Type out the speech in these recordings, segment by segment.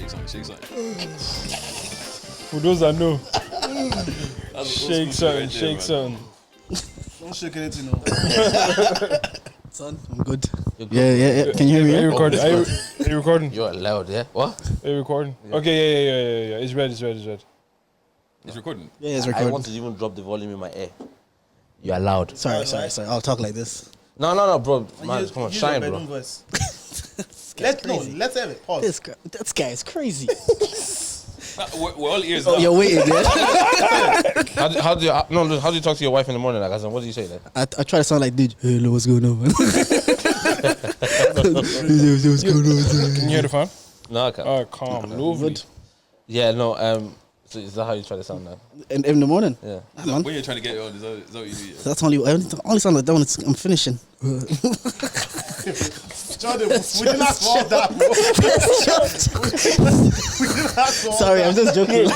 Shake something. For those that know, Shake something. Don't shake anything, no. Son, I'm good. Yeah. Can you hear me? Are you recording? Are you recording? You're loud, yeah? What? Are you recording? Yeah. Okay, yeah. It's red. It's recording. Yeah, it's I recording. want to even drop the volume in my ear. You're loud. Sorry. I'll talk like this. No, bro. Man, come on, shine, bro. Voice. Let's have it. Pause. This guy is crazy. We're all ears now. You're waiting, yeah? How do you talk to your wife in the morning? Like, what do you say? Like? I try to sound like, dude, hello, what's going on, man? What's going on? Can you hear the fan? No, I can't. Oh, calm. Lovely. Yeah, no, so is that how you try to sound now? In the morning? Yeah. When you're trying to get it on, is that what you do? Yeah? That's only sound like that when I'm finishing. Jordan, we didn't ask for all that, bro. Sorry, I'm just joking. Do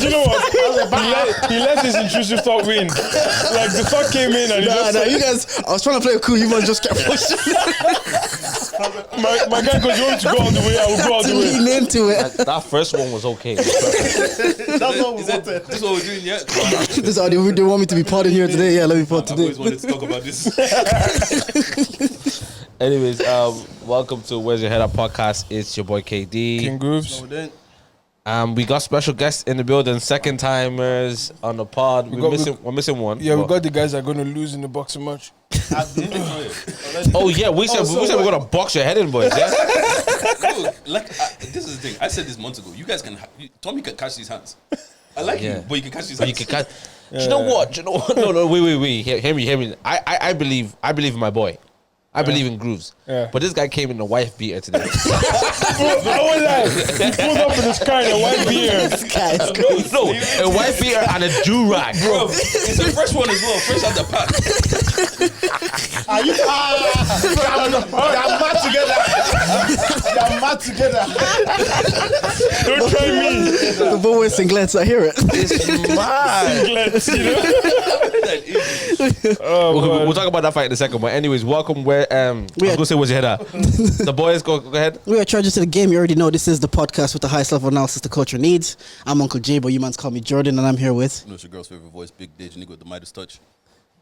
you know what? He let his intrusive thought win. Like the thought came in and he just Nah, you guys, I was trying to play it cool, you man just kept pushing. my guy, because you want to go all the way, I will go all the way. Lean into it. That first one was okay. That's what we wanted. This is what we're doing, yeah? This is how they want me to be partying here today. Yeah, let me party I've today. always wanted to talk about this. Anyways, welcome to Where's Your Head Up podcast. It's your boy KD. King Grooves. No, we didn't. We got special guests in the building, second timers on the pod. We're missing one. Yeah, we got the guys that are going to lose in the boxing match. I've been already. Oh yeah, we said we're gonna box your head in, boys. Yeah. No, like, this is the thing. I said this months ago. You guys can... Tommy can catch these hands. I like you, but you can catch these hands. You can catch. Do you know what? No, wait. Hear me. I believe in my boy. I believe in Grooves. Yeah. But this guy came in a wife beater today. I was like, he pulled up in this car in a white beard. This guy is crazy. No, a wife beater and a do-rag. Bro, it's the first one as well. Fresh out the pack. Are you? They're mad together. Don't try me. The boy wears singlets, I hear it. It's mad. Singlets, you know? We'll talk about that fight in a second. But anyways, welcome. Where I was gonna say, where's your head at? The boys, go ahead. We are charged to the game. You already know this is the podcast with the highest level analysis the culture needs. I'm Uncle J, but you mans call me Jordan, and I'm here with. You know, it's your girl's favorite voice, Big Dage nigga with the Midas touch.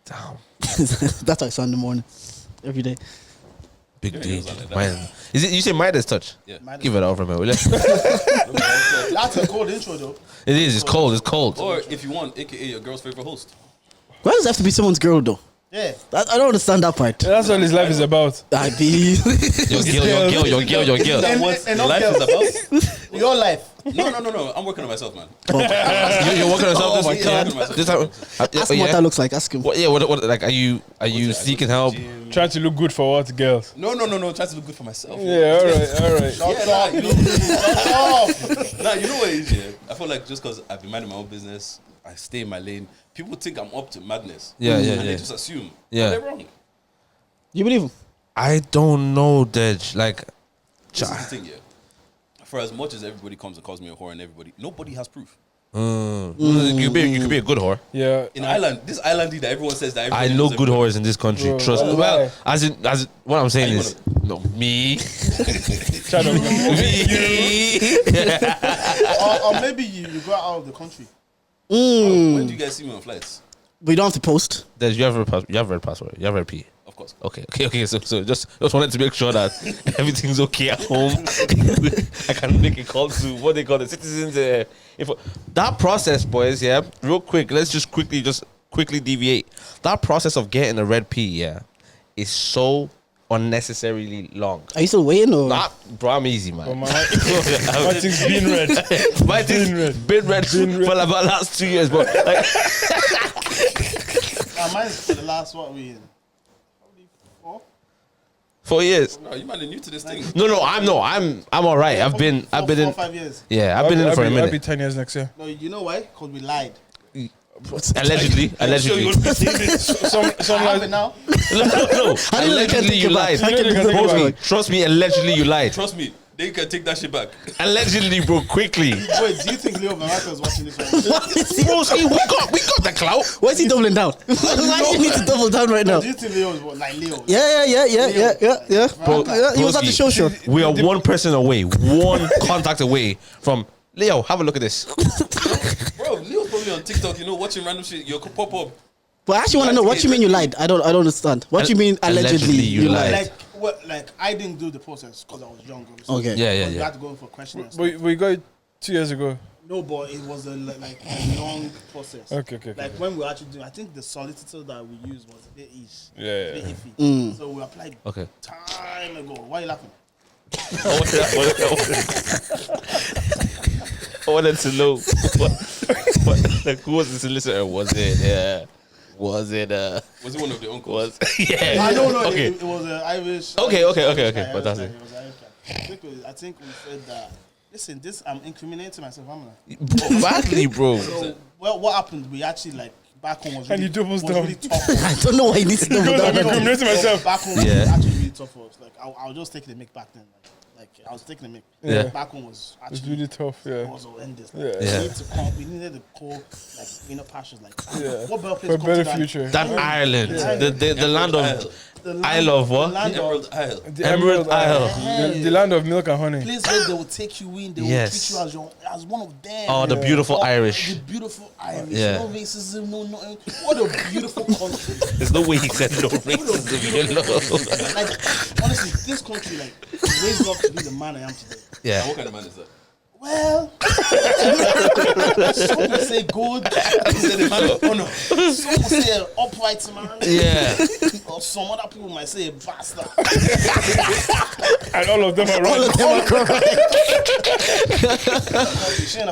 Damn. That's how I sound in the morning, every day. Big D. Is it? You say Midas touch? Yeah. Give it over, man. Will you? That's a cold intro, though. It is. It's cold. Or if you want, AKA your girl's favorite host. Why does it have to be someone's girl, though? Yeah. I don't understand that part. That's what his life is about. I be. Your girl. That what And life is about? Your life. No. I'm working on myself, man. You're working on yourself. Oh my God. This time, Ask him what that looks like. Ask him. What? Yeah. What? Like, are you seeking help? Trying to look good for what, girls? No. Trying to look good for myself. Yeah, all right. Shut up. You know what it is, yeah? I feel like just because I've been minding my own business, I stay in my lane. People think I'm up to madness. Yeah. And they just assume. Yeah. They're wrong. You believe him? I don't know, Dej. Like, This is the thing, yeah. For as much as everybody comes and calls me a whore and nobody has proof. you could be a good whore. Yeah. In Ireland, this island that everyone says that I everybody know knows good everybody. whores in this country. Bro, Trust me. why? Well, as in, what I'm saying you is, no, me. Shut up. Or maybe you go out of the country. When do you guys see me on flights? We don't have to post. Dej, you have red password. You have red P. Of course. Okay. So just wanted to make sure that everything's okay at home. I can make a call to what they call the citizens. That process, boys. Yeah, real quick. Let's just quickly deviate. That process of getting a red P, yeah, is so unnecessarily long. Are you still waiting or? Bro, I'm easy, man. My thing's been red. My thing's been red for about the last 2 years, but like, Mine's for the last, what we in? Probably 4? 4 years. No, you might be new to this thing. No, I'm all right. I've been 4, in 5 years. Yeah, I've been in it for a I'll be minute. 10 years next year. No, you know why? Because we lied. Allegedly. Some I have it like, now. No. How do you Allegedly, you lied. I can't think about it. Trust me, allegedly, you lied. Trust me, Then you can take that shit back. Allegedly, bro, quickly. Wait, do you think Leo Mariah is watching this right now? What is he? Bro, see, we got the clout. Why is he doubling down? Why do you need to double down right now? Do you think Leo is what, like Leo? Yeah. Bro, He was at the show. We are one person away, one contact away from Leo. Have a look at this. Bro, Leo's probably on TikTok, watching random shit. You'll pop up. But I actually want to know what you mean you lied. I don't understand. What you mean allegedly you lied? Like I didn't do the process because I was young. Obviously. Okay. Yeah. You had to go for questions. We got it 2 years ago. No, but it was a long process. Okay. Like when we were actually doing, I think the solicitor that we used was a bit ish. Yeah. A bit iffy. So we applied Okay. time ago. Why are you laughing? I wanted to know like, who was the solicitor? Was it Was it one of the uncles? yeah. No. Okay. It was an Irish. Okay. Fantastic. I think we said that. Listen, this I'm incriminating myself. I'm like, Badly, bro. so what happened? We actually back home was And really, he doubles was down. really tough. I don't know why he needs to double Because I'm down. incriminating myself. Back home was Yeah. actually really tough for us. Like I was just taking the mic back then. Like I was taking the mic. Yeah. Back home was It's actually really tough, it yeah. was horrendous. Yeah. Like, Yeah. we needed to call passions like Yeah. what better place For a to come better to than- future. That Ireland, the land of The land- Isle of what? the land of- Emerald Isle. The Emerald Isle. The land of milk and honey. place where they will take you in, they will Yes. treat you as one of them. Oh, the beautiful Oh, Irish. The beautiful Irish. Yeah. No racism, no nothing. What a beautiful country. There's no way he said no racism. Like, honestly, this country, raised up to be the man I am today. Now, Yeah. what kind of man is that? Well, some will say good, He said a man of honor. some will say an upright man, Yeah. or some other people might say a bastard. And all of them are All wrong. of them are correct.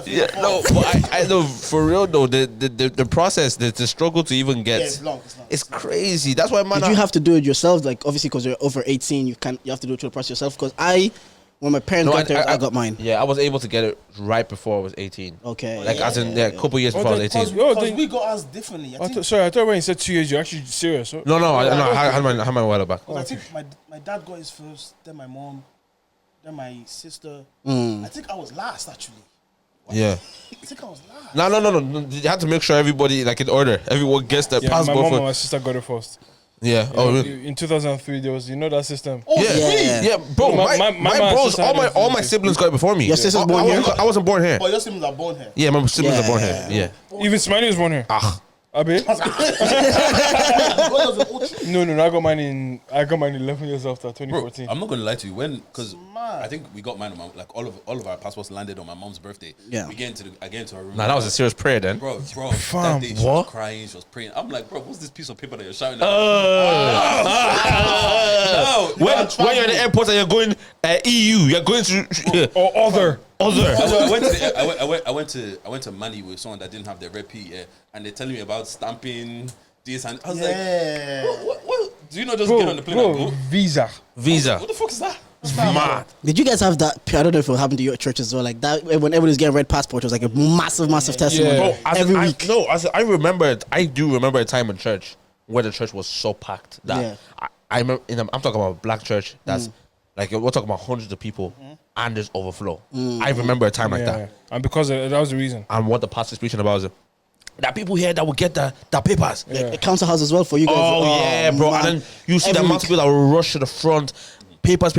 Yeah, no, but I know for real though, the process, the struggle to even get, Yeah, it's long. it's crazy. That's why, man. Did you have to do it yourself? Like obviously because you're over 18, you have to do it through the process yourself. Because when my parents got theirs, I got mine. Yeah, I was able to get it right before I was 18. Okay. Like as in a couple years Oh, before I was that's- 18. Oh, Because then- we got ours differently. I think, Sorry, I thought when you said 2 years, you're actually serious. So, No, I had mine a while back. I think my dad got his first, then my mom, then my sister. Mm. I think I was last actually. Yeah. I think I was last. No. You had to make sure everybody like in order. Everyone gets their yeah, my passport. mom for- and my sister got it first. Yeah. Oh, You know, really? in 2003, there was that system. Oh, Yeah. really? Yeah, bro. My- My my bros, sister all had it my in siblings got it before me. Your sister's born here? I wasn't born here. But your siblings are born here. Yeah, my siblings Yeah. are born here. Yeah. Even Smiley was born here. Ah. Abi? God, that was an old shit. No, I got mine in 11 years after Bro, 2014. I'm not gonna lie to you. Because mad. I think we got mine on all of our passports landed on my mom's birthday. Yeah. We get into our room. Nah, that was a serious prayer then. Bro, Fam, that day she what? was crying, she was praying. I'm like, bro, what's this piece of paper that you're shouting at? No, When you're in the airport and you're going EU, you're going to or other. I went to Mali with someone that didn't have their red P, yeah, and they're telling me about stamping this, and I was like, Yeah. what? Do you not just get on the plane and Bro, go? visa. visa. What the fuck is that? Mad. Did you guys have that? I don't know if it happened to your church as well. Like that, when everybody's getting red passport, it was like a massive testimony. Yeah. Bro, Every week. I remember it. I do remember a time in church where the church was so packed that Yeah. I remember. I'm talking about a black church that's like we're talking about hundreds of people and there's overflow. I remember a time like Yeah. that. And because that was the reason. And what the pastor's preaching about is that people here that will get the papers. Yeah. A council house as well for you guys. Oh, yeah, bro. man. And then you see the Every amount of week. people that will rush to the front. Papers.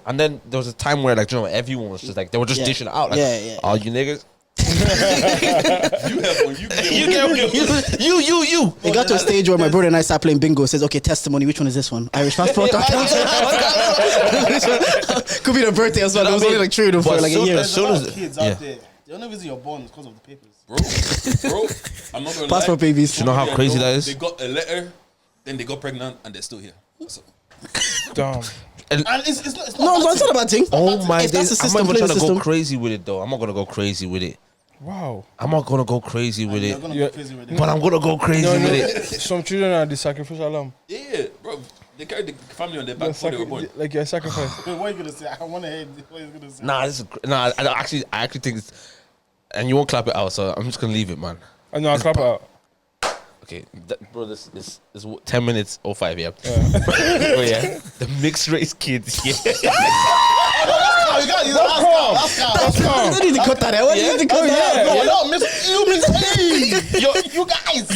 And then there was a time where everyone was just like they were just Yeah. dishing it out. Like, Yeah. oh, you niggas. You have one. You get one. You. It got to a stage where my brother and I started playing bingo. It says, okay, testimony. Which one is this one? Irish passport? Could be the birthday as well. There was only like 3 of them for But like a soon year. as- There's a lot as- of kids yeah. out there. The only reason you're born is because of the papers. Bro, I'm not gonna Passport lie. babies. You know how Yeah, crazy bro, that is? They got a letter, then they got pregnant, and they're still here. So, Damn. And it's not. No, it's not a bad thing. Oh my If that's days! the I'm system, not play even the trying to go system. crazy with it though. I'm not gonna go crazy with it. Wow. I'm not gonna go crazy with You're it. gonna Yeah. go crazy with it. But I'm gonna go crazy No, with it. Some children are the sacrificial lamb. yeah, bro. They carried the family on their back They're before they were born. like you're sacrificed. Wait, what are you gonna say? I want to hear what you're gonna say. Nah, this is I actually think it's, and you won't clap it out, so I'm just gonna leave it, man. I know, I'll clap out. Okay, bro, this is 10 minutes or 5, yeah. But yeah, the mixed race kids, yeah. How you got you That's calm. You don't need to cut that out. What do you need to cut that out? No, miss you guys.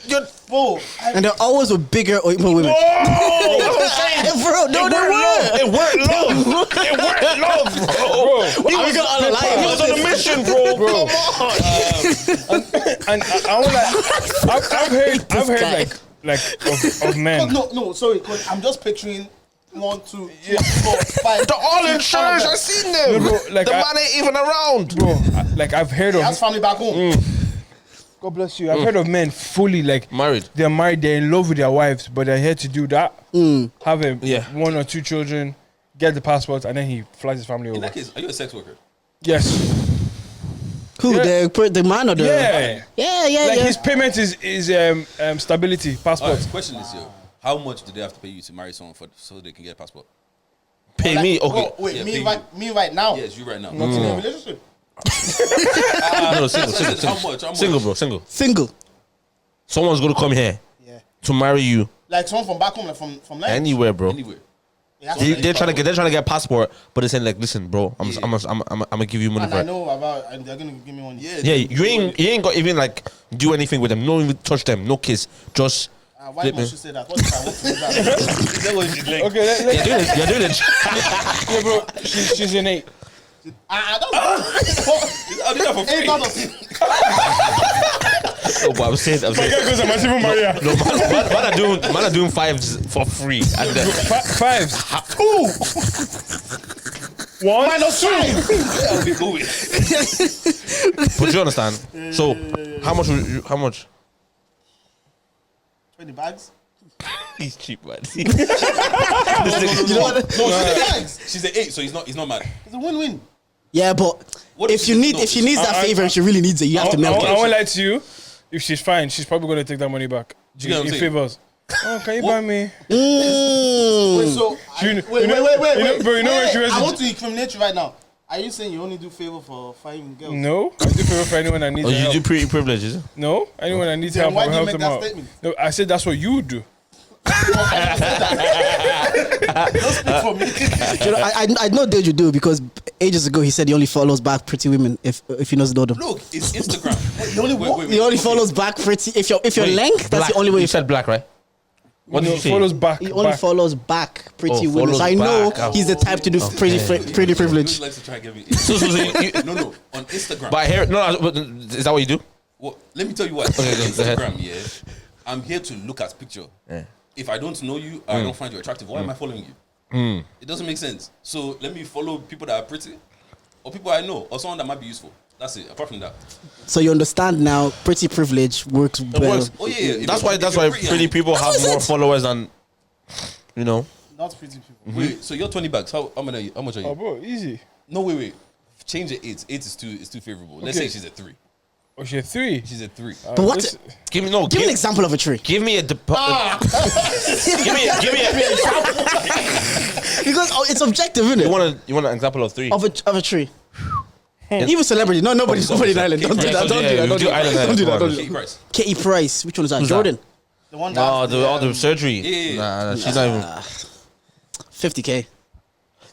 You're bro. And they're always with bigger women. That's what I'm saying. Bro, no, they weren't. It weren't love. It weren't love, bro. He was on a mission, bro. Come on. And I was like, I've heard like of men. No, sorry, cause I'm just picturing 1, 2, 3, 4, 5. They're all in church. I seen them. No, bro, like the man ain't even around, Bro, like I've heard He of. has family back home. God bless you. I've heard of men fully like Married. They're married. They're in love with their wives, but they're here to do that. Have Yeah. 1 or 2 children, get the passport, and then he flies his family In over. that case, are you a sex worker? Yes. Who? Yeah. The man or the? Yeah. Yeah. Like his payment is stability passport. Alright, question is, how much do they have to pay you to marry someone so they can get a passport? Pay me, okay. Wait, Yeah, me right now. Yes, you right now. Not in a relationship. No, single. How much? Single, bro, single. Single. Someone's gonna come here Yeah. to marry you Like someone from back home, like from language. anywhere, bro. Anywhere. They're trying to get a passport, but they're saying like, listen, bro, I'm gonna give you money And for I it. know about, and they're gonna give me money. Yeah, you ain't got even like do anything with them. No even touch them. No kiss. Just Why flip must me. you say that? What if I want to do that? Okay, You're doing it. yeah, bro. She's in 8. I don't I'll do that for free. No, but I'm saying. My guy goes, I'm even Maria. No, man are doing 5s for free. And then, 5s. 1 minus 2. I'll be cool with. but you understand? So how much? How much? 20 bags. He's cheap, man. You know what? No, 20 bags. She's an 8, so he's not mad. It's a win-win. Yeah, but What if she needs that favor and she really needs it, you have to milk I it. won't lie to you. If she's fine, she's probably gonna take that money back. you get what I'm In saying? favors. Oh, can you buy me? Wait, so You- wait, you know- wait. bro, you know when she was I in- want to incriminate you right now. Are you saying you only do favor for fine girls? No, I do favor for anyone that needs Oh, you help. do pretty privileges. No, anyone that needs Then help, why I do will you help make them that out. statement? No, I said that's what you would do. Don't speak for me. You know, I know Dave you do because ages ago he said he only follows back pretty women if he knows know them. Look, it's Instagram. You only Wait, walk. wait, He only okay. follows back pretty if you're length. That's Black. the only way. You said black, right? What did you say? Follows back. He only back. follows back pretty Oh, women. So I follows know back. he's the type to do pretty privilege. He likes to try and get me. So you, No, on Instagram. but I hear is that what you do? Well, let me tell you what. Okay, go ahead. Instagram, yeah. I'm here to look at picture. Yeah. If I don't know you, I don't find you attractive. Why am I following you? It doesn't make sense. So let me follow people that are pretty, or people I know, or someone that might be useful. That's it. Apart from that, So you understand now, pretty privilege works well. works. oh yeah. If That's you're- why. if That's you're why pretty pretty and- people That's have what I more said. followers than you know. Not pretty people. Wait, so you're 20 bucks. How much are you? How much are you? Oh, bro, easy. No, wait. Change it. 8 is too favorable. Let's Okay. say she's a 3. Oh, she's 3. She's a 3. But what? This- Give me Give me an example of a tree. Give me a give me a Because it's objective, isn't you it? want an example of 3? Of a tree. Even celebrity. No, nobody's in the island. Don't do that. Don't do that. Don't do that. Don't do that. Don't do Katie that. Price. Katie Price. Which one is that? Who's Jordan. The one that No, all the surgery. Yeah. Nah, she's not even. 50K.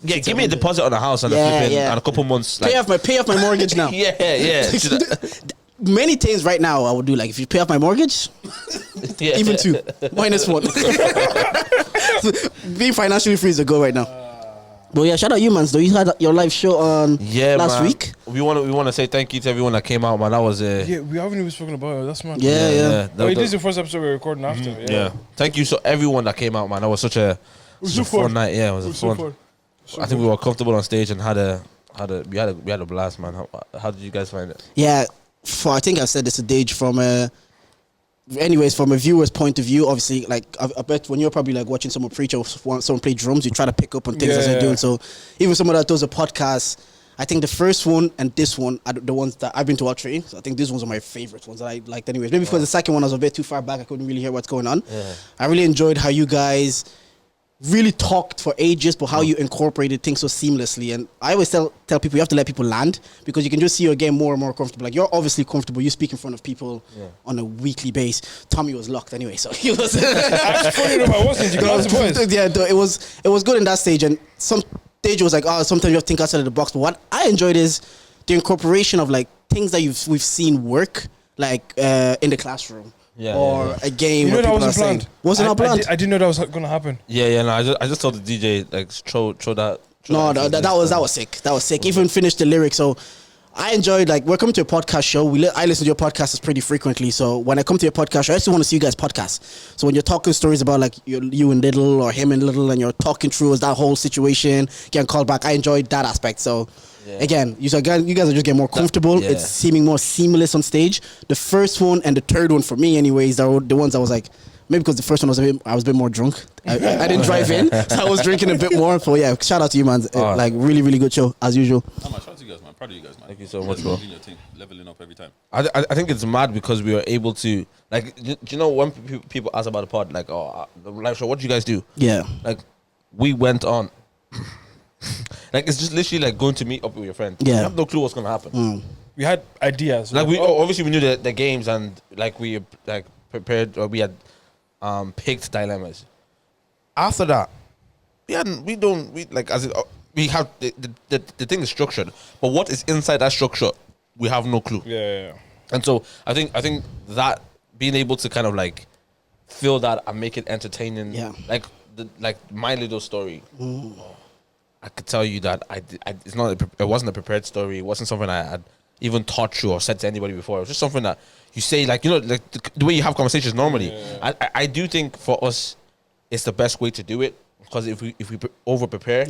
Yeah, give me a deposit on a house and Yeah, a flipping yeah. and a couple months. Pay off my mortgage now. Yeah. Many things right now I would do. Like if you pay off my mortgage, Yeah. even 2 minus 1. Being financially free is a go right now. But yeah, shout out you, man. So you had your live show on last man. week. We want to say thank you to everyone that came out, man. That was Yeah, we haven't even spoken about it. That's mad. Yeah. Oh, this is the first episode we're recording after. Yeah. Thank you so everyone that came out, man. That was such a, was such a so fun fun. night. Yeah, it was It a was so fun. fun. I think we were comfortable on stage and had a blast, man. How did you guys find it? Yeah, I think I said this to Dage from from a viewer's point of view. Obviously, like I bet when you're probably like watching someone preach or someone play drums, you try to pick up on things as they're doing. So even someone that does a podcast, I think the first one and this one are the ones that I've been to all three. So I think these ones are my favorites ones that I liked anyways. Maybe because the second one I was a bit too far back, I couldn't really hear what's going on. Yeah. I really enjoyed how you guys really talked for ages, but how you incorporated things so seamlessly. And I always tell people you have to let people land, because you can just see your game more and more comfortable. Like you're obviously comfortable. You speak in front of people on a weekly basis. Tommy was locked anyway, so he was. That's funny enough, I wasn't. You got the voice. Yeah, it was good in that stage, and Deja was like, oh, sometimes you have to think outside of the box. But what I enjoyed is the incorporation of like things that we've seen work, like in the classroom. Or a game. You know where that people are wasn't saying, planned. Wasn't not planned. I didn't know that was gonna happen. No, I just told the DJ like throw that. No, that was sick. That was sick. Even finished the lyrics. So I enjoyed, like, we're coming to a podcast show. I listen to your podcasts pretty frequently. So when I come to your podcast show, I just want to see you guys podcast. So when you're talking stories about like you and Little or him and Little, and you're talking through that whole situation, getting called back, I enjoyed that aspect. So again, you guys are just getting more comfortable. It's seeming more seamless on stage. The first one and the third one for me, anyways, are the ones I was like, maybe because the first one I was a bit more drunk. I didn't drive in, so I was drinking a bit more. But yeah, shout out to you, man. Like really, really good show as usual. Shout out to you guys, man. Proud of you guys, man. Thank you so much, bro. Doing your thing, leveling up every time. I think it's mad because we were able to, like, do you know when people ask about the pod, like, oh, the live show, what do you guys do? Yeah. Like, we went on. Like, it's just literally like going to meet up with your friend. Yeah. You have no clue what's going to happen. We had ideas. Like, obviously we knew the games, and like we like prepared, or we had picked dilemmas. After that, we have the thing is structured, but what is inside that structure, we have no clue. Yeah. And so I think that being able to kind of like fill that and make it entertaining, like my little story. I could tell you that it wasn't a prepared story. It wasn't something I had even taught you or said to anybody before. It was just something that you say, like, you know, like the way you have conversations normally. I do think for us, it's the best way to do it, because if we over prepare,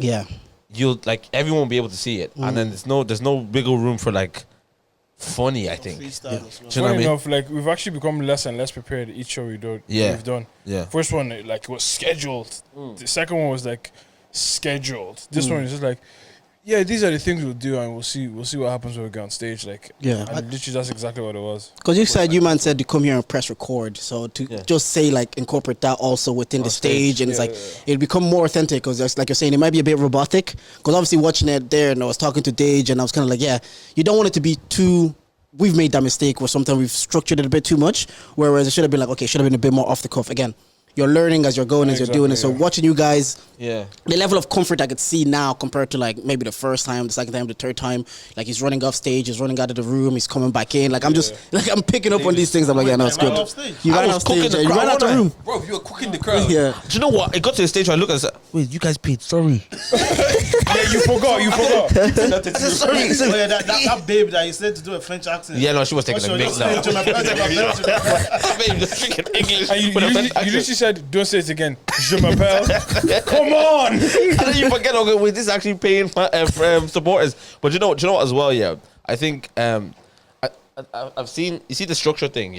you'll, like, everyone will be able to see it, and then there's no wiggle room for like funny. I think. Freestyle as well. Do you know Funny what I mean? enough, like, we've actually become less and less prepared each show we've done. First one, like, it was scheduled. The second one was like scheduled. This one is just like, yeah, these are the things we'll do, and we'll see what happens when we get on stage. Like, and literally that's exactly what it was. Because you said to come here and press record, so to just say, like, incorporate that also within the stage, and it's like it'll become more authentic. Because like you're saying, it might be a bit robotic. Because obviously watching it there, and I was talking to Dage, and I was kind of like, you don't want it to be too. We've made that mistake where sometimes we've structured it a bit too much, whereas it should have been like, okay, should have been a bit more off the cuff. Again, you're learning as you're going, as you're doing it. So watching you guys, the level of comfort I could see now compared to like maybe the first time, the second time, the third time, like he's running off stage, he's running out of the room, he's coming back in. Like I'm just like I'm picking up on these things. I'm like, yeah, no, it's good. You ran off stage, you ran out the room, bro. You were cooking the crowd. Do you know what? It got to the stage where I look and said, wait, you guys paid? Sorry. You forgot. Sorry. Oh, yeah, that babe that you said to do a French accent. Yeah, no, she was taking a mix now. Babe, just speaking English. And you literally said, don't say it again. Je m'appelle. Come on. And then you forget, okay, wait, this is actually paying supporters. But you know what as well, I think I've seen, you see the structure thing,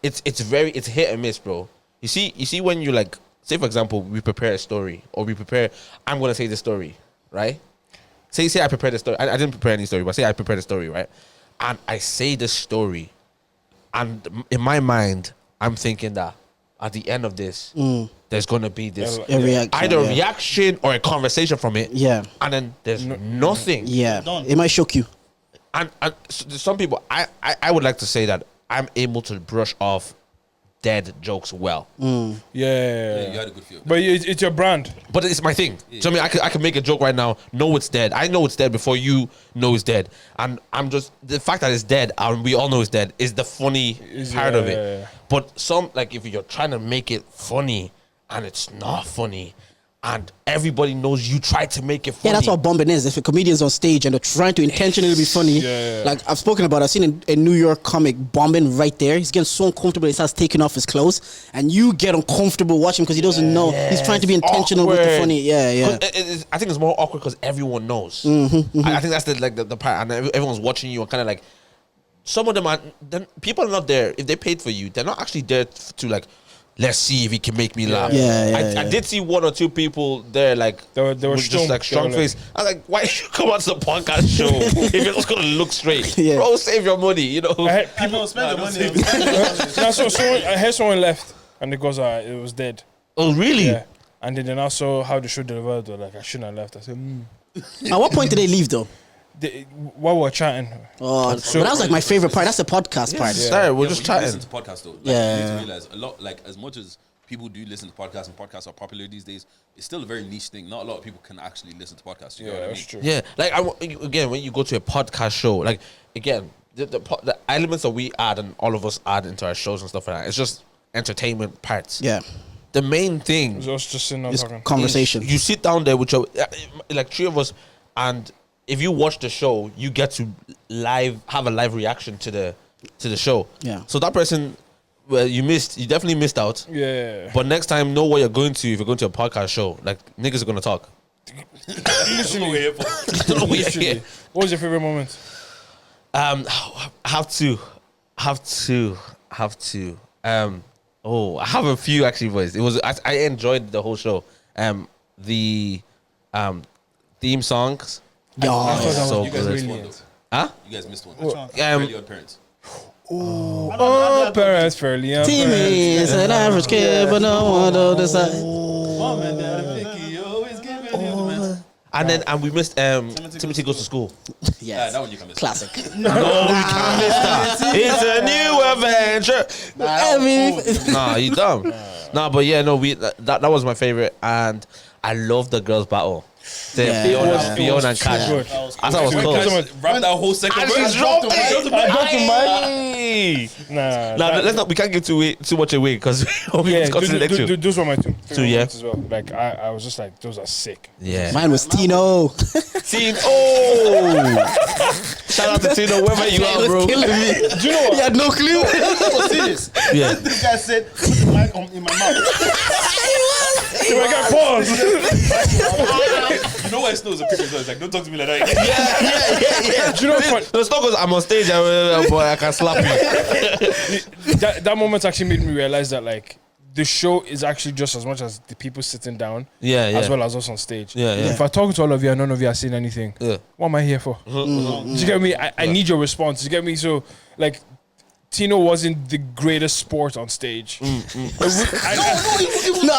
it's hit and miss, bro. You see when you, like, say for example, we prepare a story, or I'm gonna say the story, right? Say I prepared the story. I didn't prepare any story, but say I prepared a story, right? And I say the story, and in my mind, I'm thinking that at the end of this, there's gonna be this either a reaction or a conversation from it. Yeah. And then there's nothing. Yeah. It might shock you. And some people, I would like to say that I'm able to brush off dead jokes well. Yeah, you had a good feel. But it's your brand. But it's my thing. So I mean, I can make a joke right now, know it's dead. I know it's dead before you know it's dead. And I'm just, the fact that it's dead, and we all know it's dead, is the funny part of it. But like, if you're trying to make it funny, and it's not funny, and everybody knows you tried to make it funny. Yeah, that's what bombing is. If a comedian's on stage and they're trying to intentionally be funny, like I've spoken about, I've seen a New York comic bombing right there. He's getting so uncomfortable, he starts taking off his clothes, and you get uncomfortable watching because he doesn't know. He's trying to be intentional with the funny. I think it's more awkward because everyone knows. I think that's the part, and everyone's watching you, and kind of like, some of them people are not there. If they paid for you, they're not actually there to like, let's see if he can make me laugh. I did see one or two people there, like, they were just like strong face. I was like, why did you come on to the podcast show if it was gonna look straight? Bro, save your money, you know. People spend the money. I heard someone left, and it goes, it was dead. Oh, really? Yeah. And then I saw how the show delivered. Like, I shouldn't have left. I said, At what point did they leave though? While we were chatting. Oh, so that was like my favorite part. That's the podcast part. Sorry, we're just chatting. Listen to podcasts though. Like, you need to realize a lot. Like, as much as people do listen to podcasts and podcasts are popular these days, it's still a very niche thing. Not a lot of people can actually listen to podcasts. You know what I mean? That's true. Yeah, like again, when you go to a podcast show, like again, the elements that we add and all of us add into our shows and stuff like that, it's just entertainment parts. Yeah. The main thing It's us just sitting down It's talking. conversation. you sit down there with your like three of us, and if you watch the show, you get to have a live reaction to the show. Yeah. So that person, well, you definitely missed out. Yeah. But next time, know what you're going to if you're going to a podcast show. Like niggas are gonna talk. Literally. Literally. What was your favorite moment? Have to. I have a few actually, boys. It was I enjoyed the whole show. The theme songs. So You guys good. missed one, though. Huh? You guys missed one. Fairly Odd Parents. Oh, parents, fairly. Timmy is an average kid, but no one on the side. Mom and Dad, Vicky, always giving you the best. And we missed Timothy Goes to School. Yes. That one you can miss. Classic. No, we can't miss that. It's a new adventure. Nah, you dumb. Nah, but yeah, no, that was my favorite, and I love the girls' battle. The Yeah. Fiona and Cash. good. I thought it was cool. Wrap that whole second And verse. she's dropped it. Nah. We can't give too much away because we Yeah, got to the next one. those were my two favorite yeah. moments as well. Like I was just like, those are sick. Yeah. Mine was Tino. Tino. Oh. Shout out to Tino, wherever you He are, was bro. killing me. Do you know what? He had no clue. was serious. Yeah. This guy said, put the mic in my mouth. I got pause. You know why Snow's a picture? It's like, don't talk to me like that. Yeah. Do you know what? The stock goes, I'm on stage, boy, I can slap you. That moment actually made me realize that like the show is actually just as much as the people sitting down, Yeah. as well as us on stage. Yeah. If I'm talking to all of you and none of you are saying anything, Yeah. what am I here for? Do you get me? I need your response. You get me? So like, Tino wasn't the greatest sport on stage. Nah,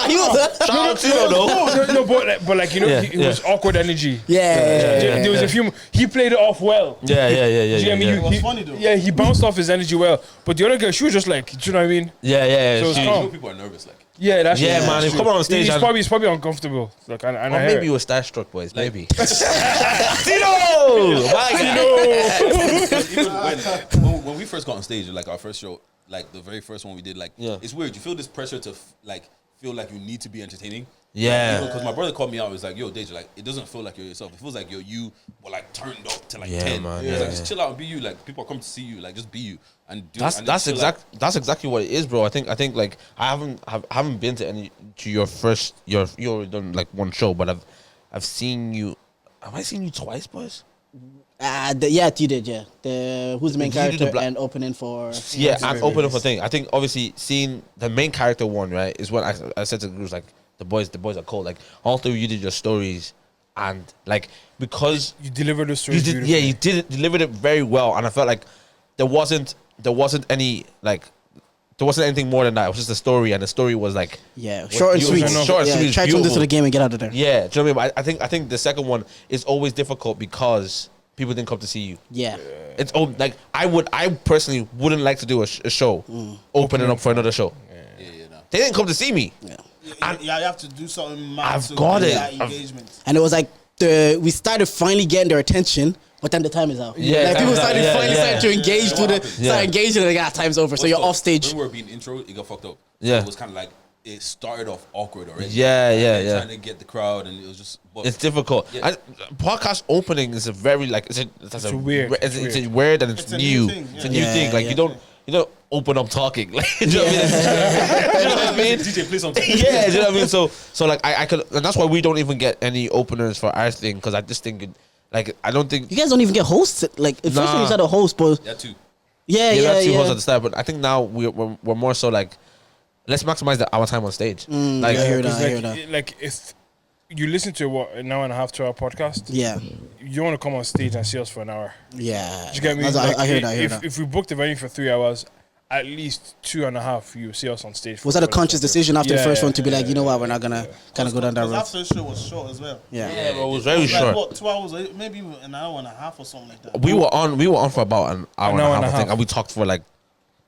he was. Shout out Tino, though. No, but like you know, it was awkward energy. Yeah. There was a few. He played it off well. Yeah. Do you get me? Yeah. It was funny though. Yeah, he bounced off his energy well. But the other girl, she was just like, do you know what I mean? Yeah. So it's She- calm. You know people are nervous. Like, Yeah, that's Yeah, true. man, That's if true. come on stage he's and- probably uncomfortable. Like, and Or I maybe hear you it. were starstruck, boys. Maybe. Tino! even when we first got on stage, like our first show, like the very first one we did, like it's weird. You feel this pressure to feel like you need to be entertaining. Yeah. Because my brother called me out. He was like, "Yo, Deja, like it doesn't feel like you're yourself. It feels like you were like turned up to like 10. man, He was yeah. like, just chill out and be you. Like people are coming to see you. Like just be you and do. That's and that's feel that's exactly what it is, bro. I think like I haven't been to your first you already done like one show, but I've seen you. Have I seen you twice, boys? Yeah, you did. Yeah, who's the main You did the character black- and opening for. Yeah, I'm opening for thing. I think obviously seeing the main character one, right, is when I said to the groups like the boys are cold. Like all three of you did your stories, and like because You delivered the story. you did, yeah, you delivered it very well, and I felt like there wasn't any like. There wasn't anything more than that. It was just a story, and the story was like Yeah, short and you- sweet. short and Yeah, sweet, try to turn this to beautiful. the game and get out of there. Yeah, do you know what I mean? But I think the second one is always difficult because people didn't come to see you. Yeah. It's like I personally wouldn't like to do a show opening up for another show. no. They didn't come to see me. Yeah. You have to do something mad I've to got get it. that I've- engagement. And it was like we started finally getting their attention, but then the time is out. Yeah, like people started yeah, finally yeah. started to engage to the start engaging, and like time's over. So you're off stage. When we were being intro, it got fucked up. Yeah. So it was kind of like it started off awkward already. Yeah. Trying to get the crowd, and it was just. But It's difficult. Yeah. Podcast opening is a very like it's weird. It's weird and it's a new. new thing, It's a yeah. new Yeah, thing. Like yeah. you don't open up talking. Like, do you know what I mean? Do you know what I mean? DJ play something. Yeah, do you know what I mean? So like I could, and that's why we don't even get any openers for our thing because I just think like I don't think You guys don't even get hosts. Like at first when Nah. you said a host, but Yeah, too. yeah, we had two hosts at yeah. the start, but I think now we're more so like let's maximize our time on stage. Like I hear that. 'cause I hear that. like if you listen to an hour and a half 2 hour podcast, Yeah, you don't want to come on stage and see us for an hour. yeah. Do you get me? That's- Like, I hear that. I hear if, that. if we booked the venue for 3 hours, at least 2.5, you see us on stage. Was that a conscious decision after the Yeah, first one to be yeah, like, you know what, we're not gonna kind of go down that Because road? that first show was short as well. Yeah. bro, it was very Like, short. what, 2 hours, maybe an hour and a half or something like that. We were on for about an hour and a half, I think, half. and we talked for like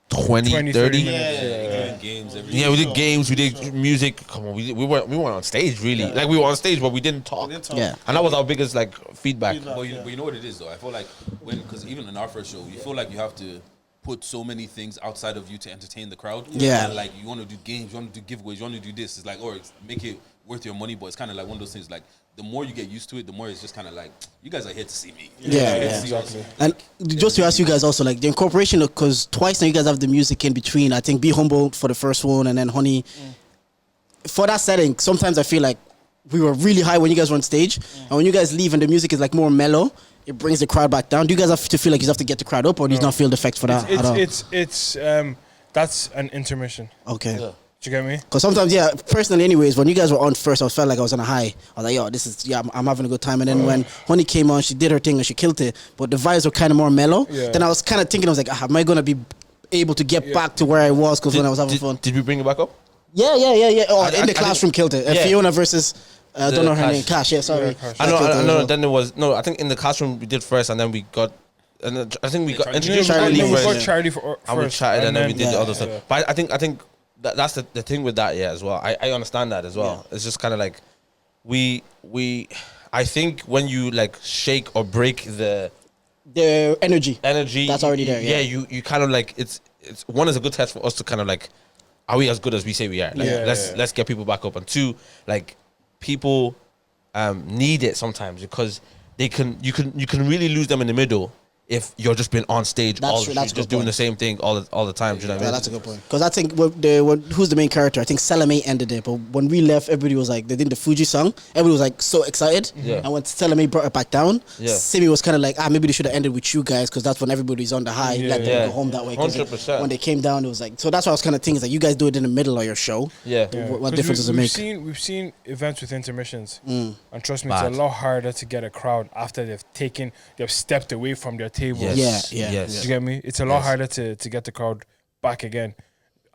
20, 20, 30. 30 minutes. Including games, everything. Yeah, we did games, we did music. Come on, we weren't on stage really. Like we were on stage, but we didn't talk. Yeah. And that was our biggest like feedback. But you know what it is though. I feel like because even in our first show, you feel like you have to put so many things outside of you to entertain the crowd. Yeah. And like you want to do games, you want to do giveaways, you want to do this. It's like, or it's make it worth your money. But it's kind of like one of those things. Like the more you get used to it, the more it's just kind of like you guys are here to see me. Yeah, exactly. And just to ask you guys also, like the incorporation, because twice now you guys have the music in between. I think Be Humble for the first one, and then Honey. For that setting, sometimes I feel like we were really high when you guys were on stage, and when you guys leave and the music is like more mellow, it brings the crowd back down. Do you guys have to feel like you have to get the crowd up, or do you not feel the effect for that at all? It's that's an intermission. Okay. Do you get me? Because sometimes, yeah, personally, anyways, when you guys were on first, I felt like I was on a high. I was like, yo, this is, I'm having a good time. And then when Honey came on, she did her thing and she killed it. But the vibes were kind of more mellow. Yeah. Then I was kind of thinking, I was like, am I going to be able to get back to where I was? Because when I was having fun. Did we bring it back up? Yeah. Oh, in the classroom, killed it. Yeah. Fiona versus, I don't know her Cash. name. Cash, yeah, sorry. Yeah, Cash. I know. killed it as well. Then there was I think in the classroom we did first, and then we got, and then I think we got Charlie. introduced Charlie Charlie we first, got Charlie for and we first, chatted, and then we did the yeah, other stuff. yeah. But I think that's the thing with that, yeah, as well. I understand that as well. It's just kind of like we I think when you like shake or break the energy. energy, That's already there, yeah. you kind of like it's one is a good test for us to kind of like, are we as good as we say we are? Like, let's get people back up. And two, like people need it sometimes because you can really lose them in the middle if you're just been on stage That's all true, the that's a just good doing point. the same thing all the time. Do you know what I Yeah, mean? that's a good point. Because I think who's the main character? I think Salome ended it, but when we left, everybody was like, they did the Fuji song. Everybody was like so excited. Yeah. And when Salome brought it back down, Yeah. Simi was kind of like, maybe they should have ended with you guys because that's when everybody's on the high. Let them Yeah. go home that way. 'Cause 100%. when they came down, it was like, so that's what I was kind of thinking. Is like, you guys do it in the middle of your show. Yeah. What 'Cause difference does it make? We've seen events with intermissions, Mm. and trust me, Bad. it's a lot harder to get a crowd after they've stepped away from their tables. Yes. Yeah. Do you get me? It's a lot harder to get the crowd back again.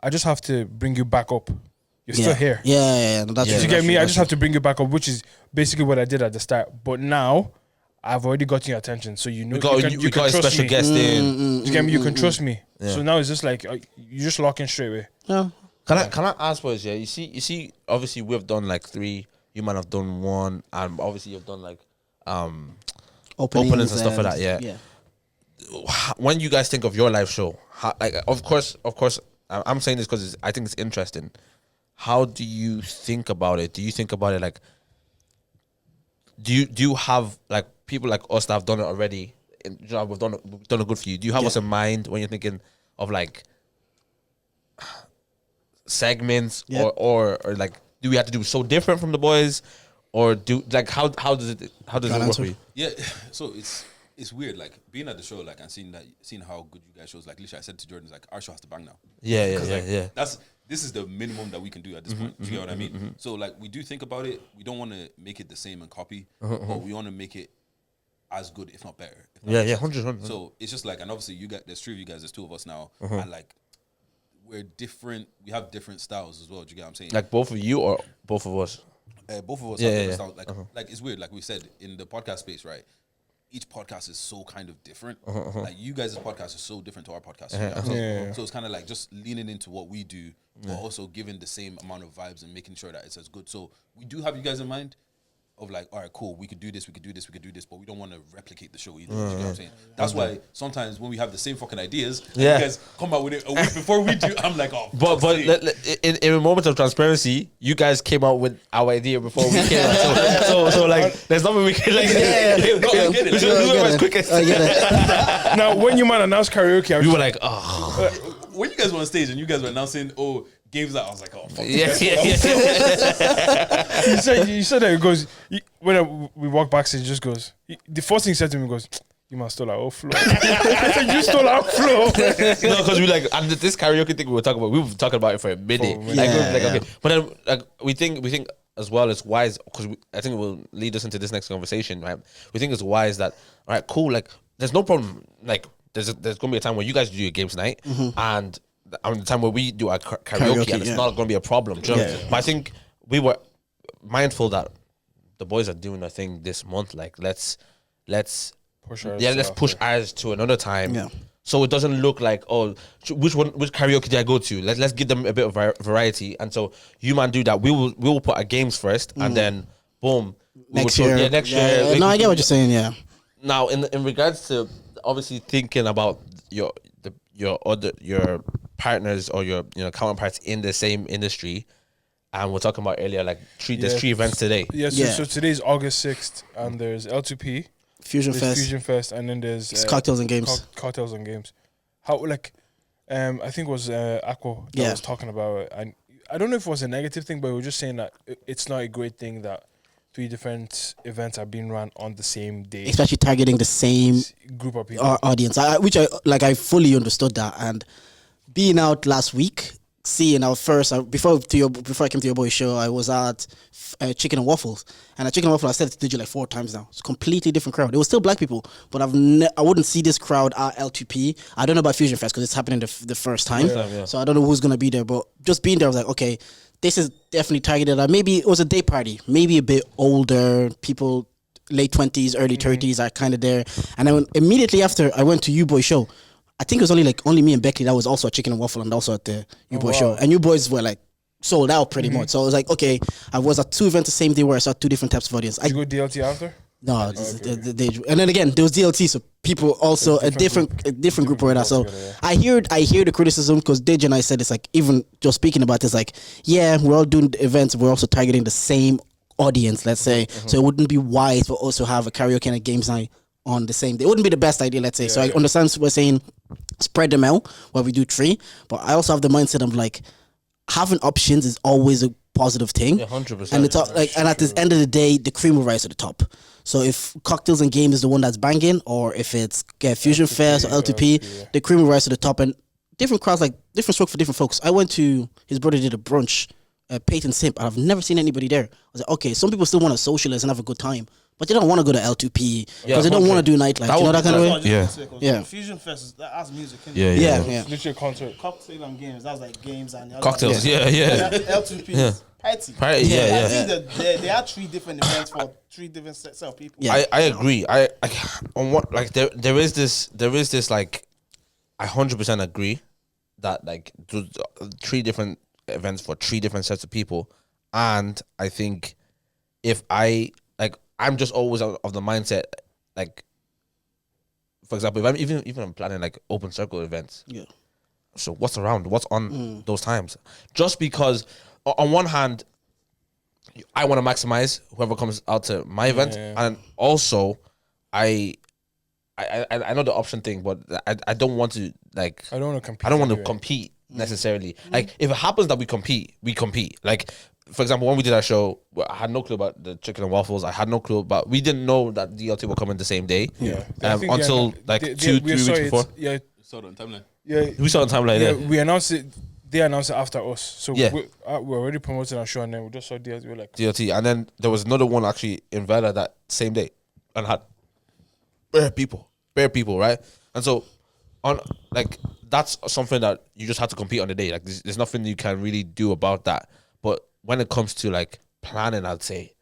I just have to bring you back up. You're still here. Yeah. No, that's Do true, you that's get me? true, I that's just have to bring you back up, which is basically what I did at the start. But now, I've already gotten your attention, so you know We got you we got a trust special me. guest in. Do you get me? You can trust me. Yeah. So now it's just like you just lock in straight away. Yeah. Can I ask boys? Yeah, you see. Obviously, we've done like 3. You might have done 1, and obviously you've done like openings and stuff like that. Yeah. When you guys think of your live show, like of course, I'm saying this because I think it's interesting. How do you think about it? Do you think about it like? Do you have like people like us that have done it already? And, you know, we've done it good for you. Do you have us in mind when you're thinking of like segments or like do we have to do so different from the boys, or do like how does it work for you? Yeah, so it's weird, like being at the show, like and seeing how good you guys shows. Like literally, I said to Jordan, like our show has to bang now. Yeah. This is the minimum that we can do at this point. Do you know what I mean? So like we do think about it. We don't want to make it the same and copy, but we want to make it as good, if not better. If that makes sense. 100. So it's just like, and obviously you guys, there's 3 of you guys, there's 2 of us now, and like we're different. We have different styles as well. Do you get what I'm saying? Like both of you or both of us? Both of us Yeah, have yeah, different yeah. styles. Like it's weird. Like we said in the podcast space, right? Each podcast is so kind of different. Like you guys' podcast is so different to our podcast. So it's kind of like just leaning into what we do, but also giving the same amount of vibes and making sure that it's as good. So we do have you guys in mind of like, all right, cool, we could do this, but we don't want to replicate the show either. You know what I'm saying? That's why sometimes when we have the same fucking ideas, and you guys come out with it a week before we do, I'm like, oh, But in a moment of transparency, you guys came out with our idea before we came out. So like, there's nothing we can like. I get it. We should do it as quick as. I get it. Now, when you man announced karaoke, We were like, oh. When you guys were on stage and you guys were announcing, games that, I was like, oh, fuck. Yeah. you said that it goes, when we walk backstage, it just goes, the first thing he said to me goes, you must stole our flow. I said, you stole our flow. No, because we like, and this karaoke thing we were talking about, we were talking about it for a minute. Okay. But then like we think as well it's wise, because I think it will lead us into this next conversation, right? We think it's wise that, all right, cool, like there's no problem, like there's gonna be a time where you guys do your games night and the time where we do our karaoke and it's not gonna be a problem. Do you know what I mean? But I think we were mindful that the boys are doing their thing this month. Like let's push ours to another time. so it doesn't look like which karaoke did I go to? Let's give them a bit of variety, and so you man do that. We will put our games first, and then boom, next year. Next year. No, I get what you're saying. Yeah. Now, in regards to obviously thinking about your partners or your counterparts in the same industry, and we're talking about earlier like there's 3 events today. So today's August 6th, and there's L2P, Fusion Fest, and then there's cocktails and games. Cocktails and games. How I think it was Aqua that was talking about it, and I don't know if it was a negative thing, but we were just saying that it's not a great thing that 3 different events are being run on the same day, especially targeting the same group of people, audience. I fully understood that, and being out last week, seeing our first before I came to your boy's show, I was at Chicken and Waffles, and at Chicken and Waffles I said it to DJ like 4 times now. It's a completely different crowd. It was still black people, but I wouldn't see this crowd at L2P. I don't know about Fusion Fest because it's happening the first time, so I don't know who's gonna be there. But just being there, I was like, okay, this is definitely targeted at maybe it was a day party, maybe a bit older people, late 20s, early 30s are kind of there. And then immediately after I went to you boy show, I think it was only me and Becky that was also at Chicken and Waffle and also at the you boy show, and you boys were like sold out pretty much. So I was like, okay, I was at 2 events the same day where I saw 2 different types of audience. Did you go DLT after? No, and then again there was DLT, so people also a different group were that. So I hear the criticism because Dej and I said it's like, even just speaking about this, like, yeah, we're all doing the events, we're also targeting the same audience, let's say. So it wouldn't be wise to also have a karaoke and a games night on the same day. It wouldn't be the best idea, let's say. So I understand what we're saying, spread them out while we do 3, but I also have the mindset of like having options is always a positive thing. 100%. And it's and at the end of the day, the cream will rise to the top. So if Cocktails and Games is the one that's banging, or if it's Fusion Fest or L2P, the cream will rise to the top. And different crowds, like different stroke for different folks. I went to his brother did a brunch, Peyton Simp, and I've never seen anybody there. I was like, okay, some people still want to socialize and have a good time, but they don't want to go to L2P because they don't want to do nightlife. You know that kind of way? Yeah. Fusion Fest, that's music. Yeah. Literally a concert. Cocktail and games, that was like games and cocktails. L2P. Party. Yeah. They had 3 different events for 3 different sets of people. Yeah. I agree. I on what like there is this like I 100% agree that like 3 different events for 3 different sets of people, and I think if I'm just always of the mindset, like, for example, if I'm even planning like open circle events, so what's around, what's on those times? Just because on one hand, I want to maximize whoever comes out to my event, and also I know the option thing, but I don't want to like I don't want to compete. I don't want to compete necessarily. Like if it happens that we compete. Like for example, when we did our show, I had no clue about the Chicken and Waffles. I had no clue about. We didn't know that DLT will come in the same day. Until like 2-3 weeks before. Yeah, saw it on timeline. Yeah, we saw it on timeline. Yeah, we announced it. They announced it after us. So we're already promoting our show, and then we just saw DLT. We were like DLT, and then there was another one actually in Vela that same day, and had bare people, right? And so on like that's something that you just have to compete on the day. Like there's nothing you can really do about that. But when it comes to like planning, I'd say,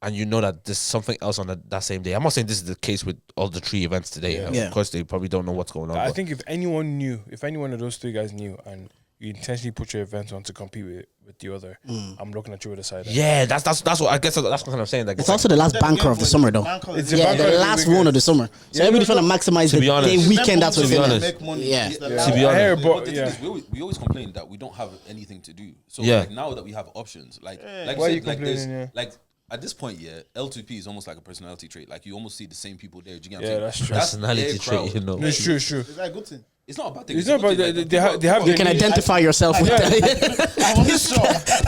and you know that there's something else on that same day. I'm not saying this is the case with all the 3 events today. Of course, they probably don't know what's going on. I think if any one of those 3 guys knew, and you intentionally put your events on to compete with the other, I'm looking at you with a side. Yeah, that's what I guess that's what I'm saying. Like it's also the last banker of the summer, though. It's the last one of the summer. So everybody's trying to maximize the day weekend. That's what's in it. Yeah. To be honest, but the thing is, we always complain that we don't have anything to do. So like now that we have options, like why are you complaining? Like at this point, L2P is almost like a personality trait. Like you almost see the same people there. Do you get what I'm saying? That's true. Personality trait, you know. It's true. Is that a good thing? It's not a bad thing. It's not about they have. You can identify yourself with that.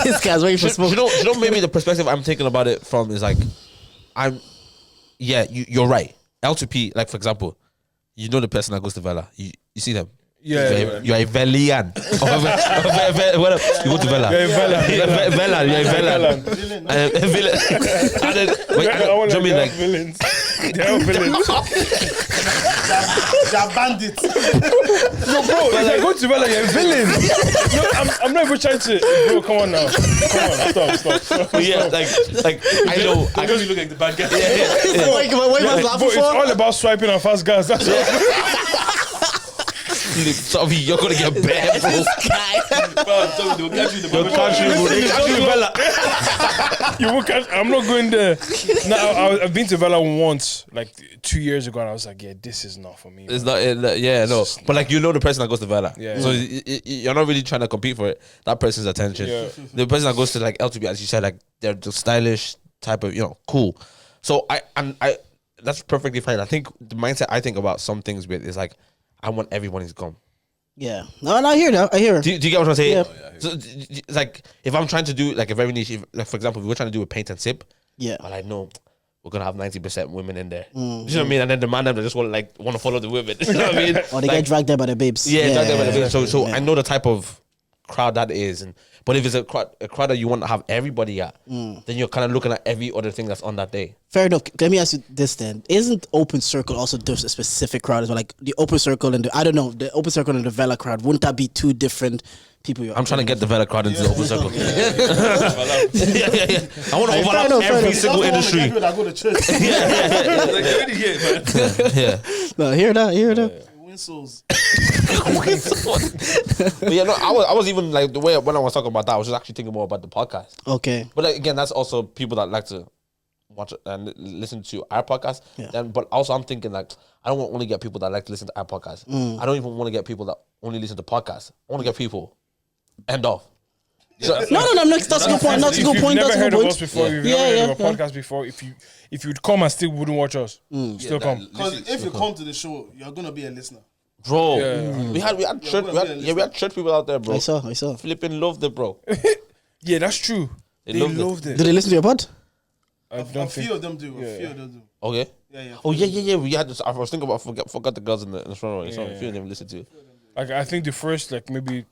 This guy's waiting for smoke. You know, maybe the perspective I'm taking about it from is like, you're right. L2P, like for example, you know the person that goes to Vela. You see them. You're a Velian. You go to Vela. You're a Vela. You're a Vela. Like villains. They're villains. They're bandits. No, bro. If I go to Vela, you're villains. No, I'm not even trying to. Bro, come on now. Come on, stop. Yeah, like I know. I don't look like the bad guy. What you laughing for? It's all about swiping on fast gas. That's what. Tommy, you're gonna get banned, bro. They'll catch you in the They'll catch you, bro. They catch you in Vela. You won't catch. I'm not going there. No, I've been to Vela once, like 2 years ago, and I was like, yeah, this is not for me. It's man. not, yeah, no. But like, you know the person that goes to Vela. Yeah. So you're not really trying to compete for it. That person's attention. Yeah. The person that goes to like L2B, as you said, like they're the stylish type of, cool. So I that's perfectly fine. I think the mindset I think about some things with is like, I want everybody to come. Yeah. No, I hear that. I hear. Do you get what I'm saying? Yeah. So it's like, if I'm trying to do like a very niche, like for example, if we're trying to do a paint and sip, Yeah. but I know we're gonna have 90% women in there. You know what I mean? And then the man that just want to follow the women. You know what I mean? Or they get dragged there by the babes. Yeah, dragged there by the babes. So yeah. I know the type of crowd that is, but if it's a crowd that you want to have everybody at, then you're kind of looking at every other thing that's on that day. Fair enough. Let me ask you this then: isn't open circle also just a specific crowd as well? Like the open circle and the open circle and the Vela crowd. Wouldn't that be two different people? I'm trying to get the Vela crowd into the open circle. Yeah. I want to overlap every single industry. I go to church. Yeah. No, hear that. Win souls. But yeah, no, I was even like, the way when I was talking about that, I was just actually thinking more about the podcast. Okay. But like, again, that's also people that like to watch and listen to our podcast. Yeah. Then, but also I'm thinking like, I don't want to only get people that like to listen to our podcast. I don't even want to get people that only listen to podcasts. I want to get people. End off. Yeah, No, that's a good point. That's a good point. If you've never That's a heard good of us point. before, you've never heard of a podcast before, if you'd come and still wouldn't watch us, still come. Because if you come to the show, you're gonna be a listener. Bro, Yeah. we had church, we had church people out there, bro. I saw. Flipping loved it, bro. Yeah, that's true. They loved it. Did they listen to your pod? I A don't few think. of them do. A few of them do. Okay. Yeah. Oh yeah. We had this. I was thinking about forgot the girls in the front row. So a few of them listened to it. Like I think the first like maybe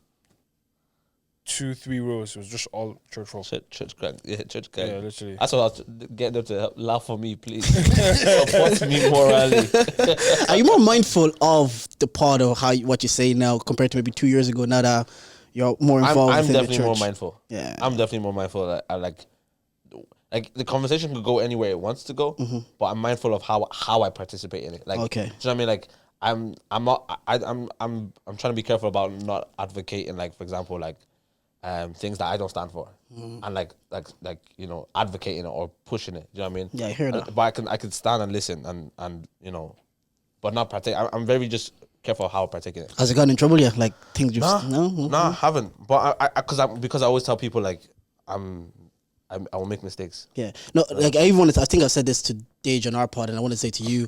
2-3 rows was just all church folk. Church gang. Yeah, church gang. Yeah, literally. That's what I was getting them to laugh for me, please. Support me morally. Are you more mindful of the pod or what you say now compared to maybe 2 years ago? Now that you're more involved I'm within the definitely church? more mindful. Yeah. I'm definitely more mindful. That I like the conversation could go anywhere it wants to go, but I'm mindful of how I participate in it. Like, Okay. do you know what I mean? Like, I'm trying to be careful about not advocating, like, for example, like things that I don't stand for, and like advocating it or pushing it. Do you know what I mean? Yeah, I hear that. But I can stand and listen and but not partake. I'm very just careful of how I partake in it. Has it gotten in trouble yet? Like things you've no? Nah, I haven't. But because I always tell people like I will make mistakes. Yeah. No, like I think I said this to Dage on our pod, and I want to say to you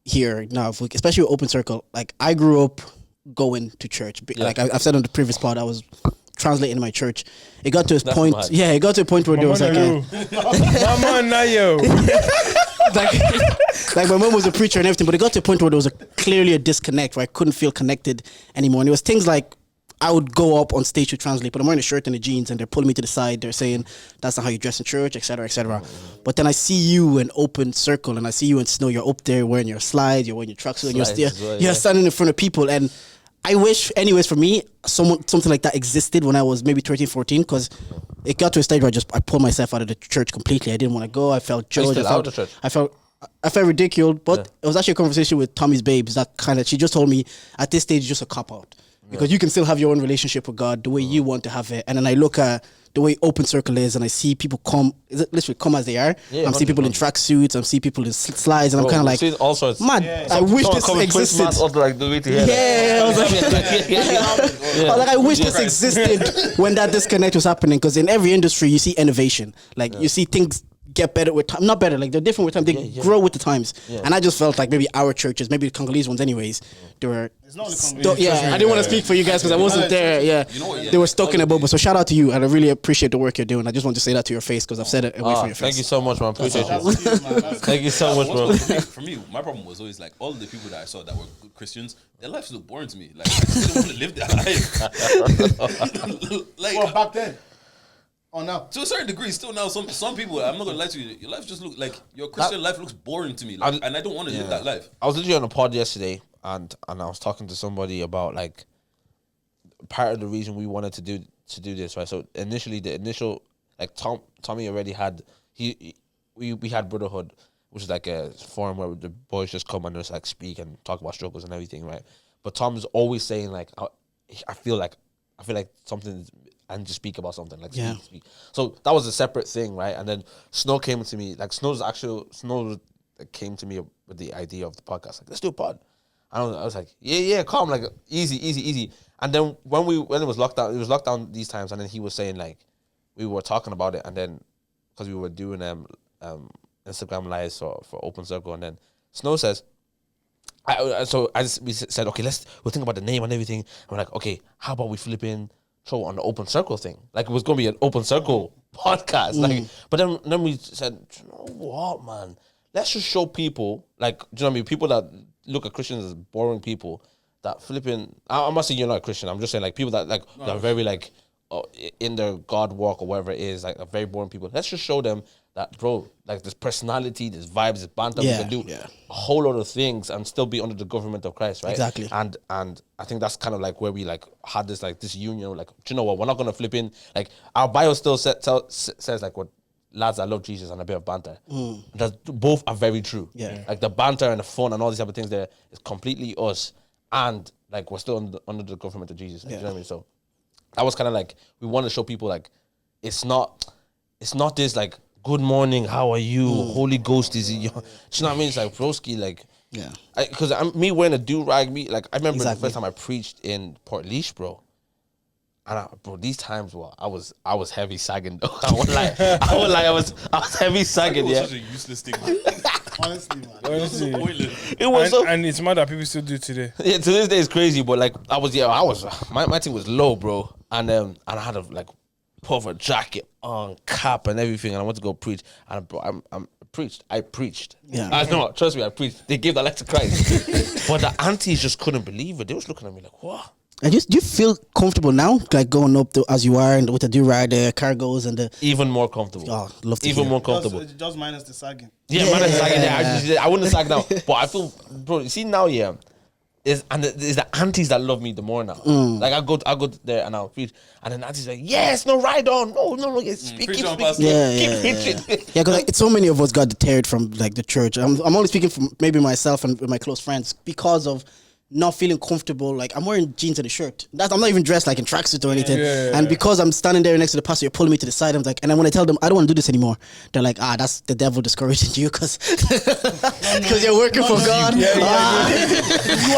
here now, especially with Open Circle, like I grew up going to church. Like I've said on the previous pod, I was translating in my church. It got to a point. Mad. Yeah, it got to a point where there was like like my mom was a preacher and everything, but it got to a point where there was clearly a disconnect where I couldn't feel connected anymore. And it was things like I would go up on stage to translate, but I'm wearing a shirt and a jeans, and they're pulling me to the side. They're saying that's not how you dress in church, etc., etc. But then I see you in Open Circle, and I see you in Snow. You're up there wearing your slides, you're wearing your tracksuit, and you're standing in front of people. And I wish, anyways, for me, something like that existed when I was maybe 13, 14, because it got to a stage where I pulled myself out of the church completely. I didn't want to go. I felt judged. I felt ridiculed. But it was actually a conversation with Tommy's babes that she just told me at this stage, just a cop out. Because you can still have your own relationship with God the way you want to have it. And then I look at the way Open Circle is, and I see people literally come as they are. I'm seeing people in tracksuits, I'm seeing people in slides, and I'm kind of like, all sorts. Man, I wish this existed. I was like, I wish this existed when that disconnect was happening. Because in every industry, you see innovation. Like you see things get better with time. Not better, like they're different with time. They grow with the times. And I just felt like maybe our churches, maybe the Congolese ones anyways, they were I didn't want to speak for you guys because I wasn't there. They were stuck in a bubble. So shout out to you, and I really appreciate the work you're doing. I just want to say that to your face because I've said it away from your face. Thank you so much, man. Appreciate you. Thank you so much, bro. For me, my problem was always like all the people that I saw that were good Christians, their lives look boring to me. Like I just didn't want to live their life. Well, back then. Oh, now. To a certain degree, still now, some people, I'm not gonna lie to you, your life just look like your Christian life looks boring to me, like, and I don't want to live that life. I was literally on a pod yesterday, and I was talking to somebody about like part of the reason we wanted to do this, right? So initially, like Tommy already had we had Brotherhood, which is like a forum where the boys just come and just like speak and talk about struggles and everything, right? but Tom's always saying like, I feel like something, and just speak about something like speak. So that was a separate thing, right? And then Snow came to me, like Snow came to me with the idea of the podcast, like let's do a pod. And I was like, yeah, calm, like easy. And then when it was lockdown these times, and then he was saying like, we were talking about it, and then because we were doing Instagram lives for Open Circle, and then Snow says, we said, okay, we'll think about the name and everything. And we're like, okay, how about we flip in show on the Open Circle thing? Like it was going to be an Open Circle podcast. Like, but then we said, you know what, man? Let's just show people, like, do you know what I mean? People that look at Christians as boring people that flipping. I'm not saying you're not a Christian. I'm just saying like people that like that are very like in their God walk or whatever it is, like very boring people. Let's just show them that, bro, like this personality, this vibes, this banter, we can do a whole lot of things and still be under the government of Christ, right? Exactly. And I think that's kind of like where we like had this union, like, do you know what? We're not gonna flip in. Like our bio still says like what. Lads, I love Jesus and a bit of banter. Both are very true. Yeah. Like the banter and the fun and all these other things there is completely us. And like we're still under the government of Jesus. You know what I mean? So that was kind of like, we want to show people like, it's not this like, good morning, how are you? Holy Ghost is you. Do you know what I mean? It's like, broski, like, because me wearing a do-rag, I remember the first time I preached in Port Leash, bro. And bro, these times I was heavy sagging though. I won't lie, I was heavy sagging. Yeah, such a useless thing. Man. Honestly, man. Honestly. It was and it's mad that people still do today. Yeah, to this day it's crazy, but like I was my thing was low, bro, and I had a like puffer jacket on, cap and everything, and I went to go preach, and bro, I preached. Yeah. I know, trust me, I preached. They gave their life to Christ, but the aunties just couldn't believe it. They was looking at me like, what? And do you feel comfortable now, like going up as you are and with the do-rag, the cargos and the... Even more comfortable. Oh, love to Even hear. more comfortable. Just minus the sagging. Yeah, man, sagging. Yeah, I wouldn't sag now, but I feel, bro. You see now, it's the aunties that love me the more now. Like I go there and I'll preach, and then aunties like, yes, no, ride on, no, yes, keep Preach on, speaking, Pastor. Yeah, keep preaching. Yeah, because like, so many of us got deterred from like the church. I'm only speaking from maybe myself and my close friends because of not feeling comfortable. Like I'm wearing jeans and a shirt. I'm not even dressed like in tracksuit or anything. And because I'm standing there next to the pastor, you're pulling me to the side. I'm like, and then when I tell them I don't want to do this anymore, they're like, that's the devil discouraging you because you're working for God. You are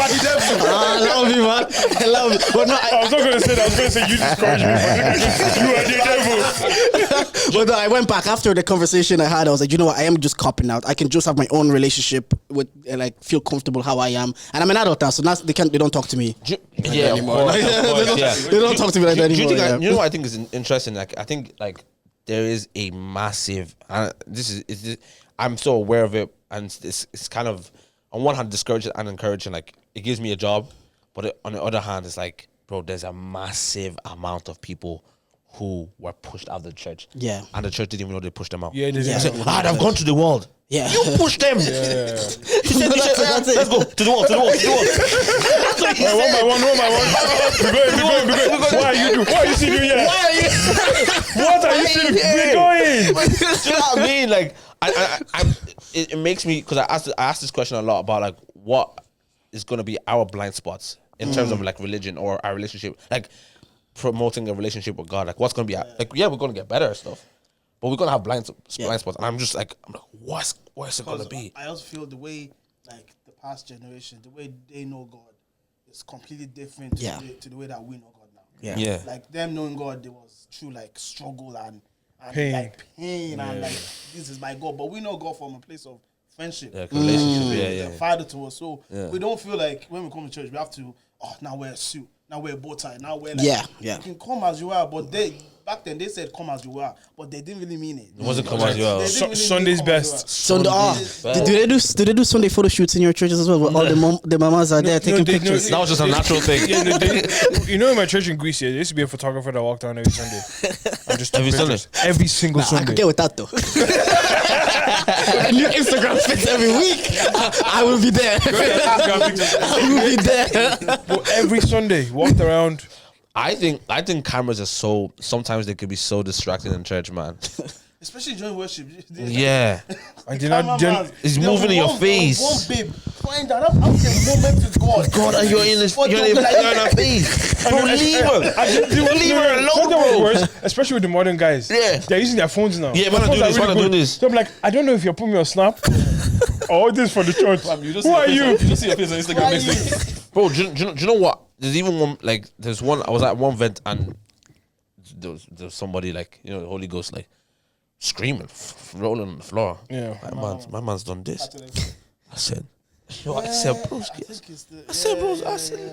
the devil. I love you, man. I love you. But no, I was not going to say that. I was going to say you discourage me. You are the devil. But no, I went back after the conversation I had. I was like, you know what? I am just copping out. I can just have my own relationship with, and like feel comfortable how I am. And I'm an adult now, so now they don't talk to me. Yeah, anymore. of course, They don't talk to me like that anymore. You know what I think is interesting? Like I think like there is a massive. I'm so aware of it, and it's kind of on one hand discouraging and encouraging. Like it gives me a job, but on the other hand, it's like, bro, there's a massive amount of people who were pushed out of the church. Yeah. And the church didn't even know they pushed them out. Yeah, They said, they've gone to the world. Yeah. You pushed them. You said, let's go to the wall. That's what he said. One by one. We're going. What are you still doing here? What are you still doing? We're going. Do you know what I mean? Like, it makes me, because I asked this question a lot about like what is going to be our blind spots in terms of like religion or our relationship, like promoting a relationship with God. Like, what's going to be like? Yeah, we're going to get better and stuff, but we're going to have blind spots. And I'm like, what's it going to be? I also feel the way like the past generation, the way they know God is completely different to the way that we know God now. Yeah. Like them knowing God, there was true like struggle and pain. Like pain and like this is my God. But we know God from a place of friendship. Relationship. Father to us. So we don't feel like when we come to church we have to now wear a suit, now wear a bow tie, now wear like you can come as you are, but back then they said come as you are, but they didn't really mean it. It wasn't come as you are. Sunday's best. Sunday. Do they do Sunday photo shoots in your churches as well? Where all the mamas are there taking pictures. That was just a natural thing. In my church in Greece, there used to be a photographer that walked around every Sunday. And just took Every Sunday? pictures. Every single I Sunday. could get with that though. A new Instagram fits every week. I will be there. I will be there. But every Sunday, walked around. I think cameras are sometimes they could be so distracting in church, man. especially during worship. Yeah. And then it's moving in your face. One babe crying down. I'm saying moment to God. God, and you're in her face. Bro, leave her. Leave her alone, bro. Especially with the modern guys. Yeah. They're using their phones now. Yeah, man, I'm doing this. So I'm like, I don't know if you're putting me on Snap or this for the church. Who are you? You just see your face on Instagram next week. Bro, do you know what? There's even one, like, there's one, I was at one event and there was somebody, like, you know, the Holy Ghost, like, screaming, rolling on the floor. Yeah. My man's done this. I said, bro, I said,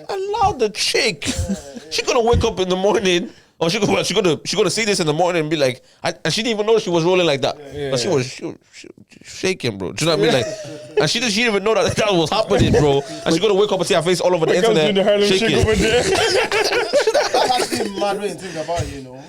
allow the chick. She gonna wake up in the morning, or she gonna see this in the morning and be like, and she didn't even know she was rolling like that. But she was shaking, bro. Do you know what I mean? Like, and she didn't even know that was happening, bro. And she's gonna wake up and see her face all over the internet shaking. That's actually mad when you think about it, you know.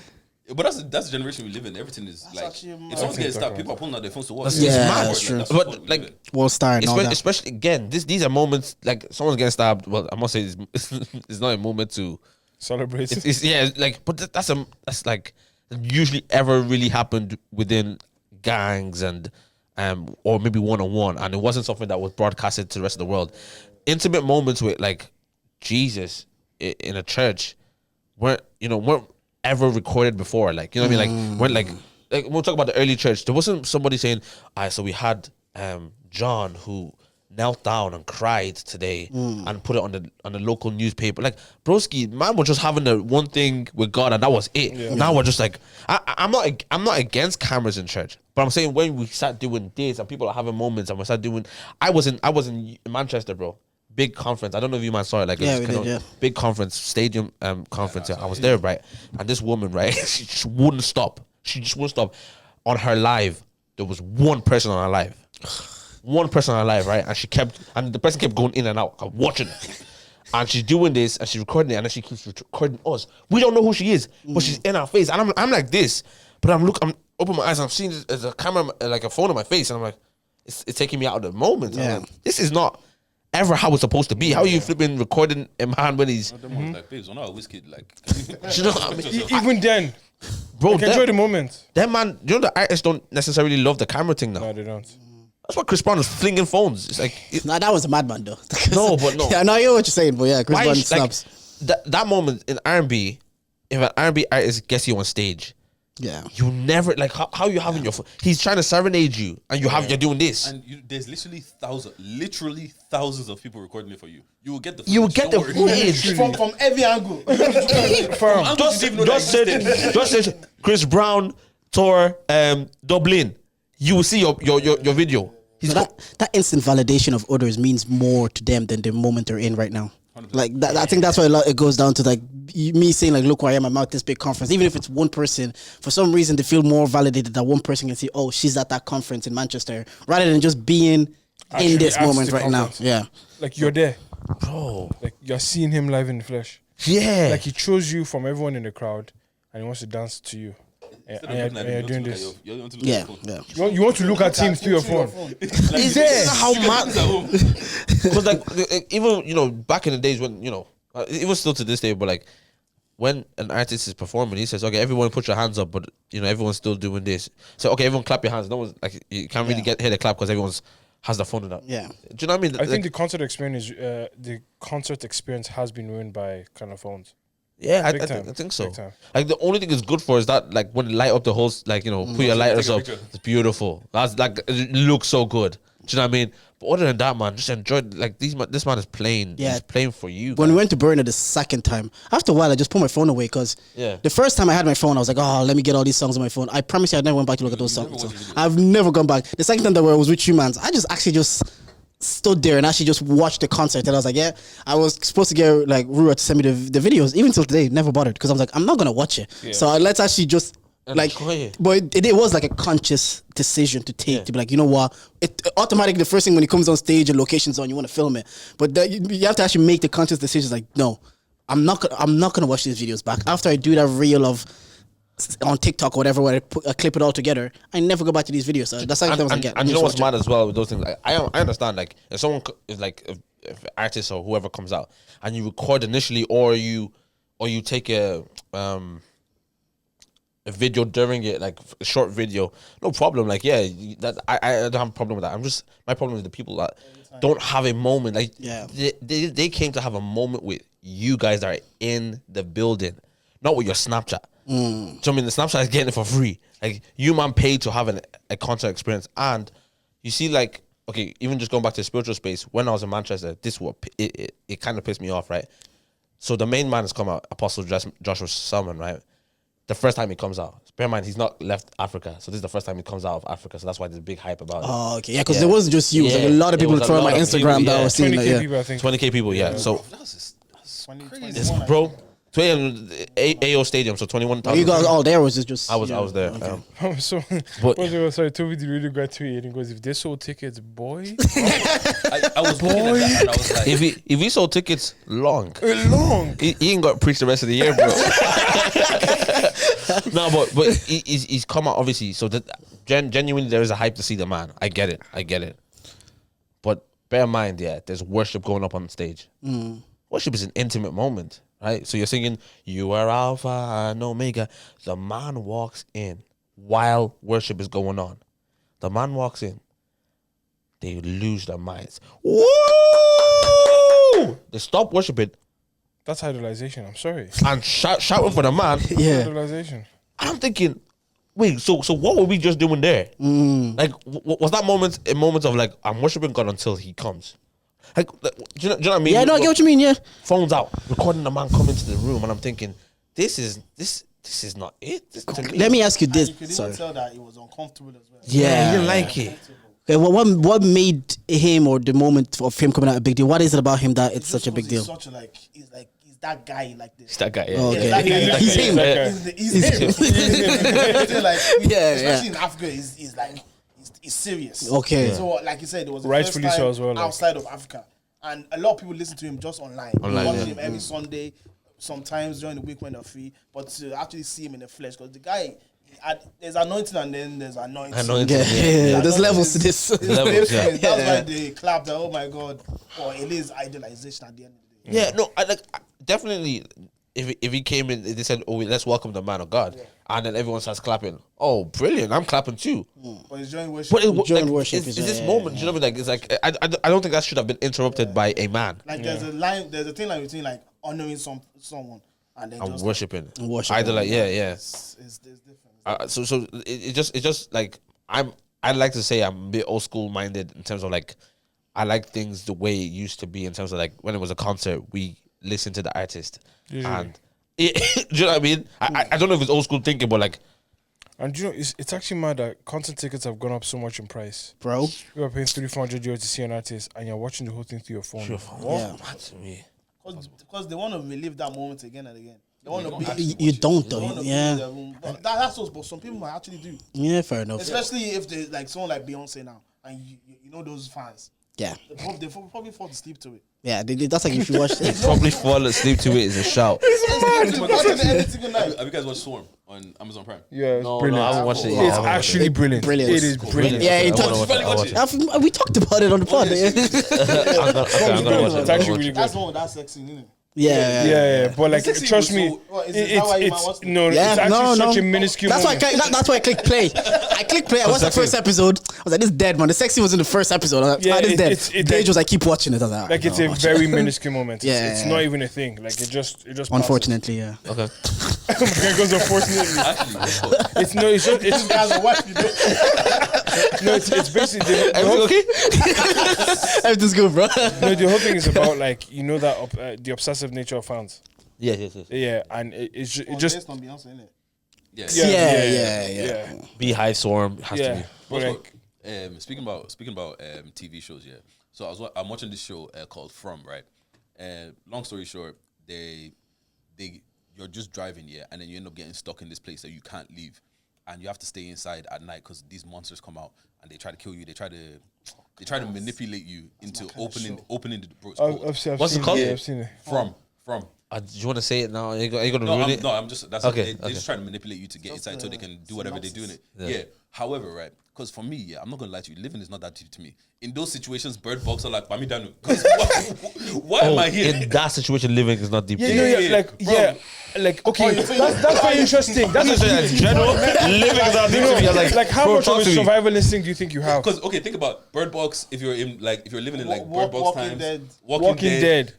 But that's the generation we live in. Everything is like, if someone's getting stabbed, people are pulling out their phones to watch. That's that's true. But like, World Star and all that. especially again, these are moments like someone's getting stabbed. Well, I must say it's not a moment to celebrate. It's like, but that's like usually ever really happened within gangs and or maybe one-on-one, and it wasn't something that was broadcasted to the rest of the world. Intimate moments with like Jesus in a church weren't ever recorded before. Like, you know what I mean? Like when like we'll talk about the early church, there wasn't somebody saying, so we had John who knelt down and cried today and put it on the local newspaper. Like, broski, man was just having the one thing with God and that was it. Yeah. Now we're just like, I'm not against cameras in church, but I'm saying when we start doing this and people are having moments and we start doing, I was in Manchester, bro. Big conference. I don't know if you man saw it. Like, big conference, stadium conference. I was there, right? And this woman, right? She just wouldn't stop. On her live, there was one person on her live. One person on her live, right? And the person kept going in and out. I'm watching it. And she's doing this and she's recording it and then she keeps recording us. We don't know who she is, but she's in our face. And I'm like this. But I'm opening my eyes and I'm seeing there's a camera, like a phone on my face. And I'm like, it's taking me out of the moment. Yeah. Like, this is not ever how it's supposed to be. How are you flipping recording a man when he's like, babes, I'm not a whiskey, like, you know what I mean? Even then, bro, enjoy the moment. That man, you know, the artists don't necessarily love the camera thing now. No, they don't. That's why Chris Brown is flinging phones. It's like, nah, that was a madman though. No. Yeah, I know what you're saying, but yeah, Chris Brown snaps. Like, that moment in R&B, if an R&B artist gets you on stage, yeah, you never, like, how you having your phone? He's trying to serenade you, and you're doing this. And there's literally thousands of people recording it for you. You will get the footage. From every angle. Just say Chris Brown tour Dublin. You will see your video. That instant validation of others means more to them than the moment they're in right now. 100%. Like that, I think that's why it goes down to like me saying like, look where I am, I'm at this big conference. Even if it's one person, for some reason they feel more validated that one person can say, oh, she's at that conference in Manchester, rather than just being in this moment right conference. Now. Yeah, like you're there, bro. Like you're seeing him live in the flesh. Yeah, like he chose you from everyone in the crowd, and he wants to dance to you. And you're doing this. Yeah. You want to look at him through your phone. Is it how mad? Because like even back in the days when it was still to this day, but like when an artist is performing, he says, "Okay, everyone put your hands up," but everyone's still doing this. So okay, everyone clap your hands. No one's like you can't really hear the clap because everyone's has the phone in that. Yeah. Do you know what I mean? I think the concert experience has been ruined by kind of phones. Yeah, I think so. Like the only thing it's good for is that like when you light up the whole put your lighters up, it's beautiful. That's like it looks so good. Do you know what I mean? But other than that, man, just enjoy. Like this man is playing. Yeah, he's playing for you. When we went to Burner the second time, after a while, I just put my phone away because the first time I had my phone, I was like, oh, let me get all these songs on my phone. I promise you, I never went back to look at those songs. So I've never gone back. The second time that I was with you, man, I just actually stood there and actually just watched the concert, and I was like, I was supposed to get like Rura to send me the videos. Even till today, never bothered because I was like, I'm not gonna watch it. So let's actually just but it was like a conscious decision to take to be like, you know what? It automatically the first thing when it comes on stage and location's on, you want to film it, but you have to actually make the conscious decision. Like, no, I'm not gonna watch these videos back after I do that reel of on TikTok or whatever, where I clip it all together. I never go back to these videos. So that's something I get. And you know what's mad as well with those things? Like, I understand. Like if someone is like if artist or whoever comes out and you record initially, or you take a a video during it, like a short video, no problem. Like, yeah, that I don't have a problem with that. My problem is the people that don't have a moment. Like, they came to have a moment with you guys that are in the building, not with your Snapchat. So I mean, the Snapchat is getting it for free. Like, you man paid to have a concert experience, and you see, like, okay, even just going back to the spiritual space. When I was in Manchester, this what it kind of pissed me off, right? So the main man has come out, Apostle Joshua Selman, right? The first time he comes out. Bear in mind, he's not left Africa. So this is the first time he comes out of Africa. So that's why there's a big hype about it. Oh, okay. Yeah, because there wasn't just you. It was like a lot of people from my Instagram that was seeing 20K people, I think. 20K people, yeah. So, That's it's, bro, AO Stadium, so 21,000. You guys all there, was it just... I was there. Okay. So, sorry, Toby the really got tweeted and goes, if they sold tickets, boy. I was looking at that and I was like, if he sold tickets long, he ain't got to preach the rest of the year, bro. No, but he's come out, obviously, so that genuinely there is a hype to see the man. I get it. But bear in mind, there's worship going up on stage. Worship is an intimate moment, right? So you're singing, you are Alpha and Omega. The man walks in while worship is going on. The man walks in. They lose their minds. Woo! They stop worshiping. That's idolization, I'm sorry. And shouting for the man. Yeah. Idolization. I'm thinking, wait, so what were we just doing there? Like, was that a moment of like, I'm worshiping God until he comes? Like, do you know what I mean? Yeah, no, I get what you mean, yeah. Phones out, recording the man come into the room, and I'm thinking, this is not it. Let me ask you this. You could even tell that it was uncomfortable as well. Yeah, he didn't like it. Okay, well, what made him or the moment of him coming out a big deal? What is it about him that it's such a big deal? He's that guy like this. It's that guy, yeah. Oh, okay. That guy, He's him. He's him. Like, especially yeah. in Africa, he's like he's serious. Okay. So like you said, it was the Rightfully first time so as well, like. outside of Africa, and a lot of people listen to him just online. Watch him every Sunday, sometimes during the week when they're free. But to actually see him in the flesh, because the guy. There's anointing and then there's anointing. Yeah. There's levels to this. Levels, yeah. That's why they clapped. Oh my God! Or it is idolization at the end of the day. Yeah, no, definitely. If he came in, they said, "Oh, let's welcome the man of God," and then everyone starts clapping. Oh, brilliant! I'm clapping too. But it's during worship. But During worship it's is this moment. You know what I mean? Like, it's like I don't think that should have been interrupted by a man. Like there's a line, there's a thin line between like honoring someone and then I'm just worshiping. Worshiping. Yeah. It's different. So it just like I'd like to say I'm a bit old school minded in terms of like I like things the way it used to be in terms of like when it was a concert we listened to the artist and do you know what I mean? I don't know if it's old school thinking, but like. And you know, it's actually mad that concert tickets have gone up so much in price. Bro. You are paying €300 to see an artist and you're watching the whole thing through your phone. Yeah. That's me. Because they want to relive that moment again and again. They want to be. You don't though. Yeah. But that's what some people might actually do. Yeah, fair enough. Especially if they like someone like Beyonce now, and you know those fans. Yeah. They probably fall asleep to it. Yeah, that's like if you watch it. Probably fall asleep to it is a shout. Have you guys watched Swarm on Amazon Prime? Yeah, it's No, brilliant. I haven't watched it yet. It's actually brilliant. Brilliant. It is brilliant. Yeah, I wanna watch it. we talked about it on the pod. I'm gonna watch it. It's actually really good. That's one with that sexy, isn't it? Yeah. But like, Sexy trust was me, so- is that why you might watch it? no, Yeah, it's actually no. such a minuscule That's why. moment. That's why I clicked play. I watched the first episode. I was like, "This is dead, man." The sexy was in the first episode. I was like, Yeah, this is dead. it's Gage was like, "Keep watching it." I was like, Like, it's "No, a watch very minuscule moment. Yeah. It's not even a thing. Like, it just passes. Unfortunately, yeah. Okay. Because unfortunately, Actually, it's Guys, are watching it. no, it's basically Everything okay? Everything's good, bro. no, the whole thing is about like, you know, that the obsessive nature of fans. Yes. Yeah, and it's just Based on Beyonce, innit? yeah. yeah. Beehive Swarm has to Yeah, be. but Also, like, speaking about TV shows, yeah. So I'm watching this show called From, right? Long story short, you're just driving, yeah, and then you end up getting stuck in this place that you can't leave, and you have to stay inside at night because these monsters come out and they try to kill you. They try to manipulate you into opening the bro, it's called I've What's seen it called? Yeah, I've seen it. From. Do you want to say it now? Are you gonna No, ruin it? I'm just that's Okay, They just try to manipulate you to get inside so they can do whatever they do in it. Yeah. However, right? Because for me, yeah, I'm not gonna lie to you. Living is not that deep to me. In those situations, bird box are like, "Bami Danu." Because why am I here? In that situation, living is not deep. Yeah, like, Bro, yeah. like okay, that's very interesting. That's a general living without dignity. Like how much of a survival instinct do you think you have? Because okay, think about Bird Box. If you're living in like Bird Box Walking times, Dead. Walking Dead.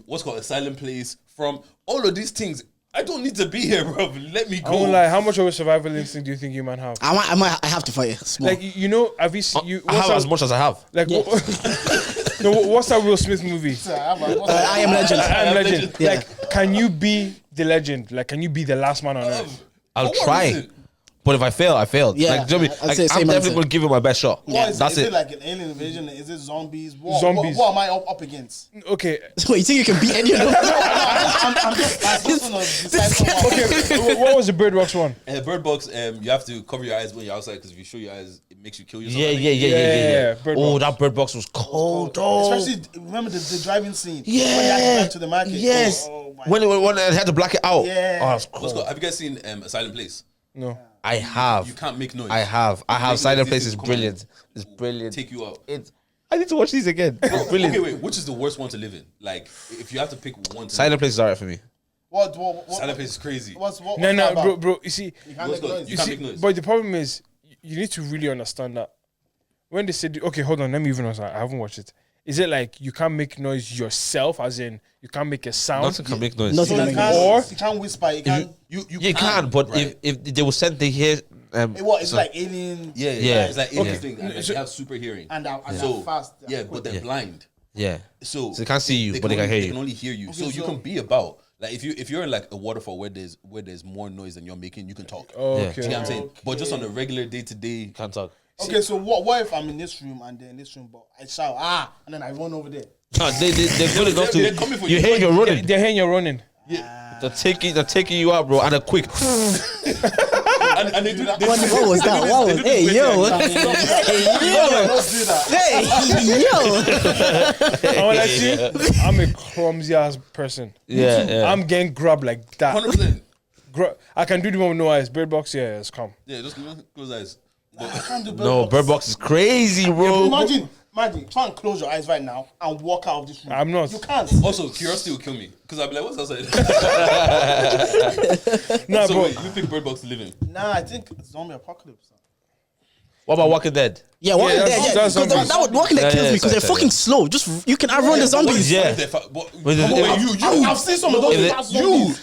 What's called A Silent Place. From all of these things, I don't need to be here, bro. Let me I go. won't lie. How much of a survival instinct do you think you man have? I have to fight it. Small. Like you know, have you seen you? I have as much as I have. Like no, what's that Will Smith movie? I Am Legend. I Am Legend. Yeah. Like, can you be the legend? Like, can you be the last man on earth? I'll try. But if I fail, I failed. Yeah, like, do you know what I mean? I'd say Like, I'm same definitely answer. going to give it my best shot. Is it like an alien invasion? Is it zombies? Zombies. What am I up against? Okay, Wait, you think you can beat any of them? I'm just gonna decide okay. What was the Bird Box one? Bird Box, you have to cover your eyes when you're outside because if you show your eyes, it makes you kill yourself. Yeah. Bird Oh, Box. that Bird Box was cold. Oh, Especially remember the driving scene. yeah. When you had to drive to the market. Yes. Oh, my When I had to black it out. Yeah. Oh, that's Let's cool. go. Have you guys seen A Silent Place? No. I have. You can't make noise. I have. Make Silent noise, Place these is things come brilliant. It's brilliant. Take you out. I need to watch these again. It's brilliant. Okay, wait. Which is the worst one to live in? Like, if you have to pick one. To Silent Place is alright for me. What? Silent Place is crazy. What's No, bro. You see, You can't What's make good? noise. You can't make noise. but the problem is, you need to really understand that when they said, okay, hold on, let me even understand. I haven't watched it. Is it like you can't make noise yourself, as in you can't make a sound? Nothing can make noise. Nothing You can can't, make Or- you can't whisper. You can't. You can, but right? if they will send the hear, What? It's like alien. Yeah. Yeah. It's like Okay. anything. And like, they have super hearing. And they're So fast. yeah, but they're blind. yeah. So they can't see you, but they can hear They you. can only hear you. So you so- can be about like if you're in like a waterfall where there's more noise than you're making, you can talk. Okay. Do you get what I'm saying? But just on a regular day to day. Can't talk. Okay, so what if I'm in this room and they're in this room, but I shout and then I run over there. No, they're good enough They're to. coming for You you. hear you're running. They're hearing you're running. They're taking you out, bro, and a quick. And they do that. What was that? What was? Hey yo! Hey yo! Don't do that. Hey yo! I want to see. I'm a clumsy ass person. Yeah. I'm getting grabbed like that. 100%. I can do the one with no eyes. Bird Box, yeah, it's calm. Yeah, just close eyes. I can't do No, Bird Box is crazy, bro. Imagine, try and close your eyes right now and walk out of this room. I'm not. You can't. Also, curiosity will kill me because I'll be like, what's outside? Nah, So bro. wait, you pick Bird Box to live in? Nah, I think zombie apocalypse. What about Walking Dead? Yeah, Walking Yeah, Dead. Yeah, that's because zombies. that would Walking Dead Yeah, kills yeah, me because they're sorry, fucking slow. Just you can outrun the zombies. Yeah. If they're Wait, come on, wait, I've seen some of those fast zombies.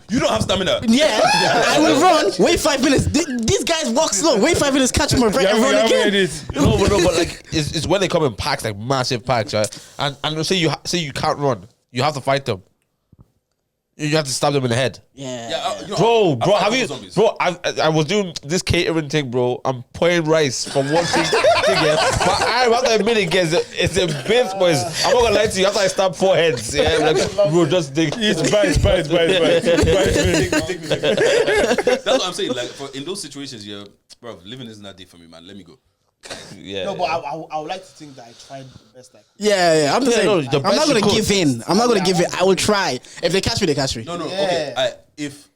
you don't have stamina. Yeah, I will run. Wait 5 minutes. These guys walk slow. Wait 5 minutes, catch my breath, and run again. No, but like it's when they come in packs, like massive packs, right? And say you can't run, you have to fight them. You have to stab them in the head. Yeah. Bro, I'll fight have those you, zombies. bro? I was doing this catering thing, bro. I'm pouring rice from one thing, yeah. But I have to admit, guys, it's a bit, boys. I'm not gonna lie to you. After I stab 4 heads, yeah, like, bro, just dig. It's bites. That's what I'm saying. Like in those situations, yeah, bro, living isn't that deep for me, man. Let me go. Yeah. No, but I would like to think that I tried the best I could. Yeah. I'm just saying. no, the I'm best not you gonna could. give in. I'm not gonna give in. I will try. If they catch me, they catch me. No, Yeah. okay.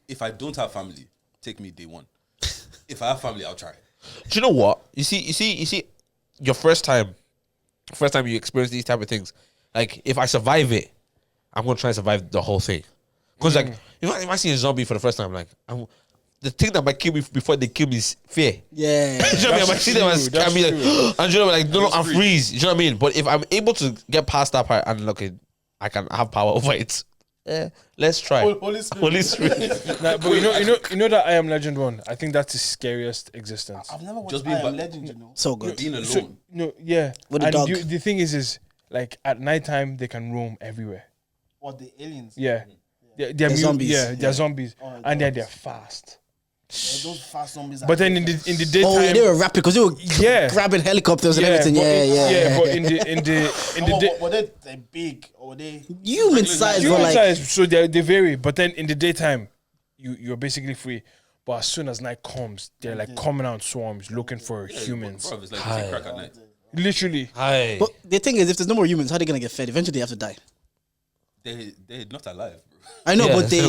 If I don't have family, take me day one. If I have family, I'll try. Do you know what? You see, your first time you experience these type of things, like if I survive it, I'm gonna try and survive the whole thing. Because like if I see a zombie for the first time, like the thing that might kill me before they kill me is fear. Yeah. Do you know what I mean? I might see them and true, that's be like, true. and you know, like no, That's I'm free. freeze. You know what I mean? But if I'm able to get past that part and look, I can have power over it. Let's try. Holy Spirit. Holy Spirit. Nah, but you know that I Am Legend one. I think that's the scariest existence. I've never watched Just I being Am ba- Legend, you know. So good. Being alone. So, no, yeah. With the and dog. the thing is like at nighttime they can roam everywhere. Or the aliens. Yeah. They're They're zombies. Yeah, they're zombies, Oh, and God. they're fast. Those fast zombies. But then in the Oh, daytime, they were rapid because they were Yeah. grabbing helicopters and yeah, everything. but Yeah. But in the day, were they big or were they? Human size, but human like size, so they vary. But then in the daytime, you're basically free. But as soon as night comes, they're like coming out in swarms looking for humans. Bro, it's like eating crack at night. Literally. Hi. But the thing is, if there's no more humans, how are they gonna get fed? Eventually, they have to die. They're not alive, bro. I know, but they.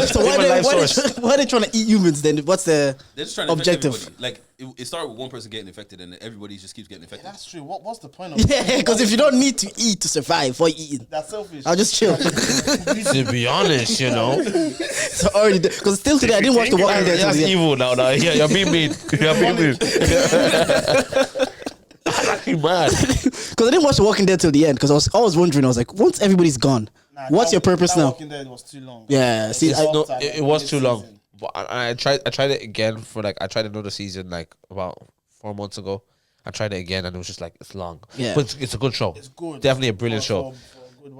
So why are they trying to eat humans then? What's the They're just trying to objective? infect everybody. Like it started with one person getting infected, and everybody just keeps getting infected. That's true. What's the point of? Yeah, because if you don't need to eat to survive, why eating? That's selfish. I'll just chill. To be honest, you know. So already, because still today I didn't watch The Walking Dead. That's evil now. Yeah, you're being mean. You're being mean. That's actually bad. Because I didn't watch The Walking Dead till the end. Because I was wondering. I was like, once everybody's gone, what's your purpose now? Walking Dead was too long. Yeah, see, it was too long. But I tried it again for I tried another season about 4 months ago. I tried it again and it was just it's long. Yeah. But it's a good show. It's good. Definitely a brilliant show.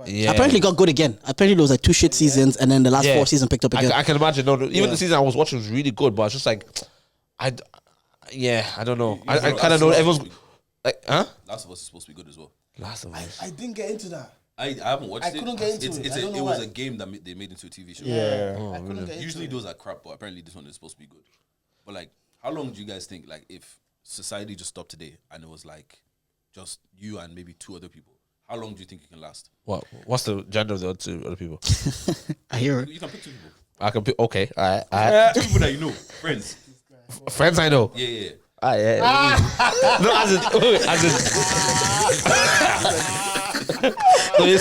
Yeah. Apparently it got good again. Apparently there was 2 shit seasons and then the last 4 seasons picked up again. I can imagine. No, even the season I was watching was really good, but it's just I don't know. I kind of know everyone's huh? Last of Us is supposed to be good as well. Last of Us. I didn't get into that. I haven't watched it. I couldn't get into it. It was a game that they made into a TV show. Yeah. I couldn't get into Usually it. those are crap, but apparently this one is supposed to be good. But how long do you guys think if society just stopped today and it was just you and maybe 2 other people? How long do you think you can last? What's the gender of the other people? I hear it. You can pick 2 people. I can pick. Okay, all right. 2 people that you know, friends. Friends I know. Yeah. No, as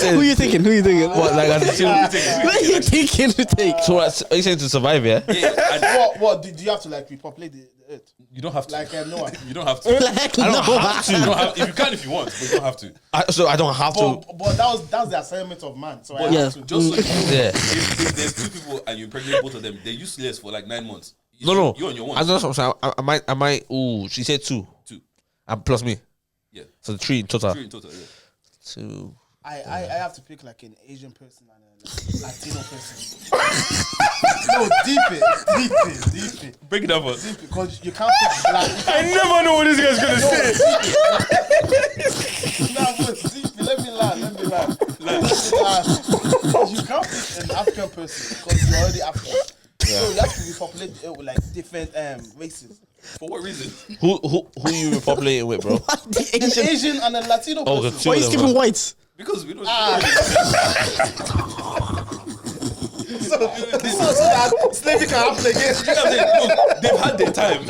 in. Who you thinking? What, as in What are you thinking to take? So are you saying to survive, yeah? What do you have to repopulate the earth? You don't have to. Noah. You don't have to. I don't have to. You don't have, if you can, if you want, but you don't have to. So I don't have to. But that was the assignment of man. So I Yeah. have to. Just like Yeah. if there's 2 people and you impregnate both of them, they're useless for 9 months. No. You're on your own. I don't know what I'm saying. I might. Ooh, she said 2. 2. And plus me. Yeah. So 3 in total. 3 in total, yeah. 2. I have to pick an Asian person and a Latino person. No, deep it. Break it up. Because you can't pick black. I never know what this guy's gonna say. Let me land. You can't pick an African person because you're already African. So you have to repopulate it with different races. For what reason? Who you repopulating with, bro? An Asian and a Latino person. two Why are of you them, skipping bro. whites? Because we don't. So that slavery can happen again. Look, they've had their time.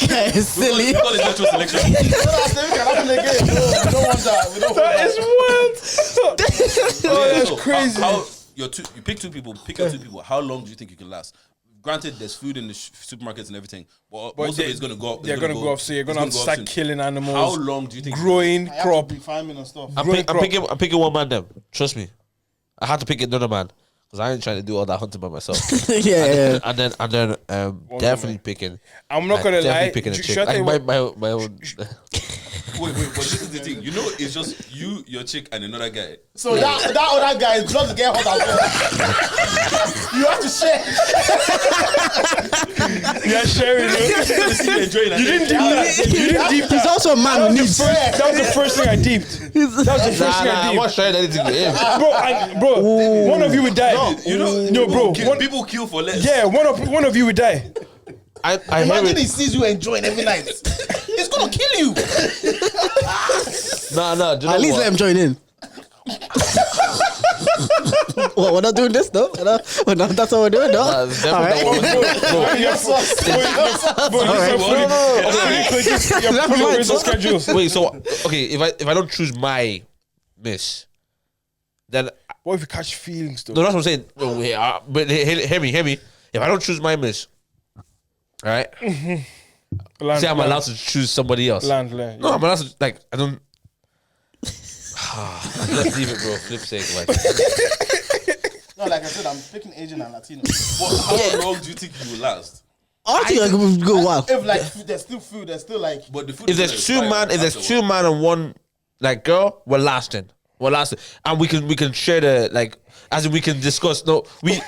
Yeah, it's silly. We call it natural selection. So that slavery can happen again. No, we don't want that. We don't want that. That's crazy. How you pick 2 people. Pick your 2 people. How long do you think you can last? Granted, there's food in the supermarkets and everything, but most of it is going to go up. They're going to go off, so you're going to have to start killing animals. How long do you think? Growing I have crop. to be farming and stuff. I'm picking one man. Then trust me, I had to pick another man because I ain't trying to do all that hunting by myself. Yeah. And then definitely picking. I'm not going to lie. Picking a chick. Should I tell you what- My own. Wait, but this is the thing. It's just you, your chick, and another guy. So that other guy is blood to get hot as well. You have to share. Yeah, sharing. You didn't deep that. You didn't deep He's that. also a man who needs. That was the first thing I deeped. That was the first thing I I'm deeped. not sharing anything with him. Bro, one of you would die. No, bro. People kill for less. Yeah, one of you would die. I hear Imagine it. he sees you enjoying every night. He's gonna kill you. No. At least let him join in. What, we're not doing this though? We're not, that's what we're doing, no? All right. Wait, so okay, if I don't choose my miss, then What if you catch feelings though? no, that's what I'm saying. Oh, yeah, but hear me. If I don't choose my miss, all right, say I'm allowed to choose somebody else. Land. No, I'm allowed to I don't. Let's leave it, bro. Flip sake, No, like I said, I'm picking Asian and Latino. But how long do you think you will last? I think I could go wild. If there's still food, there's still But the food If is there's gonna 2 expire man, if there's after 2 man and 1 girl, we're lasting, and we can share the as in we can discuss. No, we can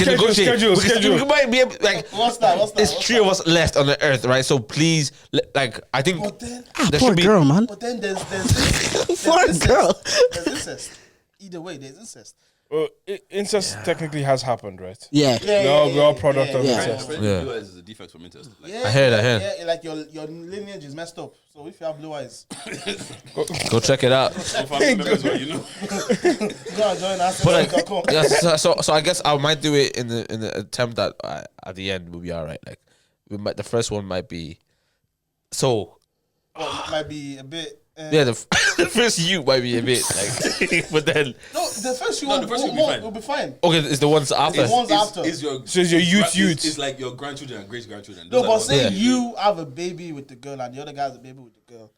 negotiate. Schedule. We might be able, What's that? There's 3 of us left on the earth, right? So please, I think But then, there Poor should be. girl, man. but then there's this. Poor girl. There's incest. either way, there's incest. Well, incest technically has happened, right? Yeah. We're all product of incest. Blue eyes is a defect from incest. Like, I heard. Yeah, like your lineage is messed up. So if you have blue eyes, Go check it out. family members, you know. go and join us. Yeah, so I guess I might do it in the attempt that at the end we'll be all right. Like the first one might be so. Well, it might be a bit. Yeah, the first you might be a bit like, but then No, the first you will be fine. okay, it's the ones after. The ones after. Is your So it's your youth. It's like your grandchildren and great grandchildren. No, but say Yeah. you have a baby with the girl and the other guy has a baby with the girl.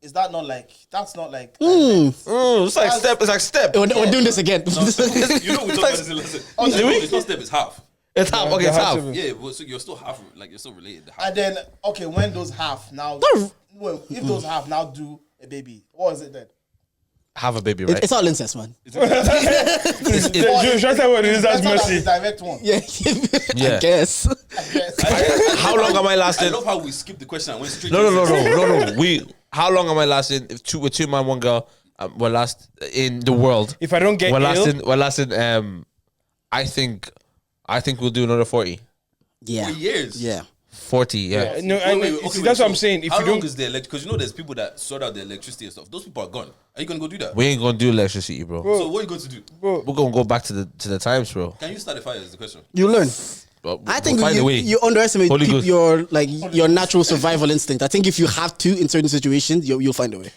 Is that not like? That's not like. It's like step. It's like step. We're doing this again. You know we talk about this in lesson. It's not step. It's half. It's half. Okay, it's half. Yeah, well, so you're still half. Like you're still related. To half. And then when those half now, well, if those half now do a baby, what is it then? Have a baby, right? It's all incest, man. Shut up, what it is, that's Better than mercy. the direct one. Yeah. Yeah. I guess. How long am I I lasting? love how we skipped the question and went straight. No. How long am I lasting? If with two man, one girl, we're last in the world. If I don't get We're ill, lasting. I think we'll do another 40. Yeah. 4 years. Yeah. 40, yeah. no, that's what I'm saying. If how you long don't, is the because there's people that sort out the electricity and stuff. Those people are gone. Are you gonna go do that? We ain't gonna do electricity, bro. So what are you going to do? We're gonna go back to the times, bro. Can you start a fire? Is the question. You learn. But I think we'll find a way. you underestimate Holy Ghost. your natural survival instinct. I think if you have to in certain situations, you'll find a way.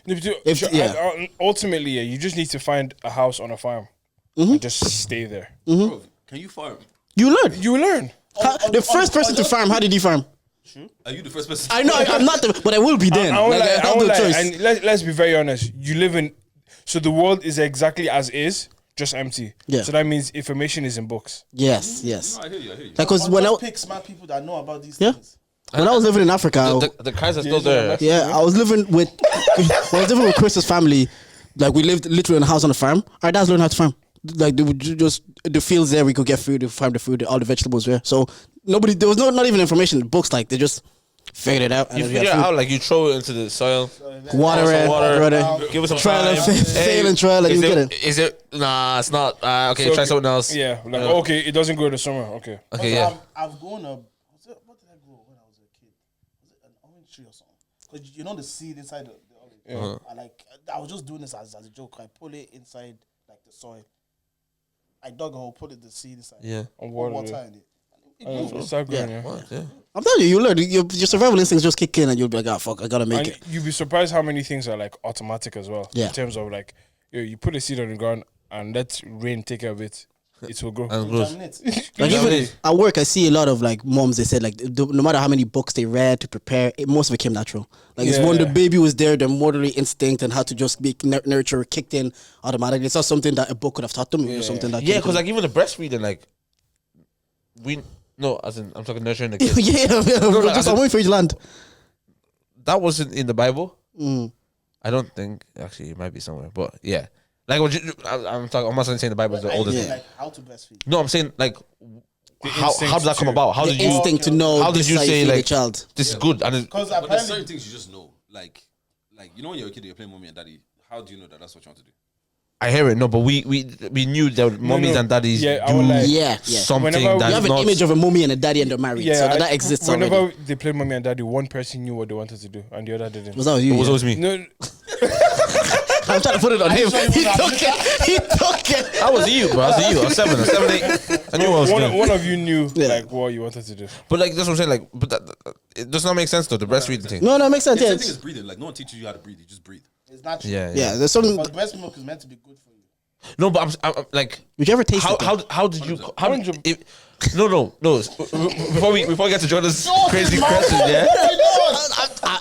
ultimately, you just need to find a house on a farm and just stay there. Bro, can you farm? You learn. You learn. The first person to farm, how did he farm? Are you the first person? I know I'm not, but I will be then. I won't lie, I I have won't no lie. choice. And let's be very honest. You live in, so the world is exactly as is, just empty. Yeah. So that means information is in books. Yes. No, I hear you. Because when I pick smart people that know about these Yeah. things. when I was living in Africa, The cars are still there. yeah, I was living with Chris's family. Like we lived literally in a house on a farm. Our dads learned how to farm. Like they would just the fields there, we could get food, farm the food, all the vegetables there. So there was not even information in books. Like they just figured it out. And You then we figure had it food. out, like you throw it into the soil, Water it, water, give it some trial time. and fail and trial, and is you it, get it. Is it? Nah, it's not. Okay, So, try something else. Yeah. Like, okay, it doesn't grow in the summer. Okay. Okay, yeah. I've grown up. What did I grow when I was a kid? Was it an orange tree or something? Because you know the seed inside the orange. I was just doing this as a joke. I pull it inside like the soil. I dug a hole, put the seed inside. Yeah. Put Water water in it. It grew. Start growing, yeah. Yeah. I'm telling you, you learn. Your survival instincts just kick in, and you'll be like, "Ah, fuck, I gotta make And it." you'd be surprised how many things are like automatic as well. Yeah. In terms of like, you put a seed on the ground and let rain take care of it. It will grow. And gross. Germinate. Like even at work, I see a lot of like moms. They said like no matter how many books they read to prepare, most of it came natural. Like it's when the baby was there, the motherly instinct and how to just be nurture kicked in automatically. It's not something that a book could have taught them. It was something that Yeah, because like even the breastfeeding, like as in I'm talking nurturing the kids. I'm waiting for you to land. That wasn't in the Bible. I don't think actually it might be somewhere, but yeah. Like I'm not saying the Bible is the oldest thing. Like how to breastfeed. No, I'm saying like how does that come about? How The did you instinct to know. how did this you is how say feed a like child? this is good and Because But there's apparently, certain things you just know. Like you know when you're a kid, you're playing mommy and daddy. How do you know that that's what you want to do? I hear it, no, but we knew that mummies and daddies Yeah, I do would like- Yeah. something Whenever that's You have an not image of a mummy and a daddy and they're married. So that exists Whenever already. they play mommy and daddy, one person knew what they wanted to do and the other didn't. Was that you? it was Yeah. always me. No, I'm trying to put it on him. He took it. I was you, bro. I was you. I was 7, 8. I knew what I was doing. one of you knew Yeah. like what you wanted to do. But like that's what I'm saying. Like, but that it does not make sense though. The breastfeeding thing. No, it makes sense. The Yeah, same thing is breathing. Like no one teaches you how to breathe. You just breathe. it's natural. yeah. There's some. But breast milk is meant to be good for you. No, but I'm like, Would you ever taste it? how did you no. Before we get to Jordan's crazy question, yeah.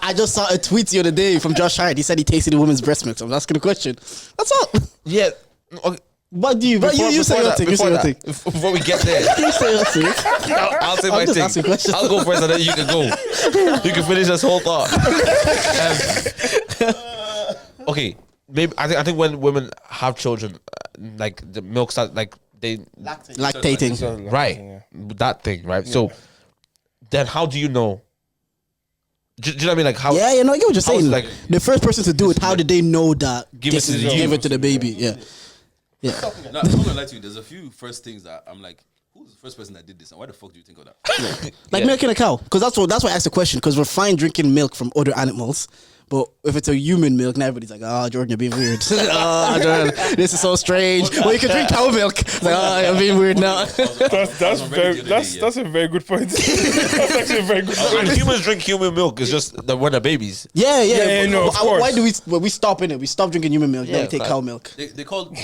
I just saw a tweet the other day from Josh Hart. He said he tasted a woman's breast milk. So I'm asking a question. That's all. Yeah. Okay. But you say your thing. You say your thing. Before we get there, You say your thing. I'll say my just asking thing. questions. I'll go first, and then you can go. You can finish this whole thought. Okay, maybe I think when women have children, like the milk starts like they Lactating. right that thing right. So then, how do you know? Do you know what I mean? Like how? Yeah, you know, I get what you're saying. like The first person to do it, how did they know that Give it this to is the give it to the baby? Yeah. Yeah. No, I'm not gonna lie to you. There's a few first things that I'm like, who's the first person that did this, and why the fuck do you think of that? Like milking a cow, because that's why I asked the question. Because we're fine drinking milk from other animals, but if it's a human milk, now everybody's like, "Oh, Jordan, you're being weird. Oh, Jordan, this is so strange." Well, you can drink cow milk. It's like, "Oh, you're being weird now." That's a very good point. That's actually a very good point. And humans drink human milk. It's just that when they're babies. Yeah, no, of course. Why do we stop in it? We stop drinking human milk. Then we take cow milk. They call like,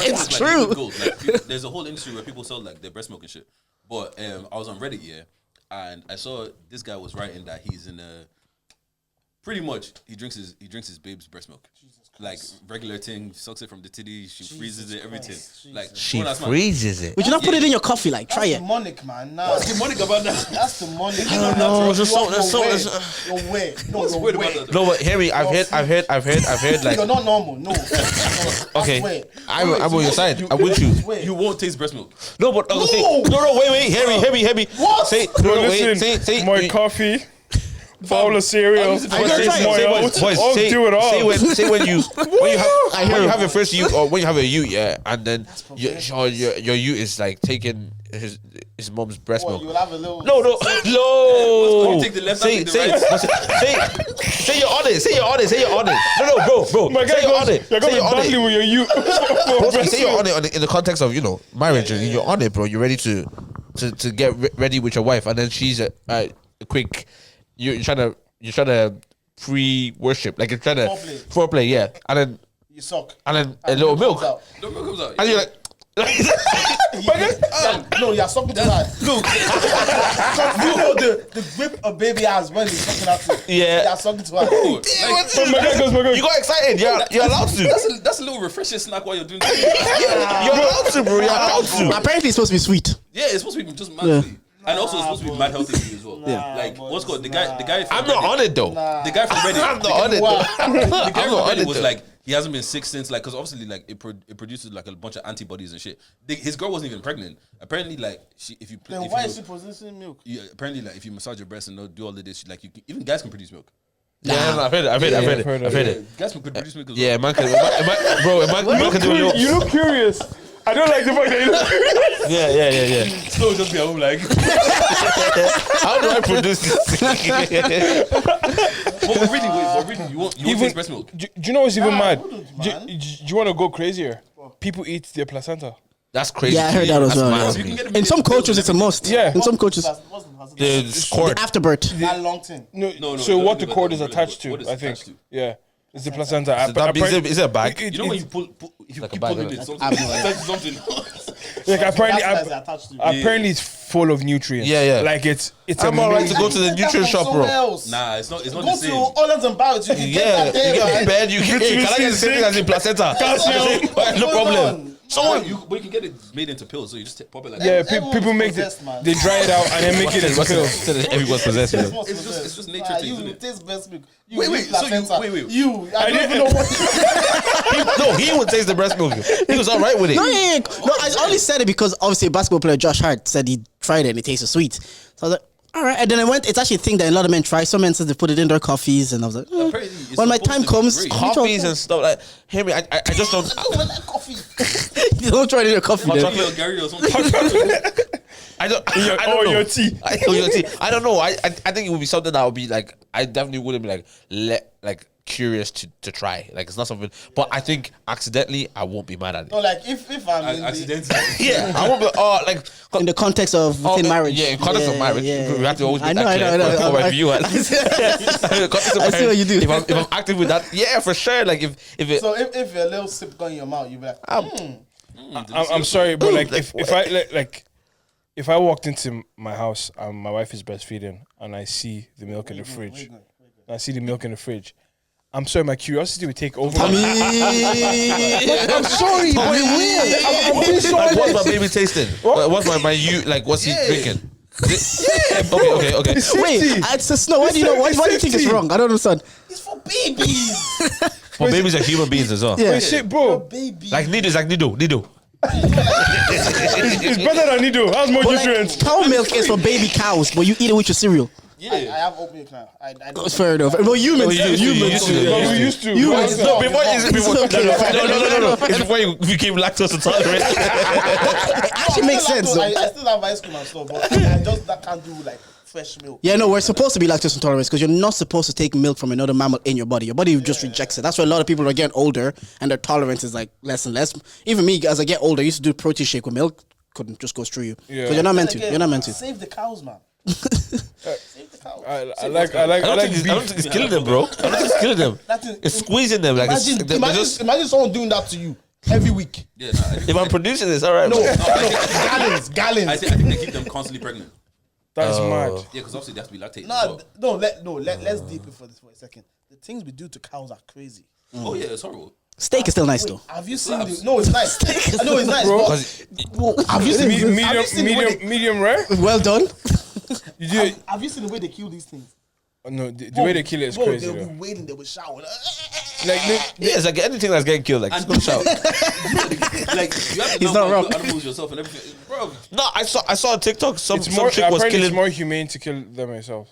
It's like, true. liquid gold. Like, there's a whole industry where people sell like their breast milk and shit. But I was on Reddit, and I saw this guy was writing that he's in a pretty much he drinks his babe's breast milk. Like regular thing, sucks it from the titty, she freezes it, everything. Like She freezes it. Would you not put it in your coffee? Like, try That's it. demonic, man. Nah. what's demonic about that? That's demonic. I don't know. It's just You're weird. No, What's you're weird weird. about that? No, but Harry, I've heard like. You're not normal. No. Okay, I'm on your side. I'm with you. You won't taste breast milk. No, but wait, Harry. What? Say, Bro, no, wait, listen, say, my coffee, bowl of cereal, I gotta try it. my oats, I'll do it all. Say when you have your first ute, or when you have a ute, and then your ute is like taking his mom's breast What, milk. you will have a little. No. You take the left, I take the right. Say you're on it. Say you're on it. No, bro. My guy say you're on it. You're Say going you're on battling it. with your you. Bro, say you're on it in the context of marriage. And you're on it, bro. You're ready to get ready with your wife, and then she's a quick. You're trying to pre-worship, like you're trying to foreplay, yeah, and then You suck. and then a little milk, No milk comes out. and you're like. No, you're sucking to that. Look, you know the grip a baby has when he's sucking at you. Yeah. You're sucking to that. You got excited. You're allowed to. That's a little refreshing snack while you're doing that. You're allowed to, bro. You're allowed to. Apparently, it's supposed to be sweet. Yeah, it's supposed to be just mad sweet. And also it's supposed to be mad healthy for you as well. Like what's called the guy from I'm not on it though. The guy from Reddit. I'm not on it though. The guy I'm from not on Reddit it was though. like he hasn't been sick since like because obviously like it produces like a bunch of antibodies and shit. His girl wasn't even pregnant. Apparently like Then why is she producing milk? apparently like if you massage your breast and do all of this like even guys can produce milk. Yeah, I've heard it. Guys can produce milk as well. Yeah, man can do it. You look curious. I don't like the fact that you look curious. Yeah. So just be at home like How do I produce this? but really, you won't taste breast milk. Do you know what's even mad? wouldn't, Do man. you want to go crazier? People eat their placenta. That's crazy. Yeah, I heard that as That's well. mad yeah. to You can me. get it In made some into pills cultures, and it's a everything. must. Yeah. In some cultures, The cord. afterbirth. That long thing. No, No, so what the no, cord no, is no, attached to, what it's I think. attached to. Yeah. It's the placenta. Is it a bag? You know when you pull if you Like a keep bag, pulling isn't it, it? something attached to something. Like apparently, That's attached to. apparently it's full of nutrients. Yeah. Like it's I'm alright to amazing. go to the nutrient shop, bro. Nah, it's not Go the to same. Hollands and Barrett. You can Yeah, get you that there, get man. bed. You can. Hey, can I get the same thing as the placenta? No problem. But you can get it made into pills, so you just pop it like Yeah, that. people make possessed, man. they dry it out and then make it into pills. Everyone's possessed. It's just nature things, You isn't it? taste breast milk. Wait, so wait. You, I don't even know what. No, he would taste the breast milk. He was all right with it. No, I only said it because obviously a basketball player Josh Hart said he tried it and it tasted sweet. So I was like, all right. And then it's actually a thing that a lot of men try. Some men said they put it in their coffees, and I was like, Apparently, it's when my supposed time to be comes, great. Coffees and stuff like. Hey, me, I just don't. With that coffee. you don't try it in your coffee. Hot then. chocolate. Gary or something. I don't Your know. your tea. Your tea. I don't know. I think it would be something that would be like. I definitely wouldn't be like curious to try. Like it's not something. But I think accidentally I won't be mad at it. No, like if I'm in the, Accidentally. Yeah, I won't be. like. In the context of within marriage. Yeah, in context of marriage, yeah. we have to always be I know, that clear. I know. For my view, I see what you do. If I'm active with that, yeah, for sure. Like if it. so if a little sip going in your mouth, you be like, I'm sorry, but like if I walked into my house and my wife is breastfeeding and I see the milk in the fridge, I'm sorry, my curiosity would take over. I'm I'm sorry, but it will. I'm being so Like, what's honest. my baby tasting? What's my you like? What's he drinking? Okay. Wait, it's a snow. Why do you think it's wrong? I don't understand. it's for babies. But babies are human beings as well. Yeah. Wait, shit, bro. Baby. Like Nido. It's better than Nido. Has more But like, nutrients. cow milk is for baby cows, but you eat it with your cereal. Yeah. I have oat milk now. I That's fair enough. Well, humans do. Humans do. But we used to. Humans No, before No. it's before you became lactose intolerant. It actually makes sense, though. I still have ice cream and stuff, but I just can't do like fresh milk. Yeah, no, we're supposed to be lactose intolerant because you're not supposed to take milk from another mammal in your body. Your body just rejects it. That's why a lot of people are getting older and their tolerance is like less and less. Even me, as I get older, I used to do protein shake with milk. Couldn't just goes through you. Yeah. Because you're not meant to. Again, You're not meant to. Save the cows, man. Save the cows. I like I don't think it's killing them, bro. I don't think it's killing them. It's squeezing them. Like Imagine someone doing that to you every week. Yeah, no, if I'm producing this, all right. No, bro. gallons. I think they keep them constantly pregnant. That's mad. Yeah, because obviously they have to be lactated. as well. Let's deep it for this for a second. The things we do to cows are crazy. Oh yeah, it's horrible. Steak is still nice, though. Have you seen the? No, it's nice. I know it's nice, but have you seen Medium rare. Well done. You do. Have you seen the way they kill these things? No, the way they kill it is Bro, crazy. they'll Though. be waiting. They will shout. Like, Yeah, it's like anything that's getting killed, like And just go shout. like you have to He's know not how wrong. to kill animals yourself and everything, bro. No, I saw a TikTok. Some it's more. chick was Apparently, it's killing. more humane to kill them yourself.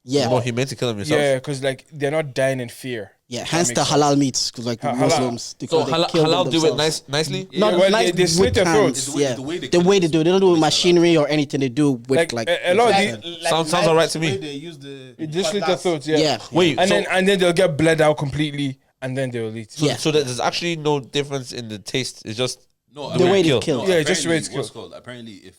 Yeah. More humane to kill them yourself. Yeah, because like they're not dying in fear. Yeah, hence makes the halal meats. Because like Halal. Muslims. So because they kill them halal do it themselves. nicely. Yeah, well, they slit with their hands, throats. Yeah, The way they the kill way it they do it. They don't do it with machinery or anything. They do with like a lot of these. Sounds alright to the way me. They use the. It just slit their throats. Yeah. Yeah. Wait, And so, then they'll get bled out completely, and then they'll eat. Yeah. so there's actually no difference in the taste. It's just No, The way they kill. kill. Yeah, just the way apparently, it's what's killed. called. Apparently, if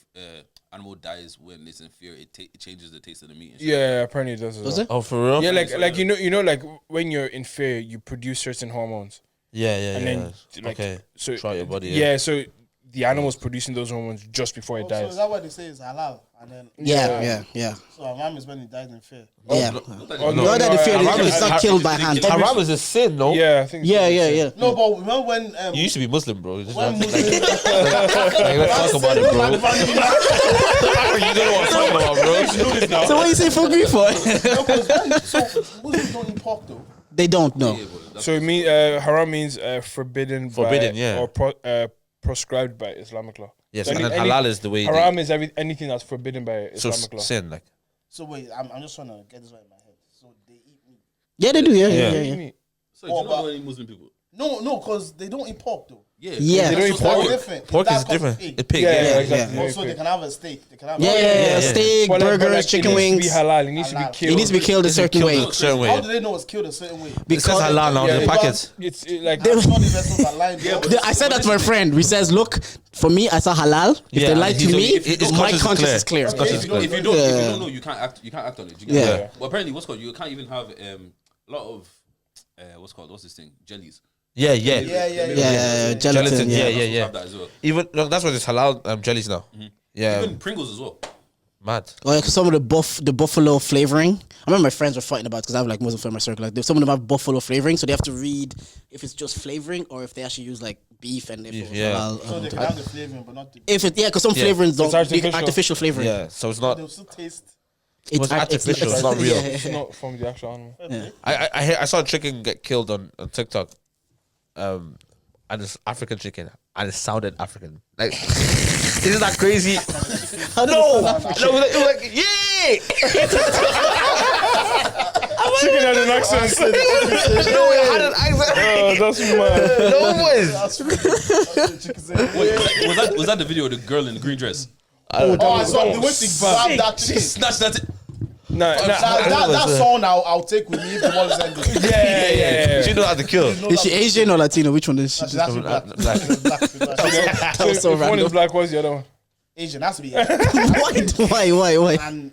animal dies when it's in fear, it changes the taste of the meat. And shit. Yeah, apparently it does. As Does well. it? Oh, for real? Yeah, like you know, like when you're in fear, you produce certain hormones, yeah. and then like Okay. so Try your body. Yeah, so the animal's producing those hormones just before it So is dies. that what they say is halal? And then Yeah. so Haram is when he dies in fear. Yeah. Oh, No, that the fear it's not killed by hand. Haram is a sin, no? Yeah, I think. Yeah. No, but remember when You used to be Muslim, bro. You just when have to, Muslims let's talk about it, bro. You don't know what I'm talking about, bro. So what you say for me for? so Muslims don't eat pork though. They don't know. Yeah, but that's So it mean haram means forbidden, Forbidden, by, yeah. or proscribed by Islamic law. Yes, So and then any- halal is the way. Haram is anything that's forbidden by So Islamic law. sin, like. So wait, I'm just trying to get this right in my head. So they eat meat. Yeah, they do. Yeah. so you don't know any Muslim people. No, because they don't eat pork though. Yeah, Yeah. They don't eat So pork. that's different. Pork That's is 'cause different. it's pig. It's pig, Yeah, yeah. exactly. Also, they can have a steak. They can have Yeah, steak, But like, burgers, chicken it wings. needs to be halal. It needs to be Halal. killed. It needs to be killed a certain Killed way. a certain way. How do they know it's killed a certain way? It says halal now on Yeah, the but- packets. It's like I'm sure the vessels are lying. Yeah, bro. but- I said that to my friend. He says, "Look, for me, I saw halal. If Yeah, they lie to he's- me, his my conscience is conscience clear. is clear." His Okay, conscience if you is don't, clear. if you don't know, you can't act on it. You get Yeah. it? Well, apparently, what's called you can't even have a lot of what's this thing? Jellies. Yeah. Yeah, gelatin. Gelatin, Yeah. yeah. Have that as well. Even no, that's why there's halal jellies now. Yeah, Even Pringles as well. mad. Like some of the buffalo flavoring. I remember my friends were fighting about because I have like Muslim friends in my circle. Like some of them have buffalo flavoring, so they have to read if it's just flavoring or if they actually use like beef and if Beef, it was yeah. halal. So they can have the flavoring, but not the. If it because some flavorings don't It's artificial. artificial flavoring. Yeah, so it's not. They'll still taste. It's artificial, it's not real. Yeah. it's not from the actual animal. I saw a chicken get killed on TikTok, and it's African chicken, and it sounded African. Like, isn't that crazy? No, it was like yeah. Chicken had an accent. No, it had an accent. Oh, that's mad. No way. Wait, was that the video of the girl in the green dress? Oh, I saw the way she grabbed that chicken. Snatch that. Nah, That song I'll take with me if the one is ending. yeah. She knows how to kill. Is she Asian or Latino? Which one is she? She's actually black. Black. She's black. That was so If one random. is black, what's the other one? Asian has to be. Why? And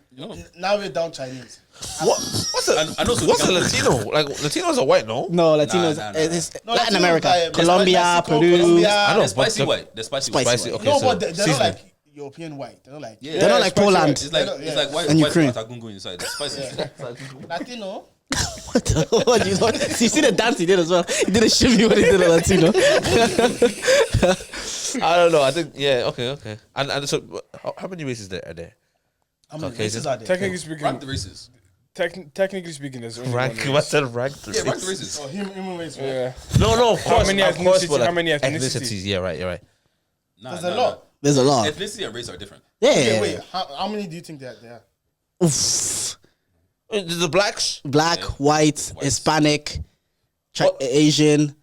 now we're down Chinese. What's a What's Latino? Like Latinos are white, no? No, Latinos. Nah. It's No, Latin Latinos America, are- Colombia, Mexico, Peru. Colombia. I know, They're spicy but- white. They're spicy Spicy. white. Okay, No, so but they're not seasoning. like European white. They're not like Yeah. They're not like Poland. It's like Yeah. it's like white And white Ukraine. Patagungu inside. It's spicy. Latino. What you see the dance he did as well. He did a shimmy when he did a Latino. I don't know. I think okay. And so how many races are there? How many Okay, races are there? Technically speaking, Rank the races. technically speaking, there's only Rank. one race. What's that rank? Yeah, rank the races. Oh, human race. Right? Yeah. No, of course. many of course, ethnicities- but like how many ethnicities? Yeah, right. You're right. Nah, There's a lot. There's a lot. Ethnicity and race are different. Yeah. Okay, wait. How many do you think there are? Oof. The blacks? Black, white, Hispanic, Asian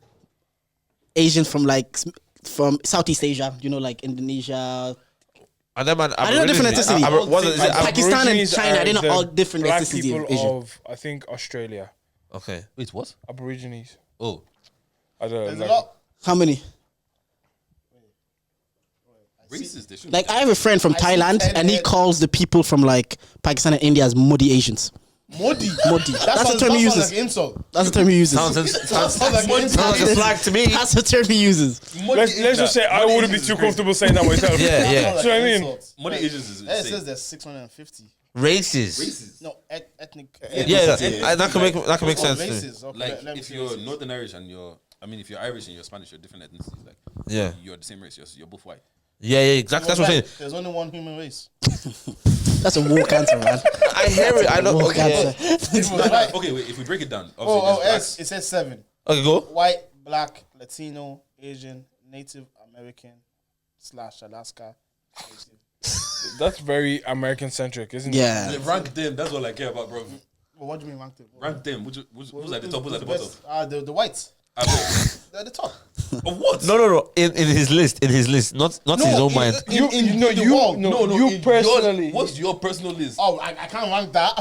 from Southeast Asia, like Indonesia. And then, man, I don't know different ethnicity. Pakistan and China, they're not all different black ethnicities people of Asia. of, I think, Australia. Okay. Wait, what? Aborigines. Oh, There's a lot. How many? racist. They shouldn't Like, I have a friend from Thailand, and he calls the people from like Pakistan and India as muddy Asians. Modi. That's the term he uses. Like insult. That's the term he uses. Sounds like Like a flag to me. That's the term he uses. Let's just say I wouldn't be too comfortable saying that myself. Yeah. You know what I mean? Money Asians is It insane. says there's 650. Racist. No, ethnic. Yeah, that can make sense. Races. Okay, Like let me if see you're races. Northern Irish and if you're Irish and you're Spanish, you're different ethnicities. Like Yeah. you're the same race. You're both white. Yeah, exactly. That's what I'm saying. There's only one human race. That's a woke answer, man. I hear it. I don't. Woke Okay, answer. Right. Okay, wait. If we break it down, obviously Oh, there's it says 7. okay, go. White, black, Latino, Asian, Native American / Alaska. That's very American centric, isn't it? Yeah. black. Rank them. That's all I care about, bro. Well, what do you mean rank them? Rank them. Who's at the top? Who's at the bottom? The whites. I bet. They're at the top. Of what? No. In his list, not in his own mind. You personally. What's your personal list? Oh, I can't rank that.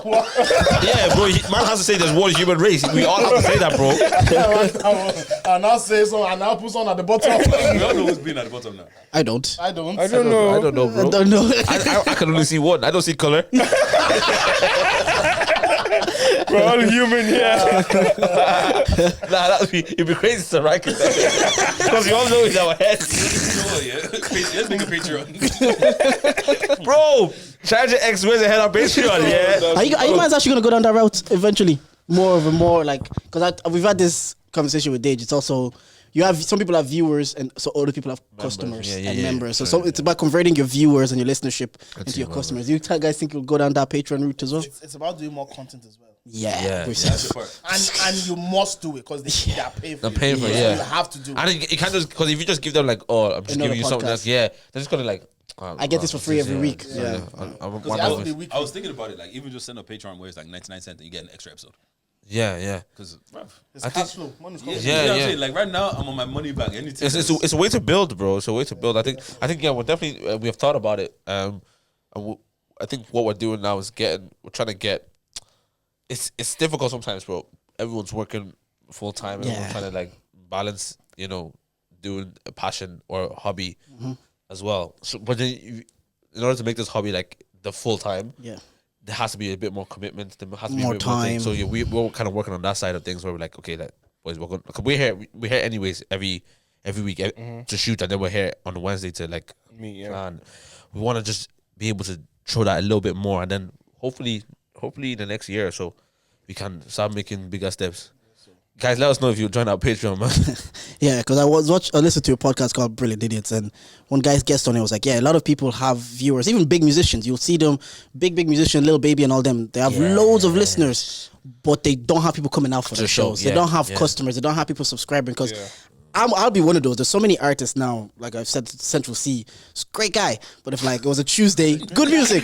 Yeah, bro. Man has to say there's one human race. We all have to say that, bro. I now say so. I now put on at the bottom. We all know who's been at the bottom now. I don't. I don't. I don't know. I don't know, bro. I don't know. I can only see one. I don't see color. We're all human here. It'd be crazy to rank it because we all know it's our heads, Oh yeah. Let's make a Patreon. bro. Charger X wears a head on Patreon. Yeah. Are you guys actually gonna go down that route eventually? More like because we've had this conversation with Dage. It's also you have some people have viewers and so other people have customers and members. So it's about converting your viewers and your listenership into your customers. Do you guys think you'll go down that Patreon route as well? It's about doing more content as well. Yeah. That's the part. And you must do it because they are paying for it. They're paying for it, yeah. You have to do it. And you can't just because if you just give them like, oh, I'm just Another giving you something podcast. else. Yeah, they're just gonna like. I get this for free every week. Yeah. Because it has to be weekly. I was thinking about it, like even just send a Patreon where it's like 99 cents and you get an extra episode. Yeah. Because It's cash flow. Money's coming. you know what I'm Yeah. saying? Like right now, I'm on my money back. Anything. It's a way to build, bro. It's a way to build. I think yeah, we're definitely we have thought about it. And I think what we're doing now is we're trying to get. It's difficult sometimes, bro. Everyone's working full time. Everyone's trying to like balance, doing a passion or a hobby as well. So, but then in order to make this hobby like the full time, there has to be a bit more commitment. There has to be More a bit more thing. time. So we're kind of working on that side of things where we're like, okay, like boys, we're here anyways every week to shoot, and then we're here on Wednesday to like plan. We want to just be able to show that a little bit more, and then hopefully in the next year or so we can start making bigger steps. Guys, let us know if you join our Patreon, man. Yeah, because I listened to a podcast called Brilliant Idiots, and one guy's guest on it was like, a lot of people have viewers, even big musicians. You'll see them, big musician, Lil Baby and all them. They have loads of listeners, but they don't have people coming out for their shows. They don't have customers. They don't have people subscribing because I'll be one of those. There's so many artists now, like I've said, Central C, it's a great guy. But if like it was a Tuesday, good music.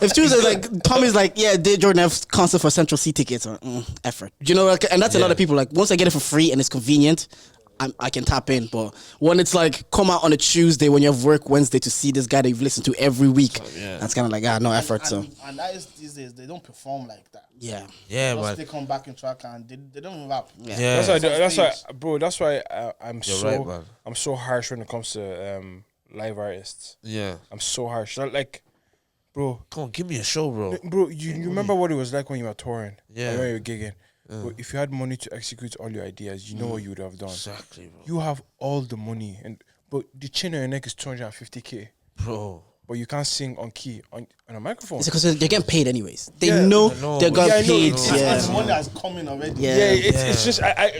If Tuesday, like Tommy's like, did Jordan have concert for Central C tickets? Effort. And that's a lot of people. Like once I get it for free and it's convenient, I can tap in. But when it's like come out on a Tuesday when you have work Wednesday to see this guy that you've listened to every week, that's kind of like no effort. And that is these days they don't perform like that. Yeah, Once man. they come back in track and they don't rap. Yeah. That's why I'm I'm so harsh when it comes to live artists. Yeah. I'm so harsh. Like, bro, Come on, give me a show, bro. bro, you remember what it was like when you were touring? Yeah. Or when you were gigging. But if you had money to execute all your ideas, you know what you would have done. Exactly, bro. You have all the money, but the chin on your neck is 250K. Bro. But you can't sing on key on a microphone. It's because they're getting paid anyways. They know they're getting paid. And the money has come in already. It's just I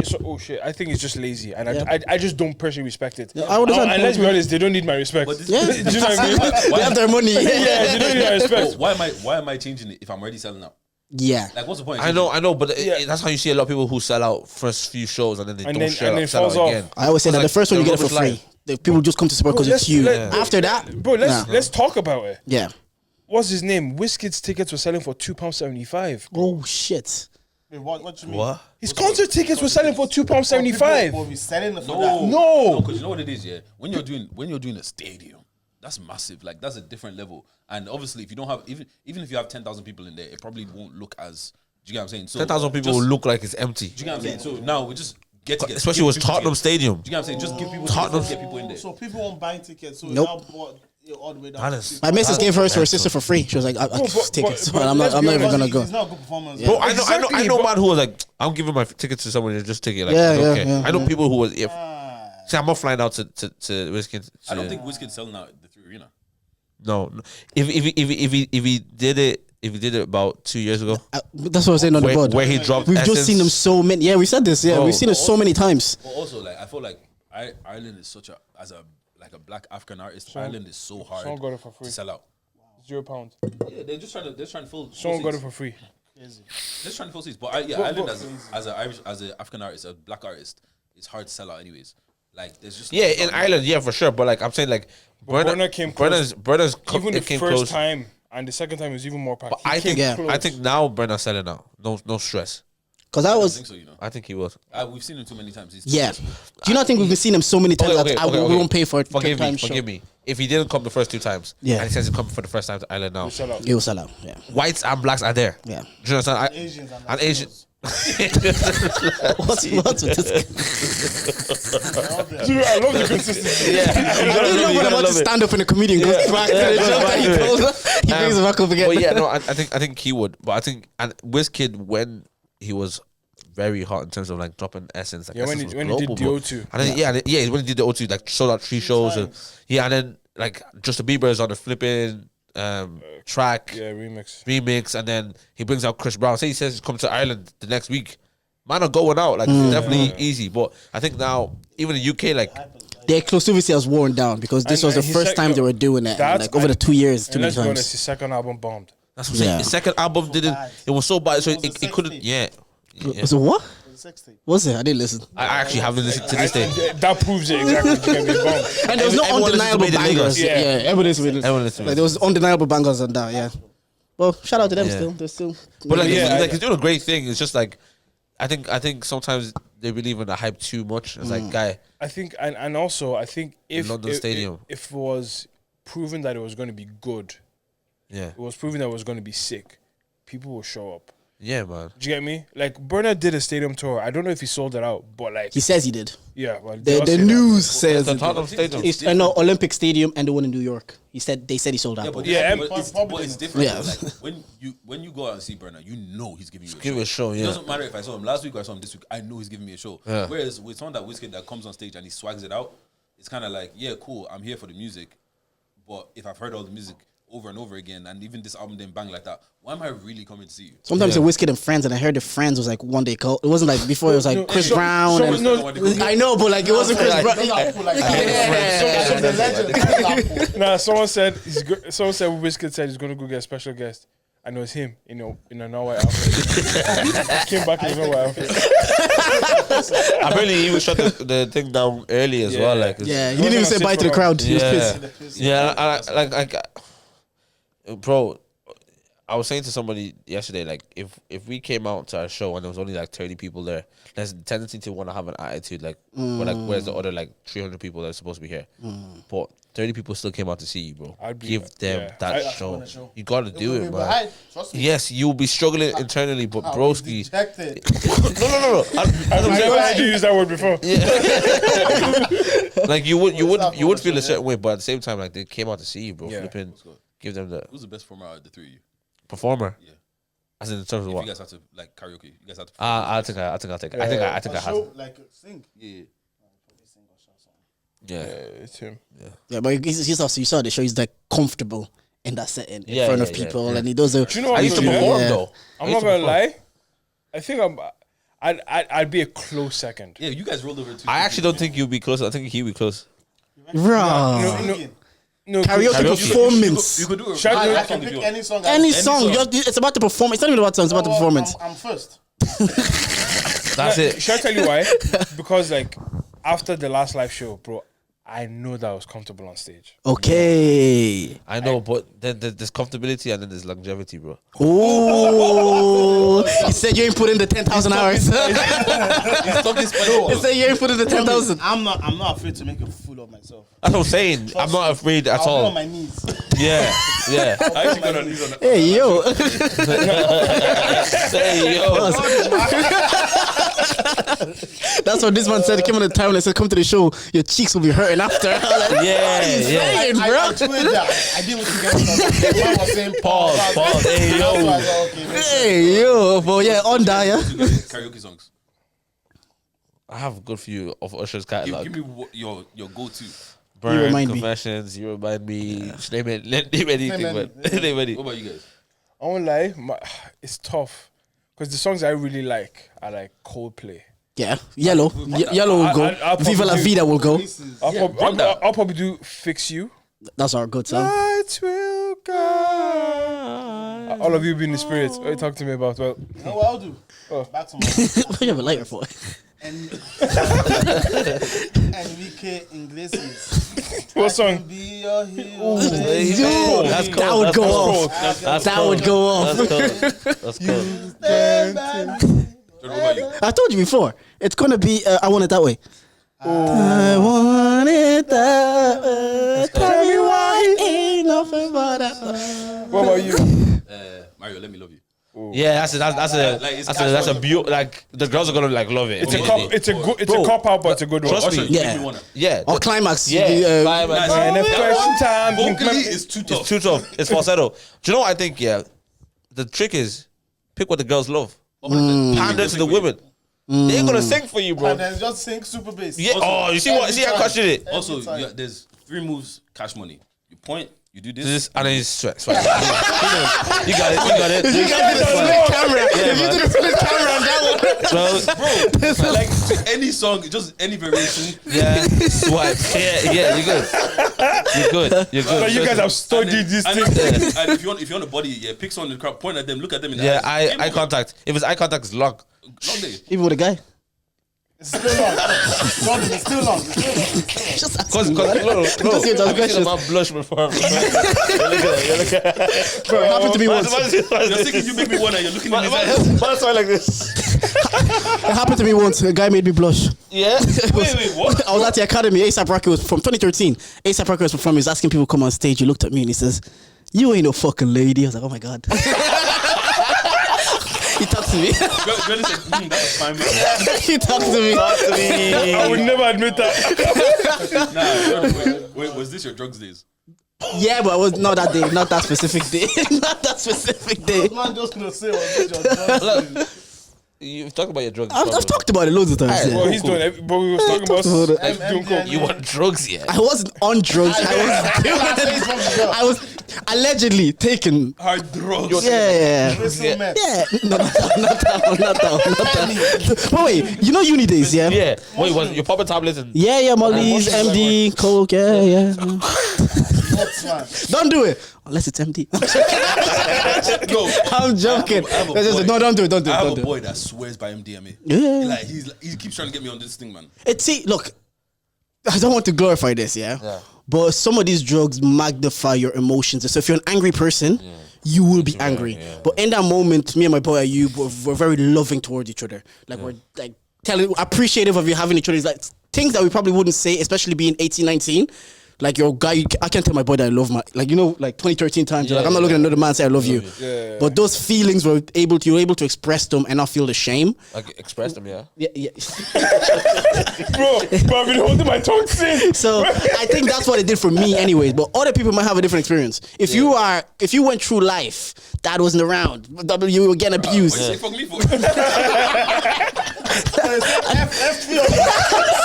think it's just lazy, and I just don't personally respect it. I would and let's be honest, they don't need my respect. Do you know what I mean? They have their money. They don't need my respect. Why am I changing it if I'm already selling out? Yeah. Like, what's the point? I know, but that's how you see a lot of people who sell out first few shows and then they don't sell out falls off. again. I always say that the first one you get it for free. The people just come to support because it's you. Bro, After that, let's talk about it. Yeah. what's his name? Wizkid's tickets were selling for £2.75. Oh shit! Wait, what do you mean? What? His concert tickets were selling for £2.75. People will be selling it for No, that. No. because you know what it is, yeah. When you're doing a stadium, that's massive. Like that's a different level. And obviously, if you don't have even if you have 10,000 people in there, it probably won't look as. Do you get what I'm saying? So 10,000 people will look like it's empty. Do you get what I'm saying? So now we just get together. Especially with Tottenham Stadium. Do you get what I'm saying? Just give people Tottenham. get people in there. So people won't buy tickets. So Nope. now bought it all the way down. That is- My missus gave hers to her sister for free. She was like, tickets. but I'm let's not be even honest, gonna go. It's not a good performance. Bro, I know Exactly, but- man who was like, I'm giving my tickets to someone and just take it. Like, Yeah, I don't yeah, care. yeah, I know yeah. people who was see, I'm not flying out to Wizkid. I don't think Wizkid's selling out the 3 Arena. No. If he did it about 2 years ago, That's what I was saying on the board. where he dropped We've Essence, just seen them so many. Yeah, we said this. Yeah, Bro. we've seen it so many times. But also, like, I feel like Ireland is such a black African artist. Ireland is so hard someone got it for free. to sell out. £0. Yeah, they're trying to fill. Someone got it seats. for free. They're just trying to fill seats. But Ireland as an African artist, a black artist, it's hard to sell out anyways. Like there's just yeah, in Ireland, yeah, for sure. But like I'm saying, like Burner came close. Brenner's Even the came first close. time and the second time was even more packed. But I think close. I think now Brenner's selling out. No stress. Because I I was. think so, you know. I think he was. We've seen him too many times. Yeah. Do you not think we've been seeing him so many times that we won't pay for it? Forgive me. If he didn't come the first 2 times, Yeah. and he says he's coming for the first time to Ireland now, Sell out. It will sell out. Yeah. whites and blacks are there. Yeah. Do you understand? Asians and And Asian. What's with this? Dude, I love the consistency. I don't know when I'm about to stand up and a comedian goes back to the joke that he goes. He brings it back up again. Well, yeah, no, I think he would. But I think Wizkid, when he was very hot in terms of like dropping Essence, like Yeah, when Essence he was did the global, bro. O2. And then, yeah, when he did the O2, like sold out 3 shows, and and then like Justin Bieber is on the flipping track Yeah, remix. remix, and then he brings out Chris Brown. Say he says he's coming to Ireland the next week. Man are going out, like it's definitely easy. But I think now, even in the UK, like The exclusivity has worn down because this was the he first said- time they were doing it. That's- Like over the 2 years, too And many let's be honest, times. his second album bombed. that's what I'm saying. Yeah. His second album didn't. bad. It was so bad, so It was a it sex couldn't. tape. Yeah. Was it what? It's a sex tape. Was it? I didn't listen. I actually haven't listened to this day. That proves it exactly. You can be bombed. And there was no Everyone listens to undeniable Made in Lagos. bangers. Yeah. Yeah, everyone listened to it. Everyone listens to Like it. there was undeniable bangers on that. Yeah. Well, shout out to them Yeah. still. They're still. But like, Yeah, he's doing a great thing. It's just like, I think sometimes they believe in the hype too much. It's like, guy, I think, and also, I think if London Stadium. if it was proven that it was going to be good, yeah, it was proven that it was going to be sick, people will show up. yeah, man. Do you get me? Like Burner did a stadium tour. I don't know if he sold it out, but like, He says he did. yeah. Well, they all The say that. news says The it. Tottenham Stadium. It's no Olympic Stadium and the one in New York. They said he sold out. Yeah, but Yeah, it's different. Yeah. Like when you go out and see Burner, you know he's giving you a Give show. it a show, It yeah. doesn't matter if I saw him last week or I saw him this week. I know he's giving me a show. Yeah. Whereas with someone that Wizkid that comes on stage and he swags it out, it's kind of like, yeah, cool. I'm here for the music, but if I've heard all the music over and over again, and even this album didn't bang like that, why am I really coming to see you? Sometimes a Wizkid and Friends, and I heard the Friends was like one day called. It wasn't like before. It was like Chris Brown. And, I know, but like it wasn't Chris Brown. Nah, someone said Wizkid said he's going to go get a special guest. I know it's him, in an all-white outfit. Came back in an all-white outfit. Apparently, he even shut the thing down early as well. Like, Yeah, he didn't even say bye to the crowd. He was pissed. Bro, I was saying to somebody yesterday, like, if we came out to our show and there was only like 30 people there, there's a tendency to want to have an attitude like, where's the other like 300 people that are supposed to be here? But 30 people still came out to see you, bro. Give them that show. You gotta do it, man. Yes, you'll be struggling internally, but broski. No. I've never heard you use that word before. Like you would feel a certain way, but at the same time, like they came out to see you, bro. Yeah. Flipping, give them the Who's the best performer out of the 3 of you? performer. Yeah. As in terms of If what? you guys have to like karaoke, you guys have to. I think I'll take it. I think I have. Like sing. Yeah. Yeah. It's him. Yeah, but he's also, you saw the show. He's like comfortable in that setting in Yeah, front yeah, of yeah, people, yeah. and he does a. Do you know what I used to I'm gonna do? perform Yeah. though. I'm not gonna lie. I think I'd be a close second. Yeah, you guys rolled over two. I actually don't think you'll be close. I think he'll be close. Raw. No, Karaoke performance. You could do it. Shout I out can pick any song. Any song, it's about the performance. It's not even about the song. It's about the performance. I'm first. That's it. Should I tell you why? Because like after the last live show, bro, I know that I was comfortable on stage. Okay. I know, but then there's comfortability and then there's longevity, bro. Oh, you said you ain't put in the 10,000 hours. You said you ain't put in the 10,000. I'm not afraid to make a fool of myself. That's what I'm saying. I'm not afraid at I'll all. be on my knees. Yeah. I actually got on these on the Hey, yo. Hey, yo. That's what this man said. He came on the time and said, come to the show, your cheeks will be hurting after. Like, Yeah. I tweeted that. I didn't want to get it. The man was saying pause. Hey, yo. Hey, yo. But yeah, on that, yeah. karaoke songs. I have a good few of Usher's catalog. Give me your go-to. Burn, Remind Me. Confessions, You Remind Me. Name anything, but name any. What about you guys? I won't lie, it's tough because the songs I really like are like Coldplay. Yeah, Yellow. Yellow will go. I'll Viva la probably Vida will go. I'll probably do Fix You. That's our good song. Lights will guide. All of you be in the spirit. What you talk to me about? Well, You know what I'll do? Back to my What do you have a lighter for? Enrique Iglesias. what song? Be your hero. That's cool. That would go off. That would go off. That's cool. What about you? I told you before. It's gonna be. I want it that way. I want it that way. Tell me why ain't nothing but that. What about you? Mario, Let Me Love You. Yeah, that's a beautiful. Like the girls are gonna like love it. It's a cop out, but it's a good one. Trust me. Also, Yeah. Make Me Wanna. Yeah. Or climax. Yeah. Nice. And if question time, Vocally, it's too tough. It's too tough. It's falsetto. Do you know what I think? Yeah. The trick is pick what the girls love. Pander to the women. They ain't gonna sing for you, bro. And then just sing super bass. Yeah. Also, You see what? See how I questioned it. Also, there's 3 moves, cash money. You point, you do this. And then he's sweat. You got it. You guys did a split camera. You did a split camera on that one. Bro, Like any song, just any variation. yeah, swipe. Yeah, you're good. But you guys have studied this thing. And if you want a body, yeah, pick someone in the crowd, point at them, look at them in the Yeah, eyes. eye contact. If it's eye contact, it's long. Long day. Even with a guy. It's still long. Jordan, it's still long. Just Cause asking, man. Just answer the I've seen questions. a man blush before. Look at that. Bro, it happened to me once. You're thinking you make me wanna, you're looking in his eyes. Man's like this. It happened to me once. A guy made me blush. Yeah. Wait, what? I was at the academy. ASAP Rocky was from 2013. ASAP Rocky was performing. He was asking people to come on stage. He looked at me and he says, "You ain't no fucking lady." I was like, "Oh my god." He talked to me. Granny said, that's a fine man. He talked to me. I would never admit that. Wait, was this your drugs days? Yeah, but it was not that day. Not that specific day. Not that specific day. Man just gonna say, was it your drugs? You've talked about your drugs. I've talked about it loads of times. Yeah. Well, he's doing it, but we were talking about doing coke. You want drugs, yeah? I wasn't on drugs. I was allegedly taken. Hard drugs. Yeah. Crystal meth. Yeah. No, not that one. But wait, you know uni days, yeah? Yeah. Wait, was your popping tablets and Yeah, Molly's, MD, Coke, yeah. Nuts, man. Don't do it. Unless it's MD. Yo, I'm joking. I have a Let's just- boy. No, don't do it. Don't do it. I have Don't a do it. boy that swears by MDMA. Yeah. Like he keeps trying to get me on this thing, man. See, look, I don't want to glorify this, yeah? But some of these drugs magnify your emotions. So if you're an angry person, you will be angry. But in that moment, me and my boy Ayub were very loving towards each other. Like we're like appreciative of you having each other. It's like things that we probably wouldn't say, especially being 18, 19. Like your guy, I can't tell my boy that I love my, like, you know, like 2013 times. You're like, I'm not looking at another man and say I love you. Yeah. But those feelings you were able to express them and not feel the shame. like express them, yeah. Yeah. Bro, I've been holding my tongue since. So I think that's what it did for me anyways. But other people might have a different experience. If you went through life, dad wasn't around, you were getting abused. What you say fuck me for?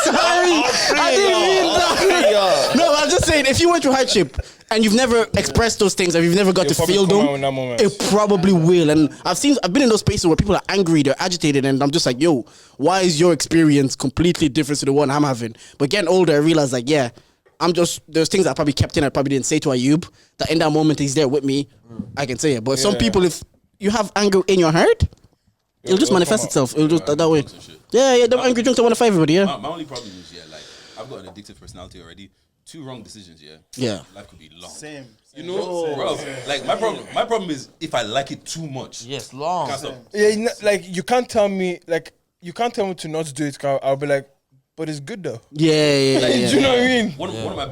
Sorry, I didn't mean that. No, I'm just saying, if you went through hardship and you've never expressed those things, and you've never got to probably feel come them, out in that moment. it probably will. And I've been in those spaces where people are angry, they're agitated, and I'm just like, yo, why is your experience completely different to the one I'm having? But getting older, I realized, like, yeah, there's things I probably kept in, I probably didn't say to Ayub, that in that moment he's there with me, I can say it. But some people, if you have anger in your heart, it'll just manifest itself. It'll just that way. Yeah, the angry drunk, I want to fight everybody, yeah. My only problem is, like, I've got an addictive personality already. 2 wrong decisions, life could be long. Same. You know, bro. Like my problem is if I like it too much. Yes, long. Can't stop. Yeah, like you can't tell me to not do it. I'll be like, but it's good though. Yeah. Do you know what I mean?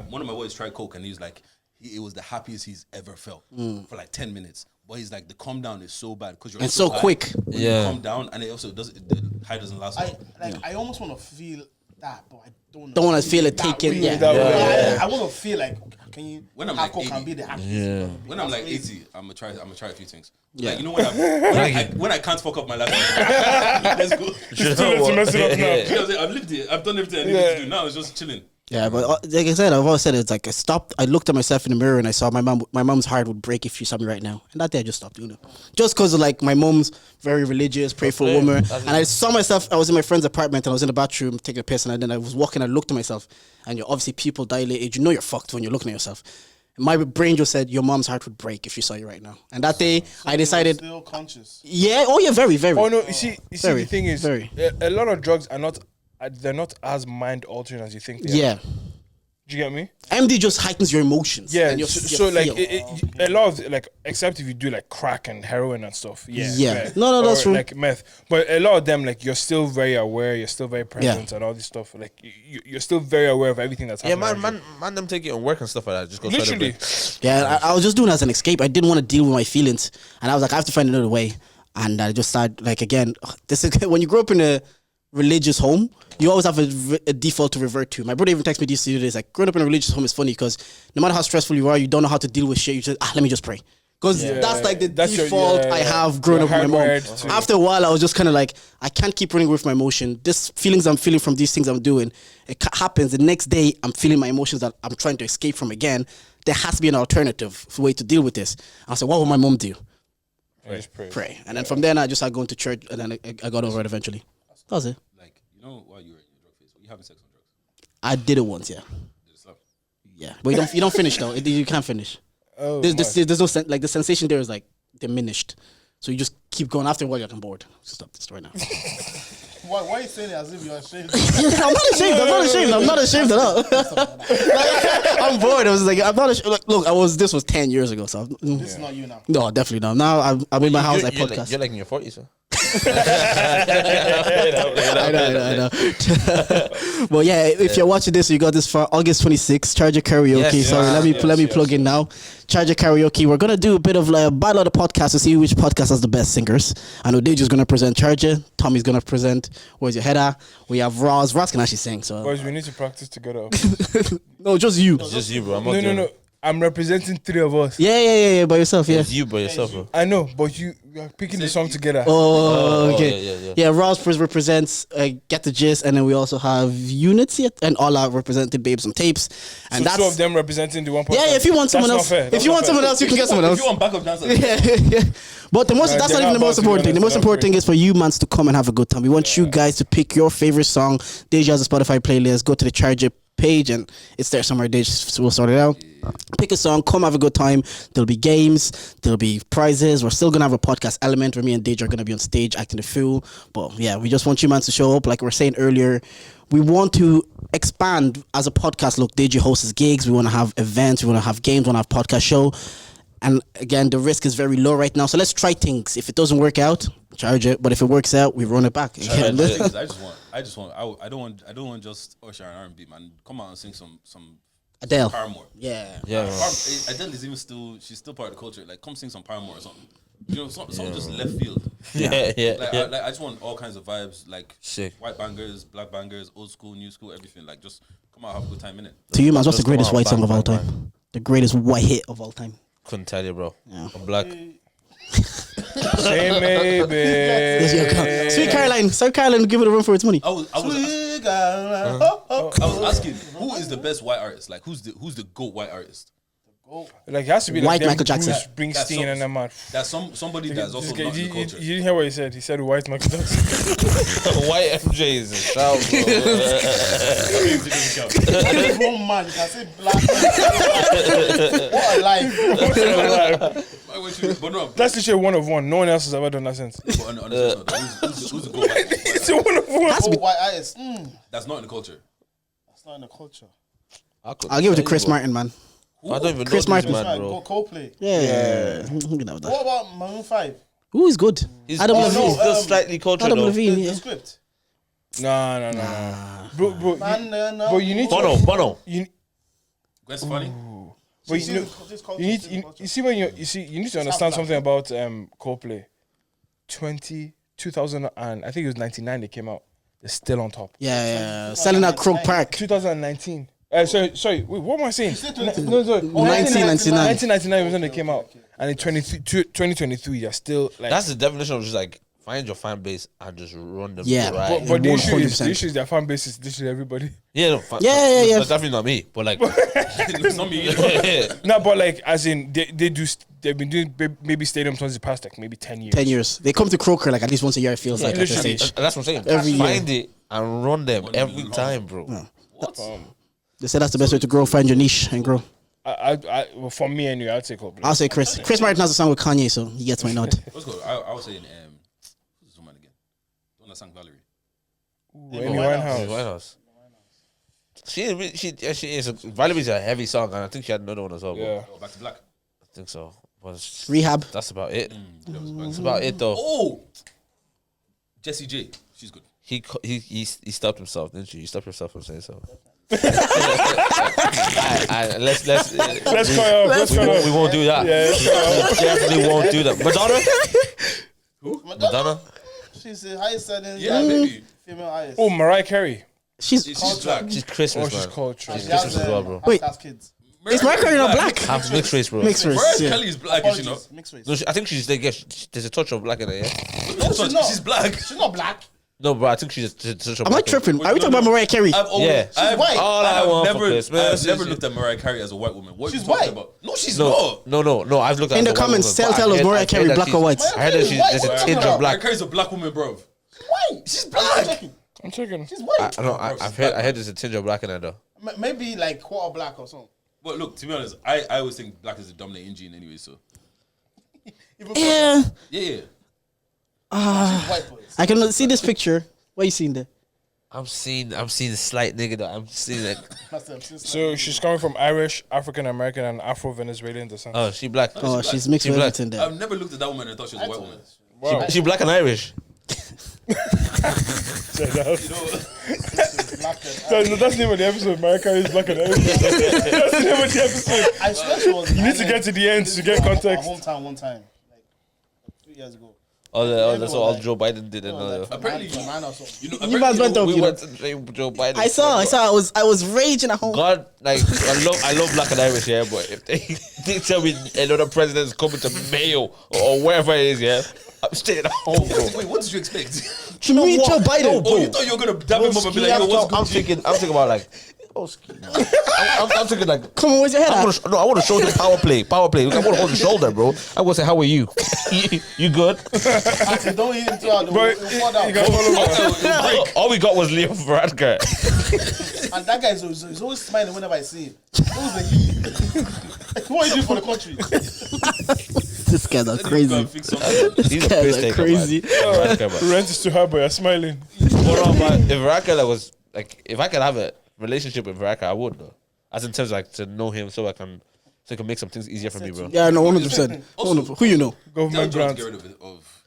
One of my boys tried coke and he was like, it was the happiest he's ever felt for like 10 minutes. But he's like, the calm down is so bad because you're so quick. You calm down, and it also the high doesn't last long. I almost want to feel that, but I don't want to feel it taken. I want to feel like, can you? When I'm like 80, can be the happiest. When I'm like 80, I'm gonna try a few things. Yeah. Like, you know when I can't fuck up my life, let's go. It's too late to mess it up now. You know what I'm saying? I've lived it. I've done everything I needed to do. Now it's just chilling. Yeah, but like I said, I've always said it's like I stopped. I looked at myself in the mirror and I saw my mom. My mom's heart would break if she saw me right now, and that day I just stopped doing it. Just because like my mom's very religious, pray for a woman, and I saw myself. I was in my friend's apartment and I was in the bathroom taking a piss, and then I was walking. I looked at myself, and you're obviously people dilated. You know you're fucked when you're looking at yourself. My brain just said your mom's heart would break if she saw you right now, and that day I decided. Still conscious. Yeah. Oh yeah. Very. Very. Oh no. You see. The thing is, very. A lot of drugs are not. They're not as mind altering as you think they are. Yeah. Do you get me? MD just heightens your emotions. Yeah, and so like a lot of like, except if you do like crack and heroin and stuff. Yeah. Meth. No, that's true. Like meth, but a lot of them, like you're still very aware, you're still very present, and all this stuff. Like you're still very aware of everything that's happening. Yeah, man, them take it on work and stuff like that. Just go literally. Yeah, I was just doing it as an escape. I didn't want to deal with my feelings, and I was like, I have to find another way. And I just started like again. This is when you grow up in a religious home, you always have a default to revert to. My brother even texted me these 2 days like, growing up in a religious home is funny because no matter how stressful you are, you don't know how to deal with shit. You just let me just pray, because that's like the default I have growing up with my mom. After a while, I was just kind of like, I can't keep running away from my emotion. This feelings I'm feeling from these things I'm doing, it happens the next day. I'm feeling my emotions that I'm trying to escape from again. There has to be an alternative way to deal with this. I said, what will my mom do? Just Pray. And then from then I just started going to church, and then I got over it eventually. That was it. Like, you know, while you were in your drug phase, were you having sex on drugs? I did it once, yeah. Did it slap? Yeah, but you don't finish though. You can't finish. Oh, there's no like the sensation there is like diminished, so you just keep going. After a while, you're bored. Stop this right now. Why are you saying it as if you're ashamed? I'm not ashamed at all. I'm bored. I was like, I'm not ashamed. Like, look, this was 10 years ago, so This is not you now. no, definitely not. Now I'm in my house. I podcast. You're like in your 40s, sir. I know. But yeah, if you're watching this, you got this for August 26th, Charger Karaoke. Yes, Sorry, let me plug in now. Charger Karaoke. We're gonna do a bit of like a battle of the podcast to see which podcast has the best singers. I know Deja's gonna present Charger. Tommy's gonna present Where's Your Header. We have Roz. Roz can actually sing. So boys, we need to practice together. no, just you. It's just you, bro. I'm not No. I'm representing 3 of us. Yeah, by yourself. Yeah. It's you by yourself, bro. I know, but you are picking the song together. Oh, okay. Yeah. Roz represents Get the Gist, and then we also have Unity and all our represented babes on tapes. And so that's 2 of them representing the one podcast. Yeah, if you want someone else, someone else, you can get someone else. If you want backup dancers, yeah. But that's not even the most important thing. The most important thing is for you mans to come and have a good time. We want you guys to pick your favorite song. Deja has a Spotify playlist. Go to the Charger page and it's there somewhere. Deja will sort it out. Pick a song, come have a good time. There'll be games, there'll be prizes. We're still gonna have a podcast element where me and Deja are gonna be on stage acting the fool. But yeah, we just want you man to show up. Like we were saying earlier, we want to expand as a podcast. Look, Deja hosts gigs. We want to have events. We want to have games. We want to have podcast show. And again, the risk is very low right now. So let's try things. If it doesn't work out, charge it. But if it works out, we run it back. I don't want just Usher and R&B, man. Come out and sing some Adele. Paramore. Yeah. Adele is she's still part of the culture. Like, come sing some Paramore or something. You know, something just left field. Yeah. I just want all kinds of vibes, like sick. White bangers, black bangers, old school, new school, everything. Like, just come out, have a good time in it. To you, man, what's the greatest white song of all time? The greatest white hit of all time? Couldn't tell you, bro. Yeah. I'm black. Say maybe. Sweet Caroline. Sweet Caroline, give it a run for its money. I was asking, who is the best white artist? Like, who's the GOAT white artist? Like, it has to be White like Michael Jackson. Bruce Springsteen and them man. That's somebody that's also not in the culture. You didn't hear what he said? He said white Michael Jackson. White MJ is a shout, bro. One man, you can say black. What a life. But no, that's literally one of one. No one else has ever done that since. Who's the GOAT white? It's a one of one. White artist. That's not in the culture. It's not in the culture. I'll give it to Chris Martin, man. I don't even Chris know Martin. this man, bro. Coldplay. Yeah. You can have that. What about Maroon 5? Ooh, he's good. Adam He's Levine. still slightly cultured Adam though. Levine, The yeah. script. No. Bro, No. but you need Bono. Gwen's funny. But you need to understand something about Coldplay. 2000 and I think it was 99 they came out. They're still on top. Yeah. Selling at Croke Park. 2019. Sorry. Wait, what am I saying? No, 1999. 1999 was when they came out, and in 2023, you're still like. That's the definition of just like find your fan base and just run them. Yeah. right. But the issue 100%. is their fan base is literally everybody. Yeah, no, Yeah. That's definitely not me. But like, It's not me either. No, but like as in they've been doing maybe stadiums once the past like maybe 10 years. 10 years. They come to Croker like at least once a year, it feels like at this literally. stage. that's what I'm saying. Every Find it and run them every time, bro. What? They said that's the best way to grow, find your niche and grow. Well, for me anyway, I'd say Coldplay. I'll say Chris. Chris Martin has a song with Kanye, so he gets my nod. Let's go. I was saying, who's this woman again? The one that sang Valerie. Amy Winehouse. Winehouse. She is. Valerie's a heavy song, and I think she had another one as well. bro. Yeah. Oh, Back to Black. I think so. But Rehab. that's about it. That's That's about it, though. Oh, Jessie J. She's good. He stopped himself, didn't you? You stopped yourself from saying so. Let's Let's go. we won't do that. We definitely won't do that. Madonna? Who? Madonna? She's the highest selling Maybe. female highest. Oh, Mariah Carey. She's She's black. She's Christmas, Oh, she's man. culture. She's She has, Christmas as well, bro. Wait. has kids. is Mariah Carey not black? Half mixed race, bro. Mixed race. Mariah Yeah. Kelly is black, is she not? Apologies, mixed race. No, I think there's a touch of black in her, yeah? No, she's not. she's black. She's not black. No, bro, I think she's a touch of Am I black. tripping? Are we talking about Mariah Carey? I've always, Yeah. I've, white. All I want for never, Christmas I've never is looked at Mariah Carey as a white woman. What are She's you talking white. about? No, she's not. No. I've looked at In her the as a white comments, woman, but tell I us heard- Mariah I heard Carey, that black or she's- white? I heard that there's a White. tinge of Mariah black. Carey's a black woman, bro. White. She's black. I'm checking. She's white. I've heard there's a tinge of black in her, though. Maybe like quarter black or something. But look, to be honest, I always think black is the dominating gene anyway. So Yeah. yeah. White boys. I can see this picture. What are you seeing there? I'm seeing the slight nigga though. I'm seeing like, So she's coming from Irish, African American, and Afro-Venezuelan descent. oh, she black. Oh, she's mixed She with black. everything there. I've never looked at that woman and thought she was a white woman. Wow. She black and Irish. That's the name of the episode. Mariah Carey is black and Irish. That's the name of the episode. I swear she was. You need to get to the end to get context. My hometown one time, like 3 years ago. That's what all Joe Biden did. Apparently, You You guys went up, We you know. went to Joe Biden. I saw. I was raging at home. God, like I love black and Irish, yeah. But if they tell me another president's coming to Mayo or wherever it is, yeah, I'm staying at home, bro. Wait, what did you expect? To meet Joe Biden. Oh, you thought you were gonna dab him up and be like, yo, what's I'm good? thinking about like. I'm thinking like. Come on, where's your head at? I want to show them power play. I want to hold the shoulder, bro. I want to say, how are you? you good? Don't hit him too hard. Bro, you got all over. All we got was Leo Varadkar. And that guy is always smiling whenever I see him. Always like, what are you doing for the country? This guys are crazy. Fix something. He's a Guys piss are taker, crazy. man. Varadkar, man. Rent is too high, but you're smiling. Well, no, man, if Varadkar was like, if I could have a relationship with Varadkar, I would though. As in terms of, like to know him, so he can make some things easier for me, bro. Yeah, no, 100%. Who you know? Tell Government John to get grant. rid of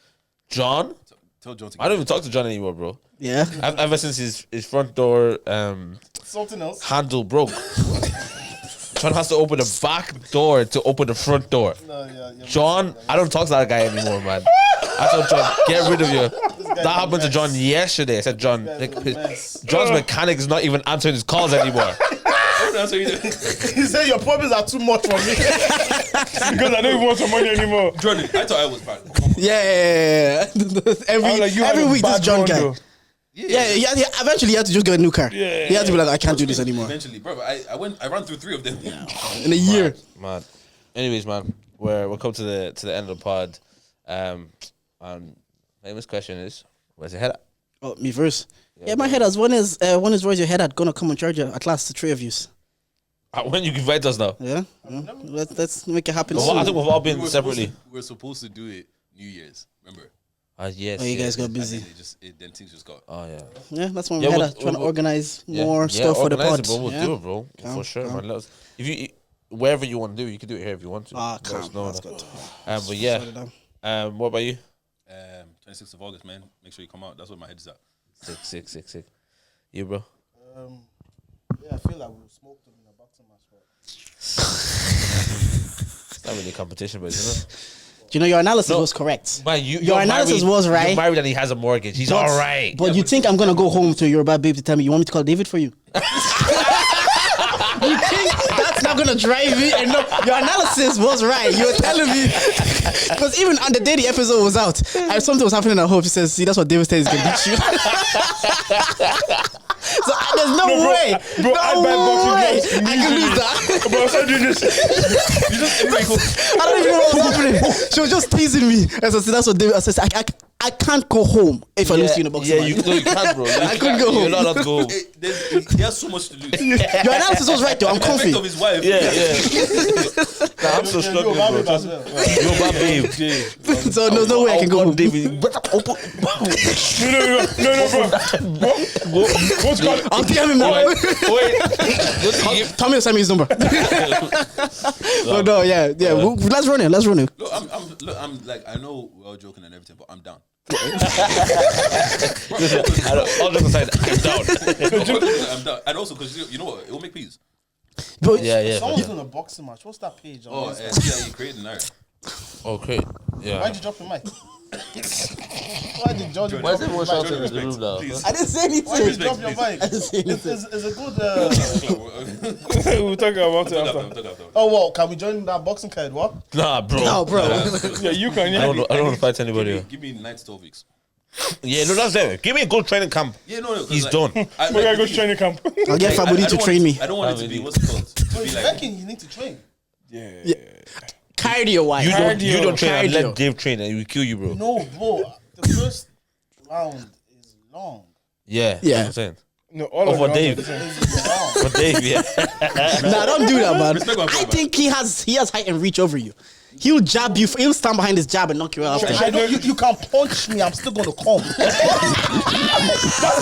John? Tell John to get I don't even talk to John anymore, bro. Yeah. Ever since his front door Something else. handle broke. John has to open the back door to open the front door. No, yeah. John, I don't talk to that guy anymore, man. I told John, get rid of you. That happened to John yesterday. I said, John, like, John's mechanic is not even answering his calls anymore. He said your problems are too much for me. Because I don't even want some money anymore. Jordan, I thought I was bad. Yeah. Every week this John guy. Yeah, eventually he had to just get a new car. Yeah. He had to be like, I can't do this anymore. Eventually, bro, I ran through 3 of them. In a year. Man. Anyways, man, we'll come to the end of the pod. And famous question is, where's your head at? Oh, me first. Yeah, my head as when is where's your head at gonna come and charge you at last, the 3 of you. When you invite us now. Yeah. Let's make it happen I soon. think we've all been separately. We're supposed to do it New Year's, remember? Yes. Oh, you guys got busy. Then things just got. Oh yeah. Yeah, that's when we had to try to organize more stuff for the pod. Bro. We'll do it, bro. For sure, man. If you wherever you want to do, you can do it here if you want to. That's good. But yeah. What about you? 26th of August, man. Make sure you come out. That's what my head is at. Sick. You, bro? Yeah, I feel like we'll smoke them in a boxing match. It's not really a competition, but isn't it? You know, your analysis was correct. But your analysis was right. You're married and he has a mortgage. He's all right. But you think I'm going to go home to your bad babe to tell me you want me to call David for you? You think that's not going to drive me? And no, your analysis was right. You were telling me. Because even on the day the episode was out, something was happening at home. She says, see, that's what David says he's going to beat you. So there's no way. Bro, I can lose that. Bro, I started doing this. I don't even know what was happening. She was just teasing me. As I said, that's what David. I said, I can't go home if I lose to you in a boxing match. You can't, bro. I couldn't go home. You're not allowed to go home. He has so much to lose. Your analysis was right, though. I'm comfy. Of his wife. Yeah. Nah, I'm so struggling, bro. You're my babe. So there's no way I can go home. David. No, bro. What's going on? I'll DM him now. Wait. Tommy will send me his number. But no, yeah. Let's run it. Look, I'm like, I know we're all joking and everything, but I'm down. All jokes aside, I'm down. I'm down. And also, because you know what? It will make peace. Yeah. Someone's doing a boxing match. What's that page? You created an art. Okay. Yeah. Why'd you drop your mic? Why did Jordan Why is drop your everyone shouting mic? in the room now? Please. I didn't say anything. Why did you drop your mic? I didn't say anything. It's a good... We'll talk about it after. Oh, well, can we join that boxing card? What? Nah, bro. No, bro. Yeah, you can. I don't want to fight anybody. Give me 9 to 12 weeks. Yeah, no, that's there. Give me a good training camp. Yeah, no. He's done. We're going to go to training camp. I'll get Fabudi to train me. I don't want it to be, what's it called? But you reckon you need to train? Yeah. Cardio wise. You don't train and Cardio. let Dave train and he will kill you, bro. No, bro. The first round is long. Yeah. Yeah. That's what I'm saying. No, all of for them Dave. are the same. It's long. For Dave, yeah. Nah, don't do that, man. Respect my I brother. think he has height and reach over you. He'll jab you. He'll stand behind his jab and knock you out. I know you can punch me. I'm still gonna come. That's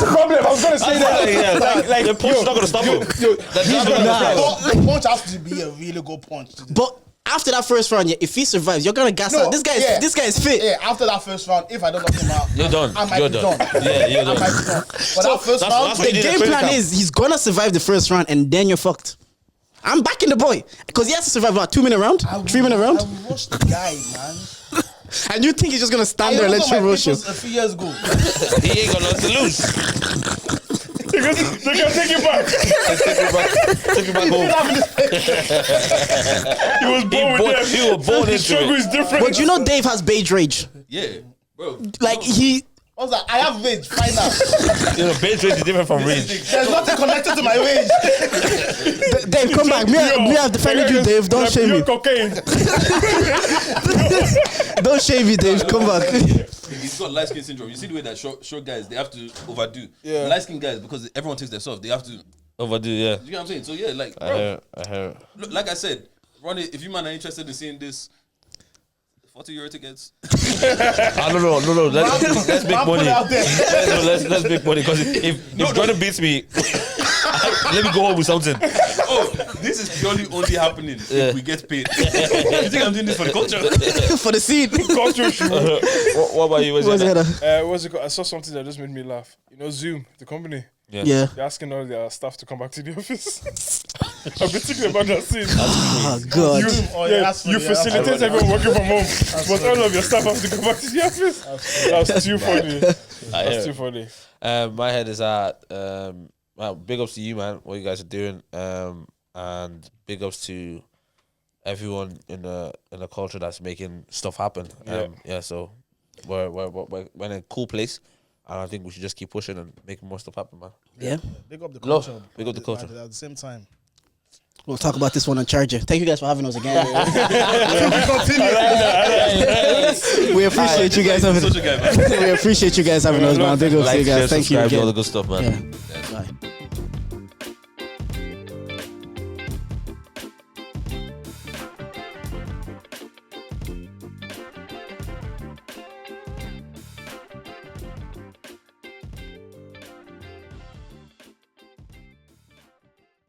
the problem. I was going to say that. Like the punch is not going to stop him. The punch has to be a really good punch. But after that first round, if he survives, you're gonna gas out. This guy is fit. Yeah, after that first round, if I don't knock him out, You're done. I might You're be done. done. Yeah, you're I done. might be done. But that first round, that's what The you need game a training plan camp. is he's gonna survive the first round and then you're fucked. I'm backing the boy because he has to survive what 2-minute round, 3-minute round, I will rush the guy, man. and you think he's just gonna stand there and let I you rush him. a few years ago. He ain't got nothing to lose. They can take it back. Take it back home. He was born with them. He was born His struggle into is it. different. But you know Dave has beige rage. Yeah, bro. Like he, What's that? I have rage. Find out. You know, bench rate is different from range. There's nothing connected to my rage. Dave, come back. Me have defended you, Dave. Don't shame me. Cocaine. Don't shame me, Dave. Come back. He's got light skin syndrome. You see the way that short guys, they have to overdo. Yeah. Light skin guys, because everyone takes their stuff, they have to. Overdo, yeah. You know what I'm saying? So yeah, like, I bro, heard. look, like I said, Ronnie, if you man are interested in seeing this, €40 tickets. No. Let's make Man, put money. it out there. Let's make money because if Jordan beats me, let me go home with something. Oh, this is purely only happening if we get paid. You think I'm doing this for the culture? For the scene. Culture shoot. What about you? What's that? What's it called? I saw something that just made me laugh. You know, Zoom, the company. Yeah. They're asking all their staff to come back to the office. I'm particular about that scene. Oh God. You facilitate everyone working from home, but all of your staff have to come back to the office. That's too funny. That's too funny. My head is at big ups to you, man. What you guys are doing, and big ups to everyone in the culture that's making stuff happen. So we're in a cool place. And I think we should just keep pushing and making more stuff happen, man. Yeah. Big up the culture. Big up the culture. At the same time. We'll talk about this one on Charger. Thank you guys for having us again. We appreciate you guys having us. We appreciate you guys having us, man. Big up to you guys. Thank you Subscribe, again. all the good stuff, man. Yeah. Bye.